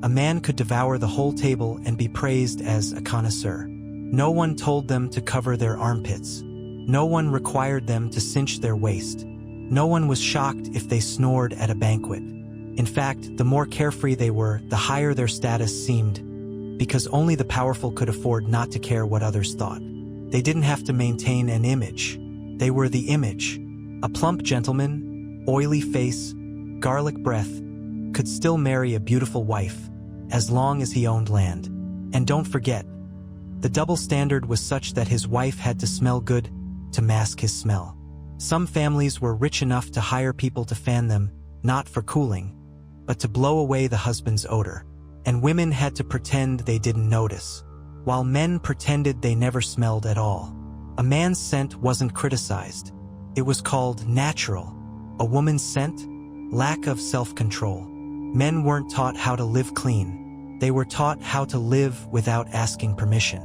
a man could devour the whole table and be praised as a connoisseur. No one told them to cover their armpits. No one required them to cinch their waist. No one was shocked if they snored at a banquet. In fact, the more carefree they were, the higher their status seemed, because only the powerful could afford not to care what others thought. They didn't have to maintain an image. They were the image. A plump gentleman, oily face, garlic breath, could still marry a beautiful wife, as long as he owned land. And don't forget, the double standard was such that his wife had to smell good to mask his smell. Some families were rich enough to hire people to fan them, not for cooling, but to blow away the husband's odor. And women had to pretend they didn't notice, while men pretended they never smelled at all. A man's scent wasn't criticized. It was called natural. A woman's scent? Lack of self-control. Men weren't taught how to live clean. They were taught how to live without asking permission.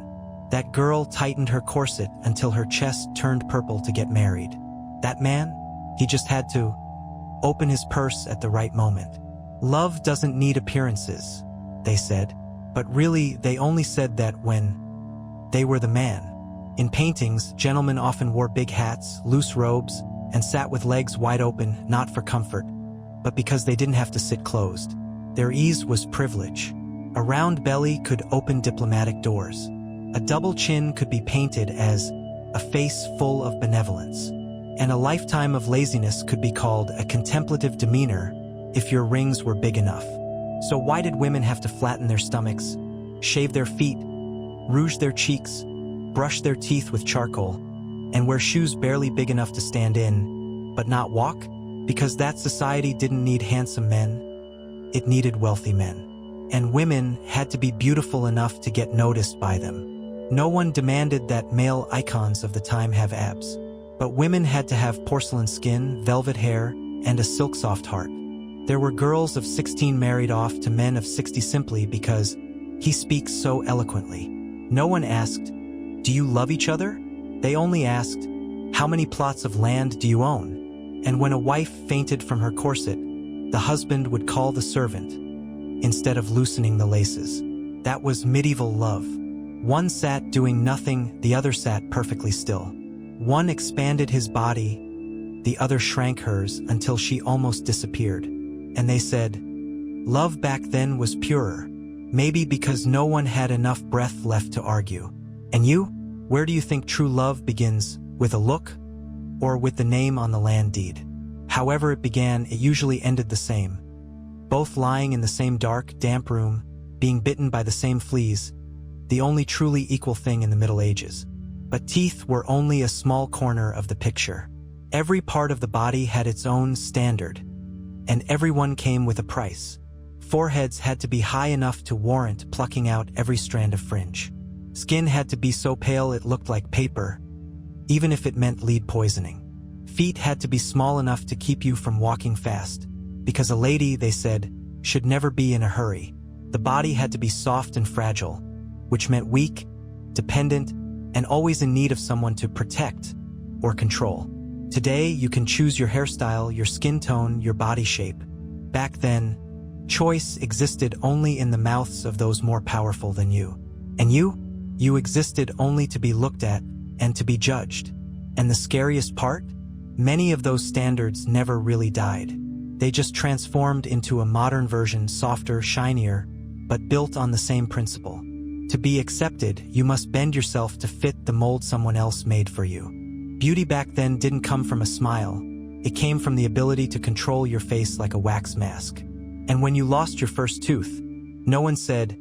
That girl tightened her corset until her chest turned purple to get married. That man, he just had to open his purse at the right moment. Love doesn't need appearances, they said, but really they only said that when they were the man. In paintings, gentlemen often wore big hats, loose robes, and sat with legs wide open, not for comfort, but because they didn't have to sit closed. Their ease was privilege. A round belly could open diplomatic doors. A double chin could be painted as a face full of benevolence. And a lifetime of laziness could be called a contemplative demeanor if your rings were big enough. So why did women have to flatten their stomachs, shave their feet, rouge their cheeks, brush their teeth with charcoal, and wear shoes barely big enough to stand in, but not walk? Because that society didn't need handsome men, it needed wealthy men. And women had to be beautiful enough to get noticed by them. No one demanded that male icons of the time have abs. But women had to have porcelain skin, velvet hair, and a silk-soft heart. There were girls of 16 married off to men of 60 simply because he speaks so eloquently. No one asked, "Do you love each other?" They only asked, "How many plots of land do you own?" And when a wife fainted from her corset, the husband would call the servant instead of loosening the laces. That was medieval love. One sat doing nothing, the other sat perfectly still. One expanded his body, the other shrank hers until she almost disappeared. And they said, love back then was purer, maybe because no one had enough breath left to argue. And you? Where do you think true love begins? With a look? Or with the name on the land deed? However it began, it usually ended the same. Both lying in the same dark, damp room, being bitten by the same fleas, the only truly equal thing in the Middle Ages. But teeth were only a small corner of the picture. Every part of the body had its own standard, and everyone came with a price. Foreheads had to be high enough to warrant plucking out every strand of fringe. Skin had to be so pale it looked like paper, even if it meant lead poisoning. Feet had to be small enough to keep you from walking fast, because a lady, they said, should never be in a hurry. The body had to be soft and fragile, which meant weak, dependent, and always in need of someone to protect or control. Today, you can choose your hairstyle, your skin tone, your body shape. Back then, choice existed only in the mouths of those more powerful than you. And you existed only to be looked at and to be judged. And the scariest part? Many of those standards never really died. They just transformed into a modern version, softer, shinier, but built on the same principle. To be accepted, you must bend yourself to fit the mold someone else made for you. Beauty back then didn't come from a smile. It came from the ability to control your face like a wax mask. And when you lost your first tooth, no one said,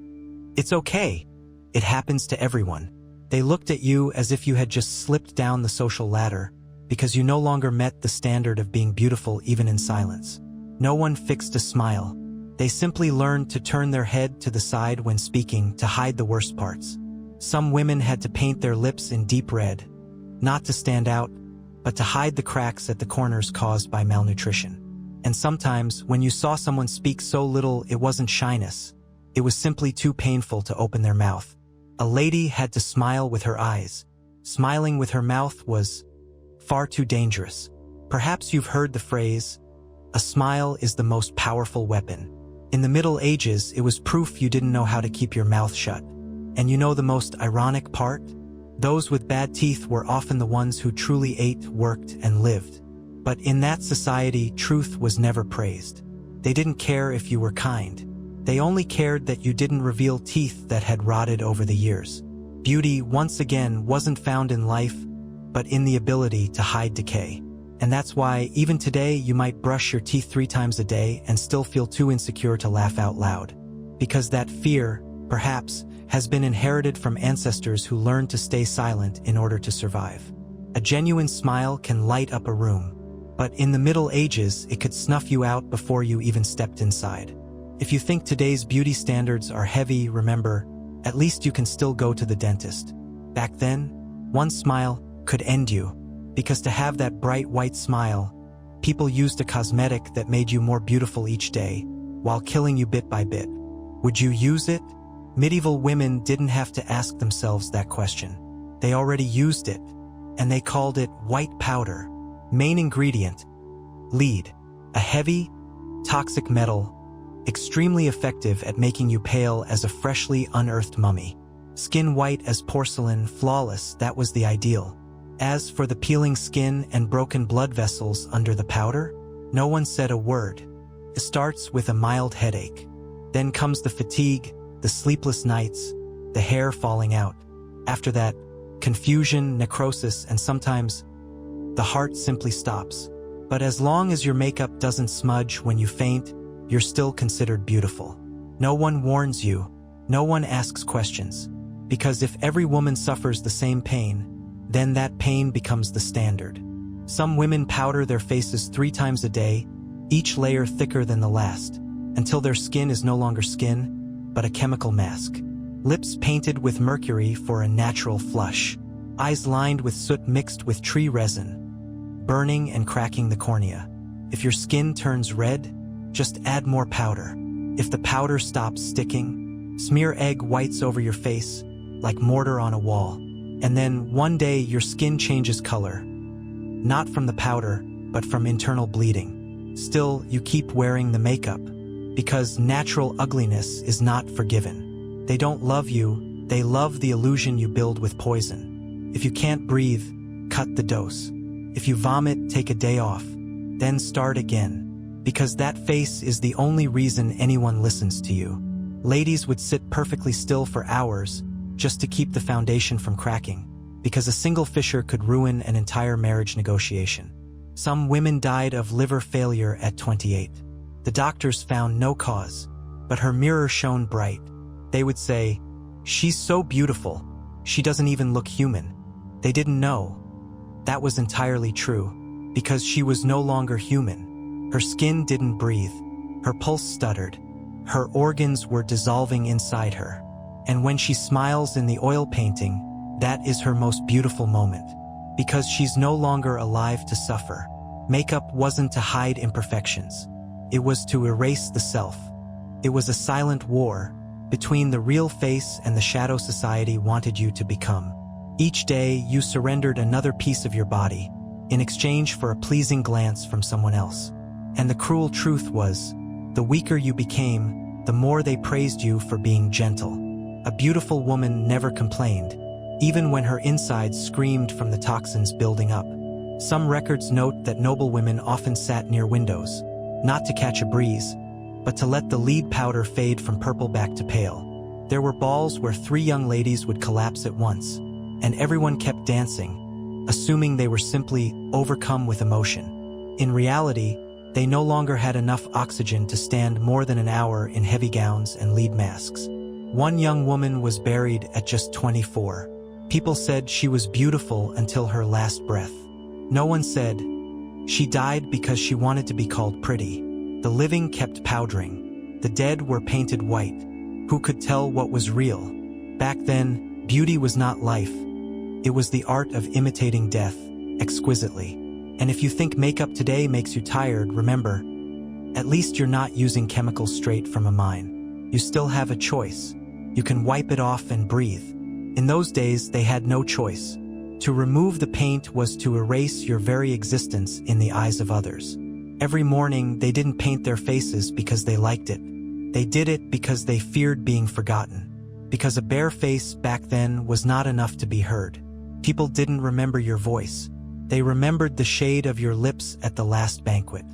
"It's okay. It happens to everyone." They looked at you as if you had just slipped down the social ladder, because you no longer met the standard of being beautiful even in silence. No one fixed a smile. They simply learned to turn their head to the side when speaking to hide the worst parts. Some women had to paint their lips in deep red, not to stand out, but to hide the cracks at the corners caused by malnutrition. And sometimes, when you saw someone speak so little, it wasn't shyness. It was simply too painful to open their mouth. A lady had to smile with her eyes. Smiling with her mouth was far too dangerous. Perhaps you've heard the phrase, "A smile is the most powerful weapon." In the Middle Ages, it was proof you didn't know how to keep your mouth shut. And you know the most ironic part? Those with bad teeth were often the ones who truly ate, worked, and lived. But in that society, truth was never praised. They didn't care if you were kind. They only cared that you didn't reveal teeth that had rotted over the years. Beauty, once again, wasn't found in life, but in the ability to hide decay. And that's why, even today, you might brush your teeth 3 times a day and still feel too insecure to laugh out loud. Because that fear, perhaps, has been inherited from ancestors who learned to stay silent in order to survive. A genuine smile can light up a room, but in the Middle Ages, it could snuff you out before you even stepped inside. If you think today's beauty standards are heavy, remember, at least you can still go to the dentist. Back then, one smile could end you, because to have that bright white smile, people used a cosmetic that made you more beautiful each day, while killing you bit by bit. Would you use it? Medieval women didn't have to ask themselves that question. They already used it, and they called it white powder. Main ingredient: lead, a heavy, toxic metal, extremely effective at making you pale as a freshly unearthed mummy. Skin white as porcelain, flawless, that was the ideal. As for the peeling skin and broken blood vessels under the powder, no one said a word. It starts with a mild headache. Then comes the fatigue, the sleepless nights, the hair falling out. After that, confusion, necrosis, and sometimes the heart simply stops. But as long as your makeup doesn't smudge when you faint, you're still considered beautiful. No one warns you, no one asks questions. Because if every woman suffers the same pain, then that pain becomes the standard. Some women powder their faces 3 times a day, each layer thicker than the last, until their skin is no longer skin, but a chemical mask. Lips painted with mercury for a natural flush. Eyes lined with soot mixed with tree resin, burning and cracking the cornea. If your skin turns red, just add more powder. If the powder stops sticking, smear egg whites over your face, like mortar on a wall. And then one day your skin changes color. Not from the powder, but from internal bleeding. Still, you keep wearing the makeup, because natural ugliness is not forgiven. They don't love you, they love the illusion you build with poison. If you can't breathe, cut the dose. If you vomit, take a day off. Then start again. Because that face is the only reason anyone listens to you. Ladies would sit perfectly still for hours, just to keep the foundation from cracking, because a single fissure could ruin an entire marriage negotiation. Some women died of liver failure at 28. The doctors found no cause, but her mirror shone bright. They would say, "She's so beautiful, she doesn't even look human." They didn't know. That was entirely true, because she was no longer human. Her skin didn't breathe, her pulse stuttered, her organs were dissolving inside her. And when she smiles in the oil painting, that is her most beautiful moment. Because she's no longer alive to suffer. Makeup wasn't to hide imperfections. It was to erase the self. It was a silent war between the real face and the shadow society wanted you to become. Each day, you surrendered another piece of your body in exchange for a pleasing glance from someone else. And the cruel truth was, the weaker you became, the more they praised you for being gentle. A beautiful woman never complained, even when her insides screamed from the toxins building up. Some records note that noble women often sat near windows, not to catch a breeze, but to let the lead powder fade from purple back to pale. There were balls where 3 young ladies would collapse at once, and everyone kept dancing, assuming they were simply overcome with emotion. In reality, they no longer had enough oxygen to stand more than an hour in heavy gowns and lead masks. One young woman was buried at just 24. People said she was beautiful until her last breath. No one said she died because she wanted to be called pretty. The living kept powdering. The dead were painted white. Who could tell what was real? Back then, beauty was not life. It was the art of imitating death, exquisitely. And if you think makeup today makes you tired, remember, at least you're not using chemicals straight from a mine. You still have a choice. You can wipe it off and breathe. In those days, they had no choice. To remove the paint was to erase your very existence in the eyes of others. Every morning, they didn't paint their faces because they liked it. They did it because they feared being forgotten. Because a bare face back then was not enough to be heard. People didn't remember your voice. They remembered the shade of your lips at the last banquet.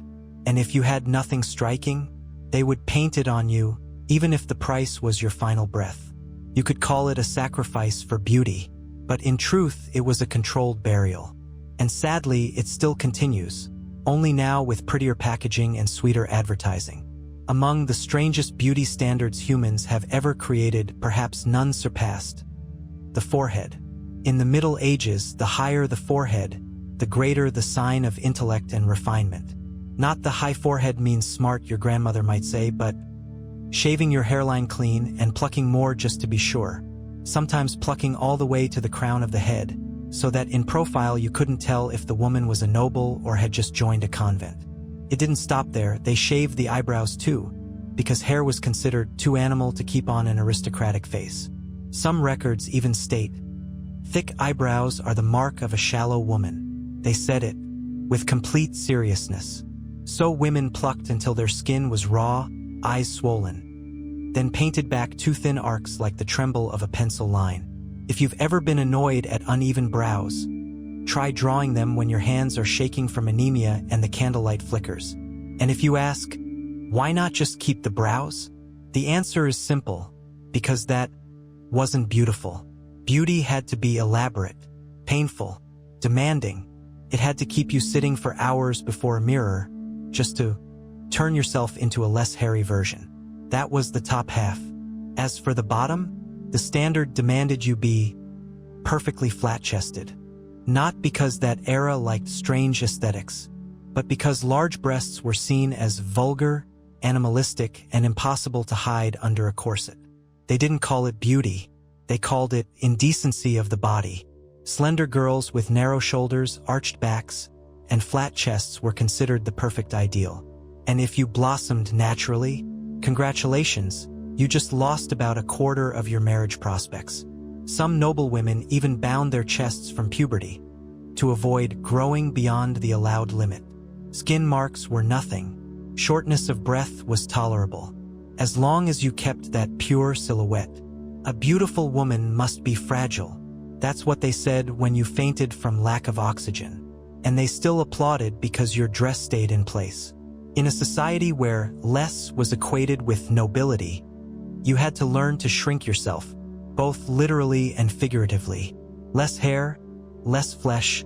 And if you had nothing striking, they would paint it on you, even if the price was your final breath. You could call it a sacrifice for beauty, but in truth, it was a controlled burial. And sadly, it still continues, only now with prettier packaging and sweeter advertising. Among the strangest beauty standards humans have ever created, perhaps none surpassed: the forehead. In the Middle Ages, the higher the forehead, the greater the sign of intellect and refinement. Not the high forehead means smart, your grandmother might say, but shaving your hairline clean and plucking more just to be sure. Sometimes plucking all the way to the crown of the head, so that in profile you couldn't tell if the woman was a noble or had just joined a convent. It didn't stop there, they shaved the eyebrows too, because hair was considered too animal to keep on an aristocratic face. Some records even state, "Thick eyebrows are the mark of a shallow woman." They said it with complete seriousness. So women plucked until their skin was raw, eyes swollen, then painted back two thin arcs like the tremble of a pencil line. If you've ever been annoyed at uneven brows, try drawing them when your hands are shaking from anemia and the candlelight flickers. And if you ask, why not just keep the brows? The answer is simple, because that wasn't beautiful. Beauty had to be elaborate, painful, demanding. It had to keep you sitting for hours before a mirror just to turn yourself into a less hairy version. That was the top half. As for the bottom, the standard demanded you be perfectly flat-chested. Not because that era liked strange aesthetics, but because large breasts were seen as vulgar, animalistic, and impossible to hide under a corset. They didn't call it beauty. They called it indecency of the body. Slender girls with narrow shoulders, arched backs, and flat chests were considered the perfect ideal. And if you blossomed naturally, congratulations, you just lost about a quarter of your marriage prospects. Some noble women even bound their chests from puberty to avoid growing beyond the allowed limit. Skin marks were nothing. Shortness of breath was tolerable. As long as you kept that pure silhouette. A beautiful woman must be fragile. That's what they said when you fainted from lack of oxygen. And they still applauded because your dress stayed in place. In a society where less was equated with nobility, you had to learn to shrink yourself, both literally and figuratively. Less hair, less flesh,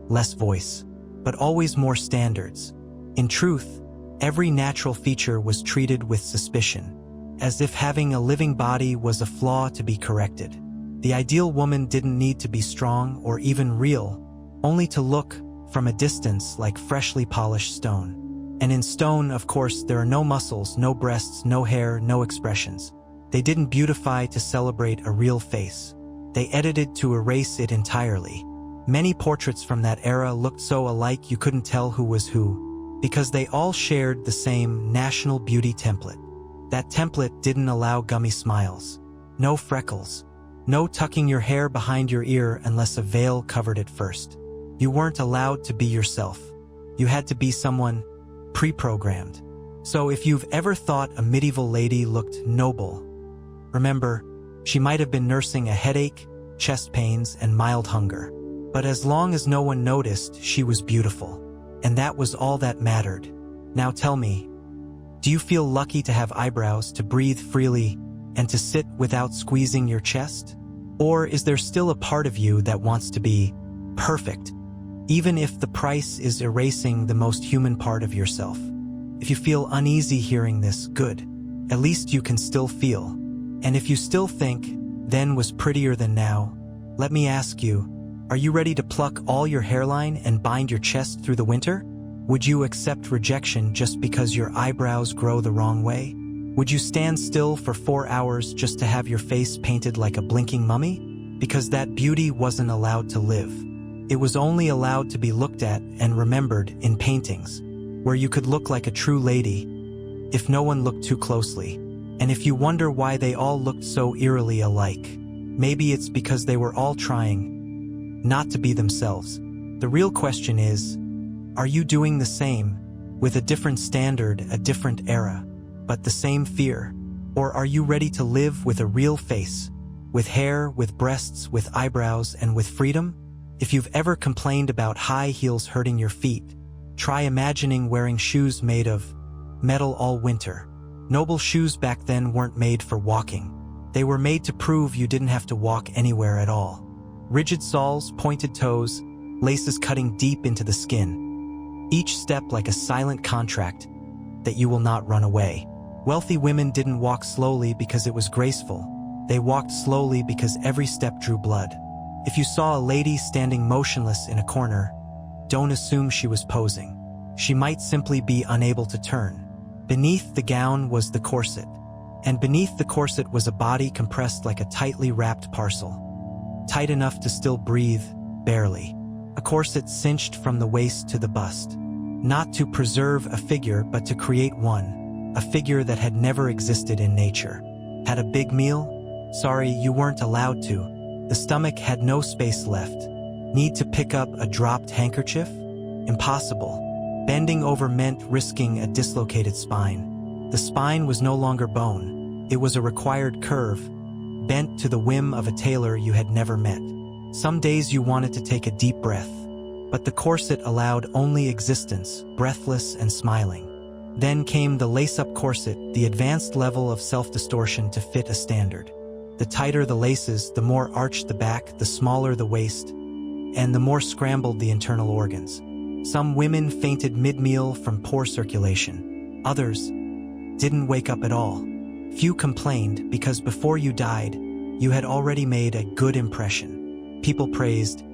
less voice, but always more standards. In truth, every natural feature was treated with suspicion, as if having a living body was a flaw to be corrected. The ideal woman didn't need to be strong or even real, only to look, from a distance, like freshly polished stone. And in stone, of course, there are no muscles, no breasts, no hair, no expressions. They didn't beautify to celebrate a real face. They edited to erase it entirely. Many portraits from that era looked so alike you couldn't tell who was who, because they all shared the same national beauty template. That template didn't allow gummy smiles, no freckles, no tucking your hair behind your ear unless a veil covered it first. You weren't allowed to be yourself. You had to be someone pre-programmed. So if you've ever thought a medieval lady looked noble, remember, she might have been nursing a headache, chest pains, and mild hunger. But as long as no one noticed, she was beautiful. And that was all that mattered. Now tell me, do you feel lucky to have eyebrows, to breathe freely, and to sit without squeezing your chest? Or is there still a part of you that wants to be perfect, even if the price is erasing the most human part of yourself? If you feel uneasy hearing this, good. At least you can still feel. And if you still think, then was prettier than now, let me ask you, are you ready to pluck all your hairline and bind your chest through the winter? Would you accept rejection just because your eyebrows grow the wrong way? Would you stand still for 4 hours just to have your face painted like a blinking mummy? Because that beauty wasn't allowed to live. It was only allowed to be looked at and remembered in paintings, where you could look like a true lady, if no one looked too closely. And if you wonder why they all looked so eerily alike, maybe it's because they were all trying not to be themselves. The real question is, are you doing the same, with a different standard, a different era, but the same fear? Or are you ready to live with a real face, with hair, with breasts, with eyebrows, and with freedom? If you've ever complained about high heels hurting your feet, try imagining wearing shoes made of metal all winter. Noble shoes back then weren't made for walking. They were made to prove you didn't have to walk anywhere at all. Rigid soles, pointed toes, laces cutting deep into the skin. Each step like a silent contract that you will not run away. Wealthy women didn't walk slowly because it was graceful. They walked slowly because every step drew blood. If you saw a lady standing motionless in a corner, don't assume she was posing. She might simply be unable to turn. Beneath the gown was the corset, and beneath the corset was a body compressed like a tightly wrapped parcel. Tight enough to still breathe, barely. A corset cinched from the waist to the bust. Not to preserve a figure, but to create one. a figure that had never existed in nature. Had a big meal? Sorry, you weren't allowed to. The stomach had no space left. Need to pick up a dropped handkerchief? Impossible. Bending over meant risking a dislocated spine. The spine was no longer bone. It was a required curve, bent to the whim of a tailor you had never met. Some days you wanted to take a deep breath, but the corset allowed only existence, breathless and smiling. Then came the lace-up corset, the advanced level of self-distortion to fit a standard. The tighter the laces, the more arched the back, the smaller the waist, and the more scrambled the internal organs. Some women fainted mid-meal from poor circulation. Others didn't wake up at all. Few complained because before you died, you had already made a good impression. People praised,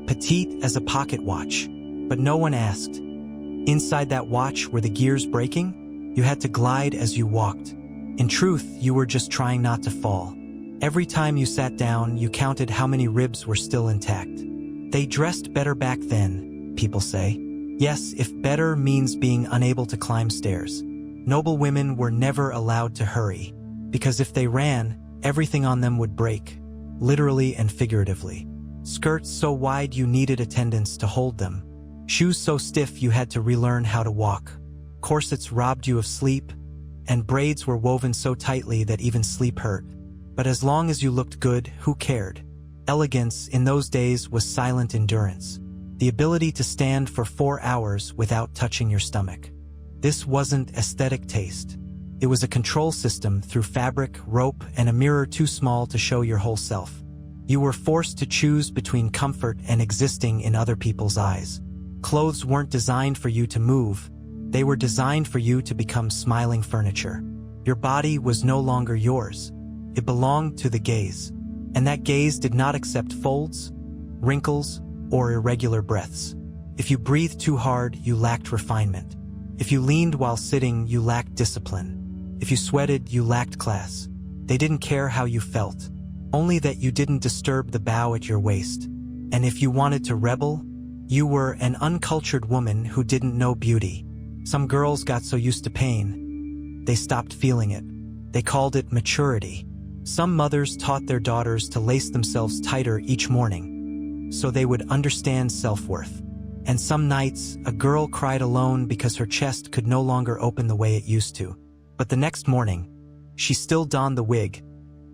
petite as a pocket watch, but no one asked, inside that watch were the gears breaking? You had to glide as you walked. In truth, you were just trying not to fall. Every time you sat down, you counted how many ribs were still intact. They dressed better back then, people say. Yes, if better means being unable to climb stairs. Noble women were never allowed to hurry, because if they ran, everything on them would break, literally and figuratively. Skirts so wide you needed attendants to hold them. Shoes so stiff you had to relearn how to walk. Corsets robbed you of sleep, and braids were woven so tightly that even sleep hurt. But as long as you looked good, who cared? Elegance in those days was silent endurance, the ability to stand for 4 hours without touching your stomach. This wasn't aesthetic taste. It was a control system through fabric, rope, and a mirror too small to show your whole self. You were forced to choose between comfort and existing in other people's eyes. Clothes weren't designed for you to move. They were designed for you to become smiling furniture. Your body was no longer yours. It belonged to the gaze. And that gaze did not accept folds, wrinkles, or irregular breaths. If you breathed too hard, you lacked refinement. If you leaned while sitting, you lacked discipline. If you sweated, you lacked class. They didn't care how you felt, only that you didn't disturb the bow at your waist. And if you wanted to rebel, you were an uncultured woman who didn't know beauty. Some girls got so used to pain, they stopped feeling it. They called it maturity. Some mothers taught their daughters to lace themselves tighter each morning, so they would understand self-worth. And some nights, a girl cried alone because her chest could no longer open the way it used to. But the next morning, she still donned the wig,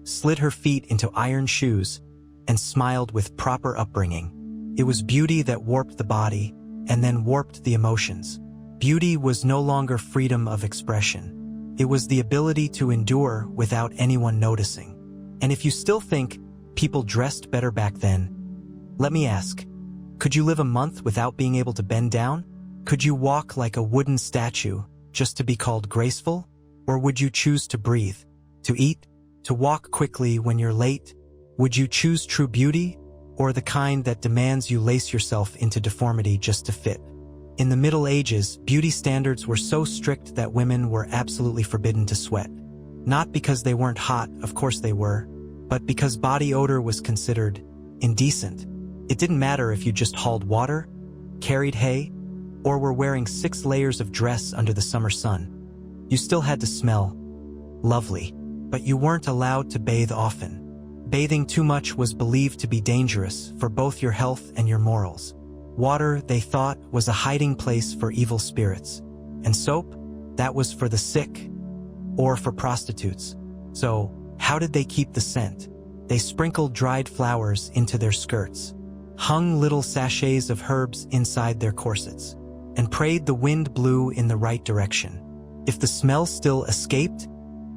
slid her feet into iron shoes, and smiled with proper upbringing. It was beauty that warped the body, and then warped the emotions. Beauty was no longer freedom of expression. It was the ability to endure without anyone noticing. And if you still think people dressed better back then, let me ask, could you live a month without being able to bend down? Could you walk like a wooden statue just to be called graceful? Or would you choose to breathe, to eat, to walk quickly when you're late? Would you choose true beauty, or the kind that demands you lace yourself into deformity just to fit? In the Middle Ages, beauty standards were so strict that women were absolutely forbidden to sweat. Not because they weren't hot, of course they were, but because body odor was considered indecent. It didn't matter if you just hauled water, carried hay, or were wearing 6 layers of dress under the summer sun. You still had to smell lovely, but you weren't allowed to bathe often. Bathing too much was believed to be dangerous for both your health and your morals. Water, they thought, was a hiding place for evil spirits. And soap, that was for the sick or for prostitutes. So, how did they keep the scent? They sprinkled dried flowers into their skirts, hung little sachets of herbs inside their corsets, and prayed the wind blew in the right direction. If the smell still escaped,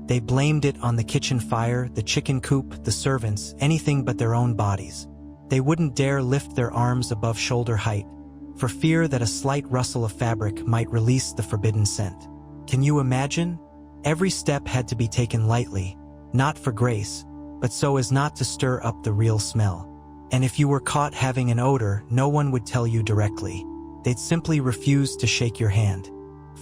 they blamed it on the kitchen fire, the chicken coop, the servants, anything but their own bodies. They wouldn't dare lift their arms above shoulder height, for fear that a slight rustle of fabric might release the forbidden scent. Can you imagine? Every step had to be taken lightly, not for grace, but so as not to stir up the real smell. And if you were caught having an odor, no one would tell you directly. They'd simply refuse to shake your hand.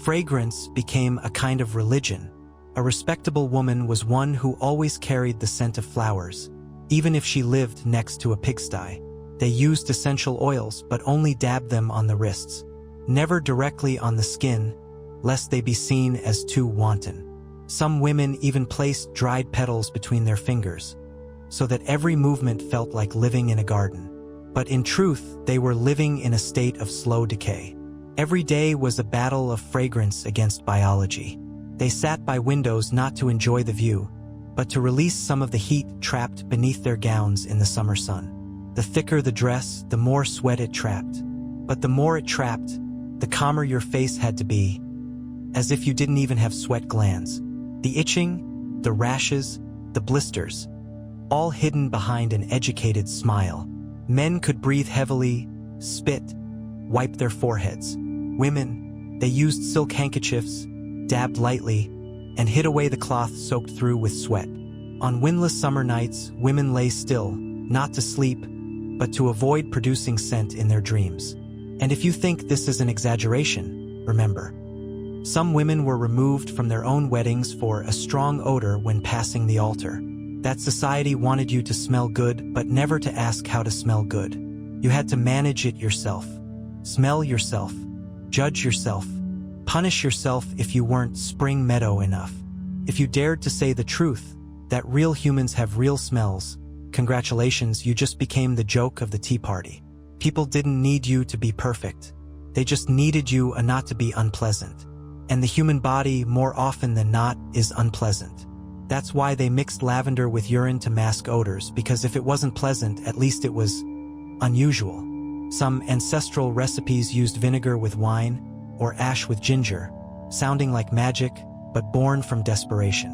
Fragrance became a kind of religion. A respectable woman was one who always carried the scent of flowers, even if she lived next to a pigsty. They used essential oils but only dabbed them on the wrists, never directly on the skin, lest they be seen as too wanton. Some women even placed dried petals between their fingers, so that every movement felt like living in a garden. But in truth, they were living in a state of slow decay. Every day was a battle of fragrance against biology. They sat by windows not to enjoy the view, but to release some of the heat trapped beneath their gowns in the summer sun. The thicker the dress, the more sweat it trapped. But the more it trapped, the calmer your face had to be, as if you didn't even have sweat glands. The itching, the rashes, the blisters, all hidden behind an educated smile. Men could breathe heavily, spit, wipe their foreheads. Women, they used silk handkerchiefs, dabbed lightly, and hid away the cloth soaked through with sweat. On windless summer nights, women lay still, not to sleep, but to avoid producing scent in their dreams. And if you think this is an exaggeration, remember, some women were removed from their own weddings for a strong odor when passing the altar. That society wanted you to smell good, but never to ask how to smell good. You had to manage it yourself. Smell yourself. Judge yourself. Punish yourself if you weren't spring meadow enough. If you dared to say the truth, that real humans have real smells, congratulations, you just became the joke of the tea party. People didn't need you to be perfect. They just needed you not to be unpleasant. And the human body, more often than not, is unpleasant. That's why they mixed lavender with urine to mask odors, because if it wasn't pleasant, at least it was unusual. Some ancestral recipes used vinegar with wine, or ash with ginger, sounding like magic, but born from desperation.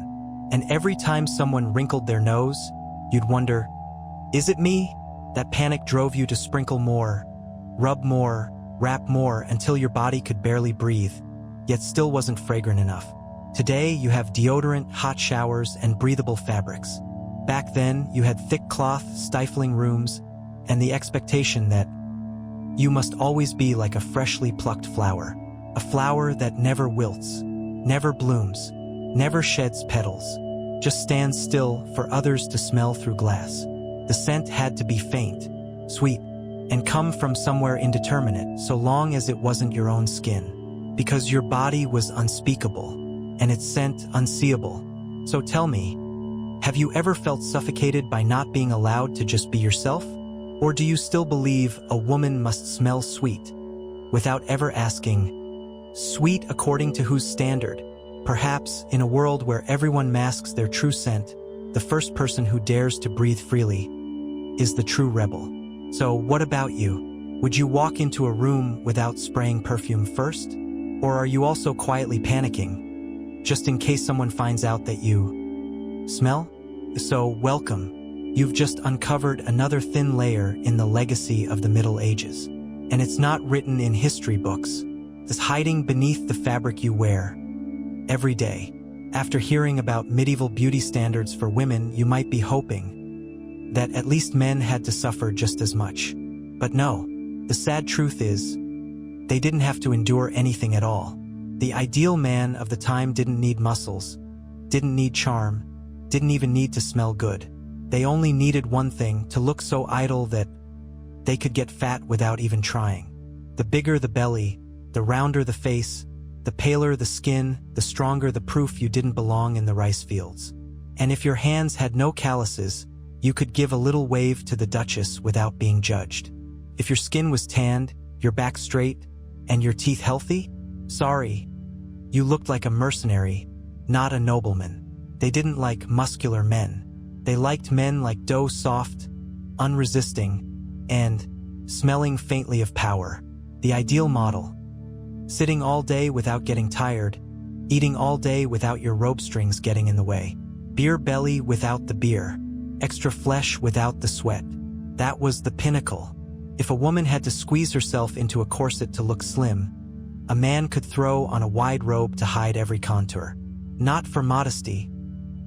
And every time someone wrinkled their nose, you'd wonder, is it me? That panic drove you to sprinkle more, rub more, wrap more until your body could barely breathe, yet still wasn't fragrant enough. Today, you have deodorant, hot showers, and breathable fabrics. Back then, you had thick cloth, stifling rooms, and the expectation that you must always be like a freshly plucked flower. A flower that never wilts, never blooms, never sheds petals, just stands still for others to smell through glass. The scent had to be faint, sweet, and come from somewhere indeterminate, so long as it wasn't your own skin. Because your body was unspeakable, and its scent unseeable. So tell me, have you ever felt suffocated by not being allowed to just be yourself? Or do you still believe a woman must smell sweet, without ever asking, sweet according to whose standard? Perhaps, in a world where everyone masks their true scent, the first person who dares to breathe freely is the true rebel. So what about you? Would you walk into a room without spraying perfume first? Or are you also quietly panicking, just in case someone finds out that you smell? So welcome. You've just uncovered another thin layer in the legacy of the Middle Ages. And it's not written in history books. It's hiding beneath the fabric you wear every day. After hearing about medieval beauty standards for women, you might be hoping that at least men had to suffer just as much. But no, the sad truth is, they didn't have to endure anything at all. The ideal man of the time didn't need muscles, didn't need charm, didn't even need to smell good. They only needed one thing: to look so idle that they could get fat without even trying. The bigger the belly, the rounder the face, the paler the skin, the stronger the proof you didn't belong in the rice fields. And if your hands had no calluses, you could give a little wave to the Duchess without being judged. If your skin was tanned, your back straight, and your teeth healthy, sorry, you looked like a mercenary, not a nobleman. They didn't like muscular men. They liked men like dough, soft, unresisting, and smelling faintly of power. The ideal model. Sitting all day without getting tired, eating all day without your rope strings getting in the way, beer belly without the beer, extra flesh without the sweat. That was the pinnacle. If a woman had to squeeze herself into a corset to look slim, a man could throw on a wide robe to hide every contour. Not for modesty,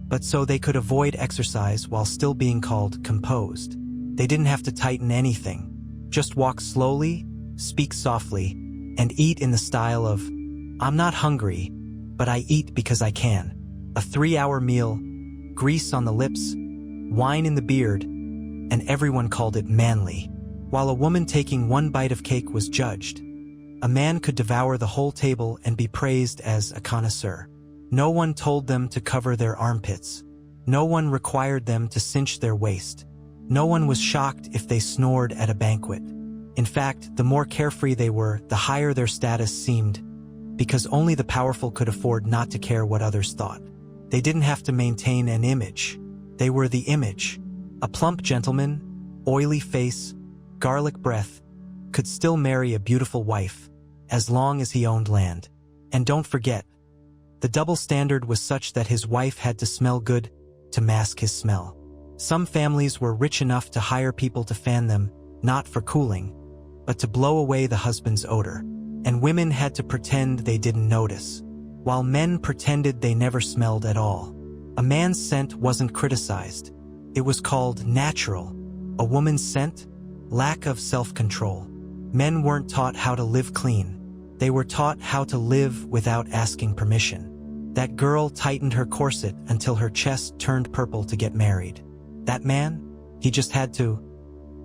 but so they could avoid exercise while still being called composed. They didn't have to tighten anything. Just walk slowly, speak softly, and eat in the style of, I'm not hungry, but I eat because I can. A 3-hour meal, grease on the lips, wine in the beard, and everyone called it manly. While a woman taking one bite of cake was judged. A man could devour the whole table and be praised as a connoisseur. No one told them to cover their armpits. No one required them to cinch their waist. No one was shocked if they snored at a banquet. In fact, the more carefree they were, the higher their status seemed, because only the powerful could afford not to care what others thought. They didn't have to maintain an image. They were the image. A plump gentleman, oily face, garlic breath, could still marry a beautiful wife, as long as he owned land. And don't forget, the double standard was such that his wife had to smell good to mask his smell. Some families were rich enough to hire people to fan them, not for cooling, but to blow away the husband's odor. And women had to pretend they didn't notice, while men pretended they never smelled at all. A man's scent wasn't criticized. It was called natural. A woman's scent? Lack of self-control. Men weren't taught how to live clean. They were taught how to live without asking permission. That girl tightened her corset until her chest turned purple to get married. That man? He just had to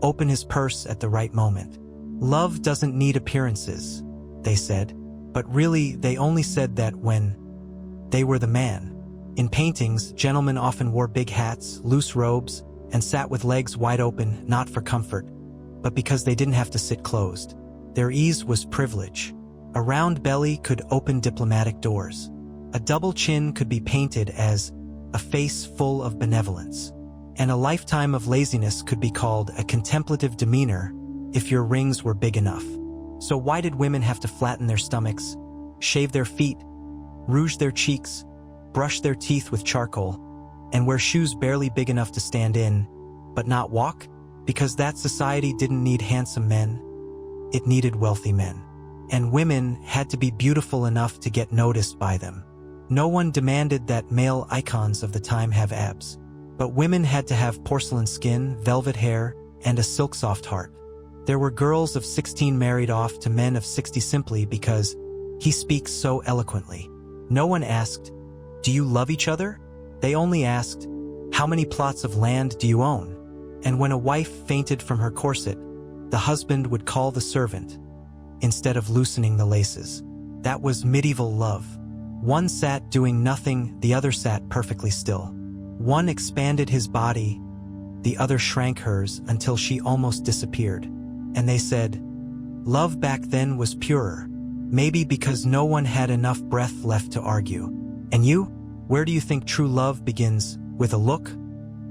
open his purse at the right moment. Love doesn't need appearances, they said, but really they only said that when they were the man. In paintings, gentlemen often wore big hats, loose robes, and sat with legs wide open, not for comfort, but because they didn't have to sit closed. Their ease was privilege. A round belly could open diplomatic doors. A double chin could be painted as a face full of benevolence. And a lifetime of laziness could be called a contemplative demeanor if your rings were big enough. So why did women have to flatten their stomachs, shave their feet, rouge their cheeks, brush their teeth with charcoal, and wear shoes barely big enough to stand in, but not walk? Because that society didn't need handsome men. It needed wealthy men. And women had to be beautiful enough to get noticed by them. No one demanded that male icons of the time have abs. But women had to have porcelain skin, velvet hair, and a silk-soft heart. There were girls of 16 married off to men of 60 simply because he speaks so eloquently. No one asked, "Do you love each other?" They only asked, "How many plots of land do you own?" And when a wife fainted from her corset, the husband would call the servant, instead of loosening the laces. That was medieval love. One sat doing nothing, the other sat perfectly still. One expanded his body, the other shrank hers until she almost disappeared. And they said, love back then was purer, maybe because no one had enough breath left to argue. And you? Where do you think true love begins? With a look?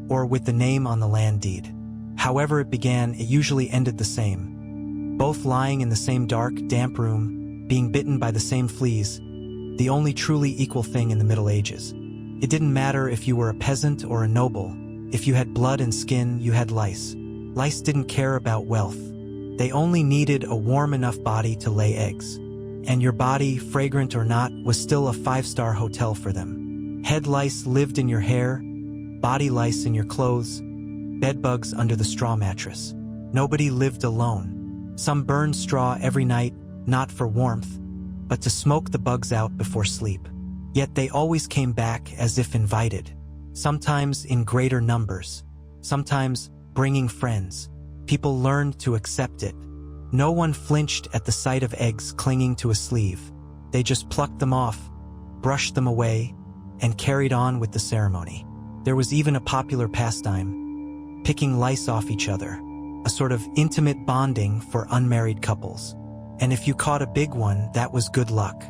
Or with the name on the land deed? However it began, it usually ended the same. Both lying in the same dark, damp room, being bitten by the same fleas, the only truly equal thing in the Middle Ages. It didn't matter if you were a peasant or a noble. If you had blood and skin, you had lice. Lice didn't care about wealth. They only needed a warm enough body to lay eggs. And your body, fragrant or not, was still a 5-star hotel for them. Head lice lived in your hair, body lice in your clothes, bed bugs under the straw mattress. Nobody lived alone. Some burned straw every night, not for warmth, but to smoke the bugs out before sleep. Yet they always came back as if invited, sometimes in greater numbers, sometimes bringing friends. People learned to accept it. No one flinched at the sight of eggs clinging to a sleeve. They just plucked them off, brushed them away, and carried on with the ceremony. There was even a popular pastime, picking lice off each other, a sort of intimate bonding for unmarried couples. And if you caught a big one, that was good luck.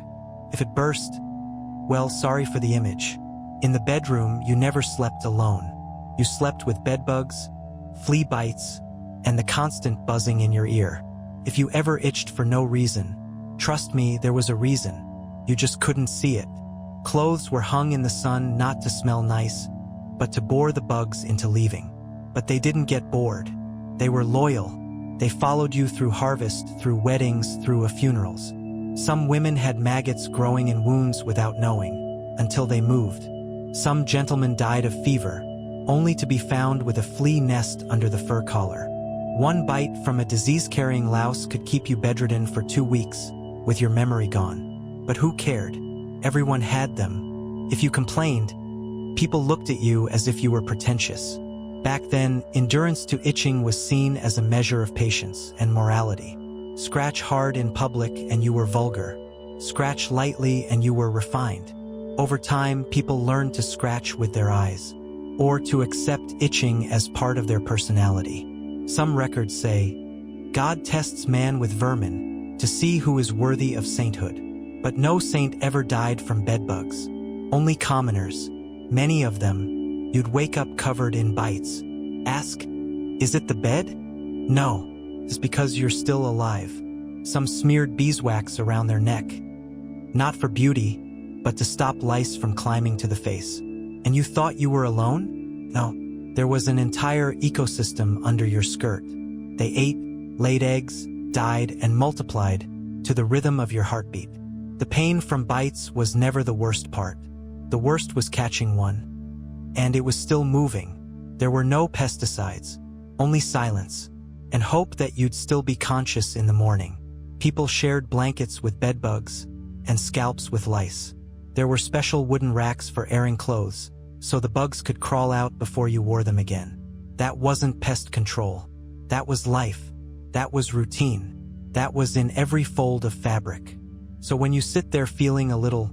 If it burst, well, sorry for the image. In the bedroom, you never slept alone. You slept with bedbugs, flea bites, and the constant buzzing in your ear. If you ever itched for no reason, trust me, there was a reason. You just couldn't see it. Clothes were hung in the sun not to smell nice, but to bore the bugs into leaving. But they didn't get bored. They were loyal. They followed you through harvest, through weddings, through funerals. Some women had maggots growing in wounds without knowing, until they moved. Some gentlemen died of fever, only to be found with a flea nest under the fur collar. One bite from a disease-carrying louse could keep you bedridden for 2 weeks, with your memory gone. But who cared? Everyone had them. If you complained, people looked at you as if you were pretentious. Back then, endurance to itching was seen as a measure of patience and morality. Scratch hard in public and you were vulgar. Scratch lightly and you were refined. Over time, people learned to scratch with their eyes, or to accept itching as part of their personality. Some records say, God tests man with vermin to see who is worthy of sainthood. But no saint ever died from bedbugs. Only commoners, many of them. You'd wake up covered in bites. Ask, is it the bed? No, it's because you're still alive. Some smeared beeswax around their neck. Not for beauty, but to stop lice from climbing to the face. And you thought you were alone? No, there was an entire ecosystem under your skirt. They ate, laid eggs, died, and multiplied to the rhythm of your heartbeat. The pain from bites was never the worst part. The worst was catching one. And it was still moving. There were no pesticides, only silence, and hope that you'd still be conscious in the morning. People shared blankets with bedbugs and scalps with lice. There were special wooden racks for airing clothes, so the bugs could crawl out before you wore them again. That wasn't pest control. That was life. That was routine. That was in every fold of fabric. So when you sit there feeling a little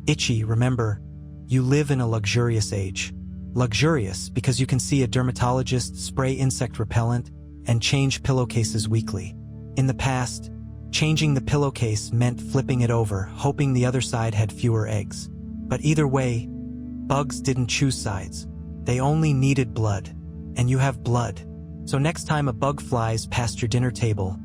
itchy, remember, you live in a luxurious age. Luxurious because you can see a dermatologist spray insect repellent and change pillowcases weekly. In the past, changing the pillowcase meant flipping it over, hoping the other side had fewer eggs. But either way, bugs didn't choose sides. They only needed blood. And you have blood. So next time a bug flies past your dinner table,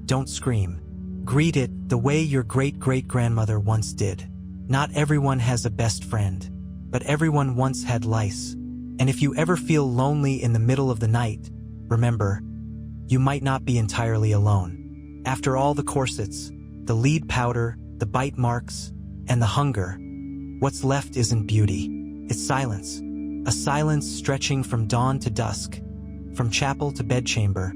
don't scream. Greet it the way your great-great-grandmother once did. Not everyone has a best friend, but everyone once had lice. And if you ever feel lonely in the middle of the night, remember, you might not be entirely alone. After all the corsets, the lead powder, the bite marks, and the hunger, what's left isn't beauty. It's silence. A silence stretching from dawn to dusk, from chapel to bedchamber,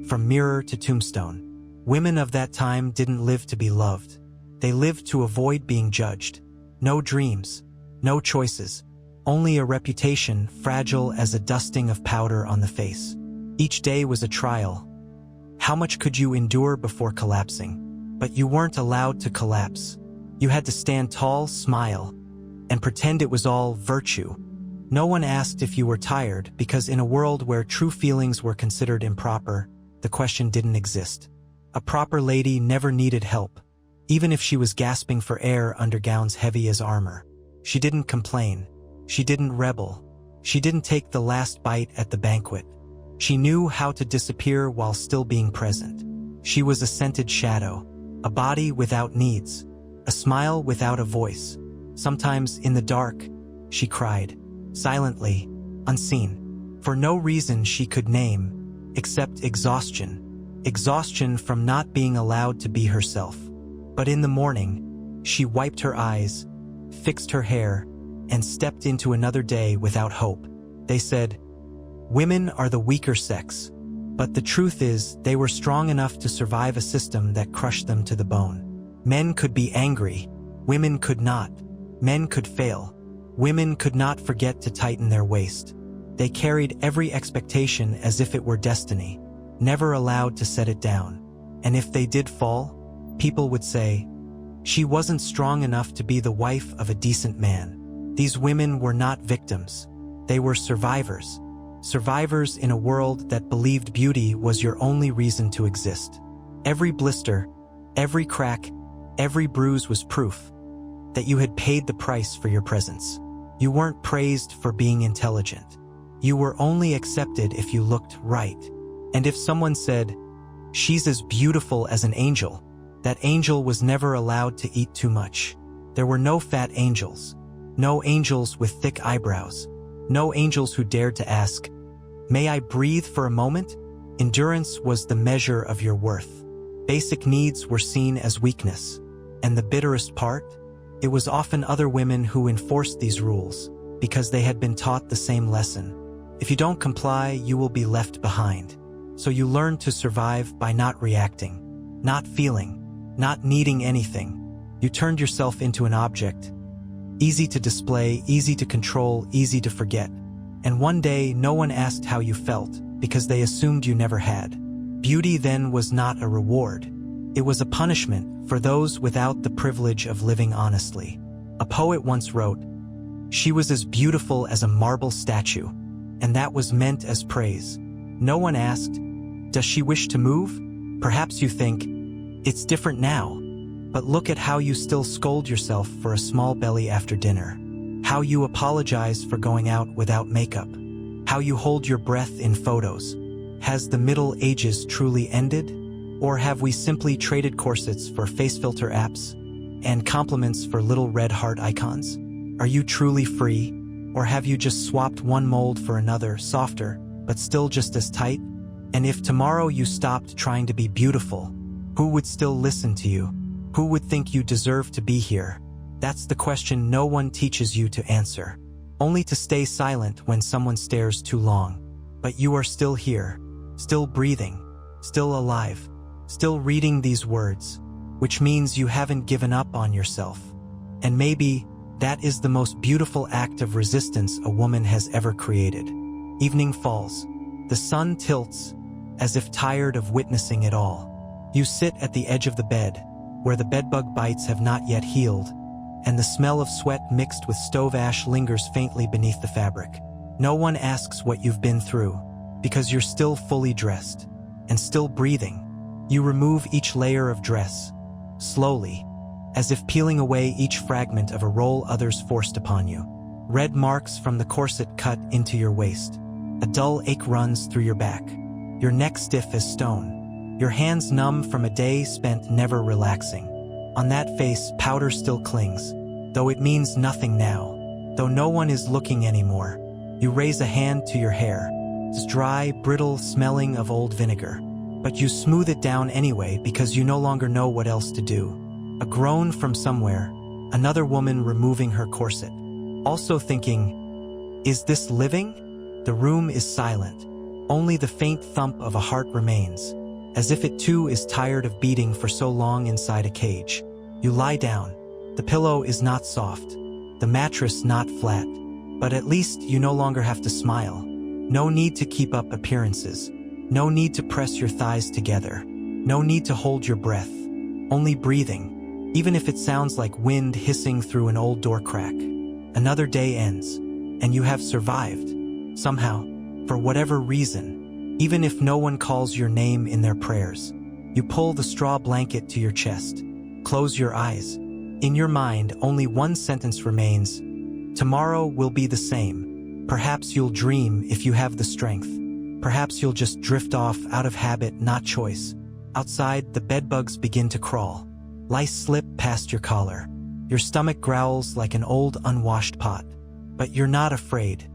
from mirror to tombstone. Women of that time didn't live to be loved. They lived to avoid being judged. No dreams, no choices, only a reputation fragile as a dusting of powder on the face. Each day was a trial. How much could you endure before collapsing? But you weren't allowed to collapse. You had to stand tall, smile, and pretend it was all virtue. No one asked if you were tired because in a world where true feelings were considered improper, the question didn't exist. A proper lady never needed help, even if she was gasping for air under gowns heavy as armor. She didn't complain. She didn't rebel. She didn't take the last bite at the banquet. She knew how to disappear while still being present. She was a scented shadow, a body without needs, a smile without a voice. Sometimes in the dark, she cried, silently, unseen, for no reason she could name, except exhaustion. Exhaustion from not being allowed to be herself. But in the morning, she wiped her eyes, fixed her hair, and stepped into another day without hope. They said, women are the weaker sex. But the truth is, they were strong enough to survive a system that crushed them to the bone. Men could be angry. Women could not. Men could fail. Women could not forget to tighten their waist. They carried every expectation as if it were destiny, never allowed to set it down. And if they did fall, people would say, she wasn't strong enough to be the wife of a decent man. These women were not victims. They were survivors. Survivors in a world that believed beauty was your only reason to exist. Every blister, every crack, every bruise was proof that you had paid the price for your presence. You weren't praised for being intelligent. You were only accepted if you looked right. And if someone said, she's as beautiful as an angel, that angel was never allowed to eat too much. There were no fat angels, no angels with thick eyebrows, no angels who dared to ask, may I breathe for a moment? Endurance was the measure of your worth. Basic needs were seen as weakness. And the bitterest part? It was often other women who enforced these rules because they had been taught the same lesson. If you don't comply, you will be left behind. So you learn to survive by not reacting, not feeling, not needing anything. You turned yourself into an object, easy to display, easy to control, easy to forget. And one day, no one asked how you felt because they assumed you never had. Beauty then was not a reward. It was a punishment for those without the privilege of living honestly. A poet once wrote, "She was as beautiful as a marble statue," and that was meant as praise. No one asked, "Does she wish to move?" Perhaps you think, "It's different now." But look at how you still scold yourself for a small belly after dinner. How you apologize for going out without makeup. How you hold your breath in photos. Has the Middle Ages truly ended? Or have we simply traded corsets for face filter apps and compliments for little red heart icons? Are you truly free? Or have you just swapped one mold for another, softer, but still just as tight? And if tomorrow you stopped trying to be beautiful, who would still listen to you? Who would think you deserve to be here? That's the question no one teaches you to answer. Only to stay silent when someone stares too long. But you are still here, still breathing, still alive, still reading these words, which means you haven't given up on yourself. And maybe that is the most beautiful act of resistance a woman has ever created. Evening falls. The sun tilts, as if tired of witnessing it all. You sit at the edge of the bed, where the bedbug bites have not yet healed, and the smell of sweat mixed with stove ash lingers faintly beneath the fabric. No one asks what you've been through, because you're still fully dressed, and still breathing. You remove each layer of dress, slowly, as if peeling away each fragment of a role others forced upon you. Red marks from the corset cut into your waist. A dull ache runs through your back. Your neck stiff as stone. Your hands numb from a day spent never relaxing. On that face, powder still clings, though it means nothing now. Though no one is looking anymore. You raise a hand to your hair. It's dry, brittle, smelling of old vinegar. But you smooth it down anyway because you no longer know what else to do. A groan from somewhere, another woman removing her corset. Also thinking, is this living? The room is silent. Only the faint thump of a heart remains, as if it too is tired of beating for so long inside a cage. You lie down. The pillow is not soft, the mattress not flat, but at least you no longer have to smile. No need to keep up appearances. No need to press your thighs together. No need to hold your breath. Only breathing, even if it sounds like wind hissing through an old door crack. Another day ends, and you have survived. Somehow, for whatever reason, even if no one calls your name in their prayers. You pull the straw blanket to your chest. Close your eyes. In your mind, only one sentence remains. Tomorrow will be the same. Perhaps you'll dream if you have the strength. Perhaps you'll just drift off out of habit, not choice. Outside, the bedbugs begin to crawl. Lice slip past your collar. Your stomach growls like an old unwashed pot. But you're not afraid.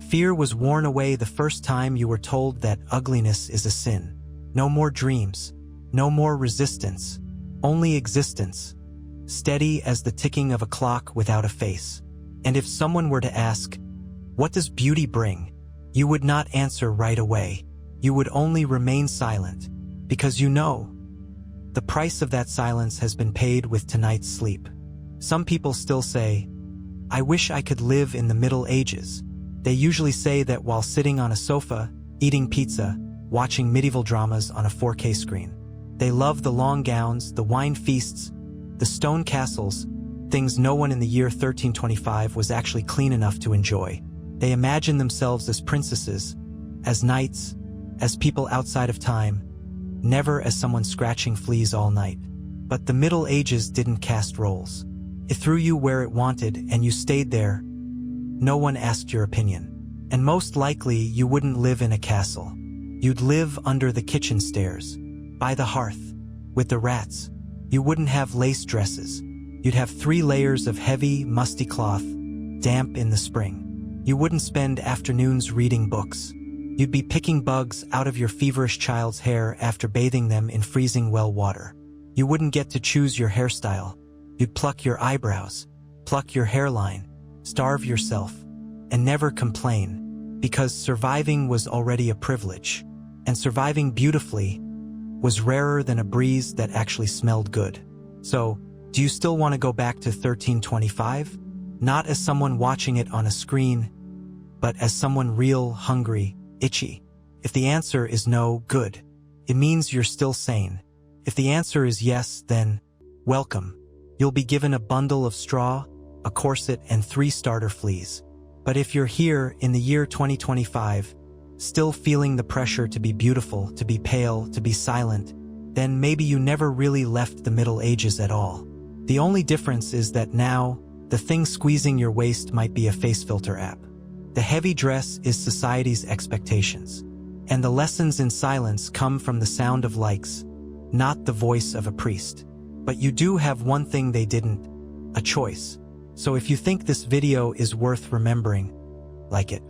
Fear was worn away the first time you were told that ugliness is a sin. No more dreams. No more resistance. Only existence. Steady as the ticking of a clock without a face. And if someone were to ask, what does beauty bring? You would not answer right away. You would only remain silent, because you know. The price of that silence has been paid with tonight's sleep. Some people still say, I wish I could live in the Middle Ages. They usually say that while sitting on a sofa, eating pizza, watching medieval dramas on a 4K screen. They love the long gowns, the wine feasts, the stone castles, things no one in the year 1325 was actually clean enough to enjoy. They imagine themselves as princesses, as knights, as people outside of time, never as someone scratching fleas all night. But the Middle Ages didn't cast roles. It threw you where it wanted and you stayed there. No one asked your opinion. And most likely you wouldn't live in a castle. You'd live under the kitchen stairs, by the hearth, with the rats. You wouldn't have lace dresses. You'd have 3 layers of heavy, musty cloth, damp in the spring. You wouldn't spend afternoons reading books. You'd be picking bugs out of your feverish child's hair after bathing them in freezing well water. You wouldn't get to choose your hairstyle. You'd pluck your eyebrows, pluck your hairline, starve yourself, and never complain, because surviving was already a privilege, and surviving beautifully was rarer than a breeze that actually smelled good. So, do you still want to go back to 1325? Not as someone watching it on a screen, but as someone real, hungry, itchy. If the answer is no, good. It means you're still sane. If the answer is yes, then welcome. You'll be given a bundle of straw, a corset, and 3 starter fleas. But if you're here in the year 2025, still feeling the pressure to be beautiful, to be pale, to be silent, then maybe you never really left the Middle Ages at all. The only difference is that now, the thing squeezing your waist might be a face filter app. The heavy dress is society's expectations. And the lessons in silence come from the sound of likes, not the voice of a priest. But you do have one thing they didn't, a choice. So if you think this video is worth remembering, like it,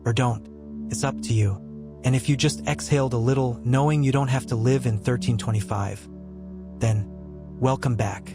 or don't. It's up to you. And if you just exhaled a little, knowing you don't have to live in 1325, then welcome back.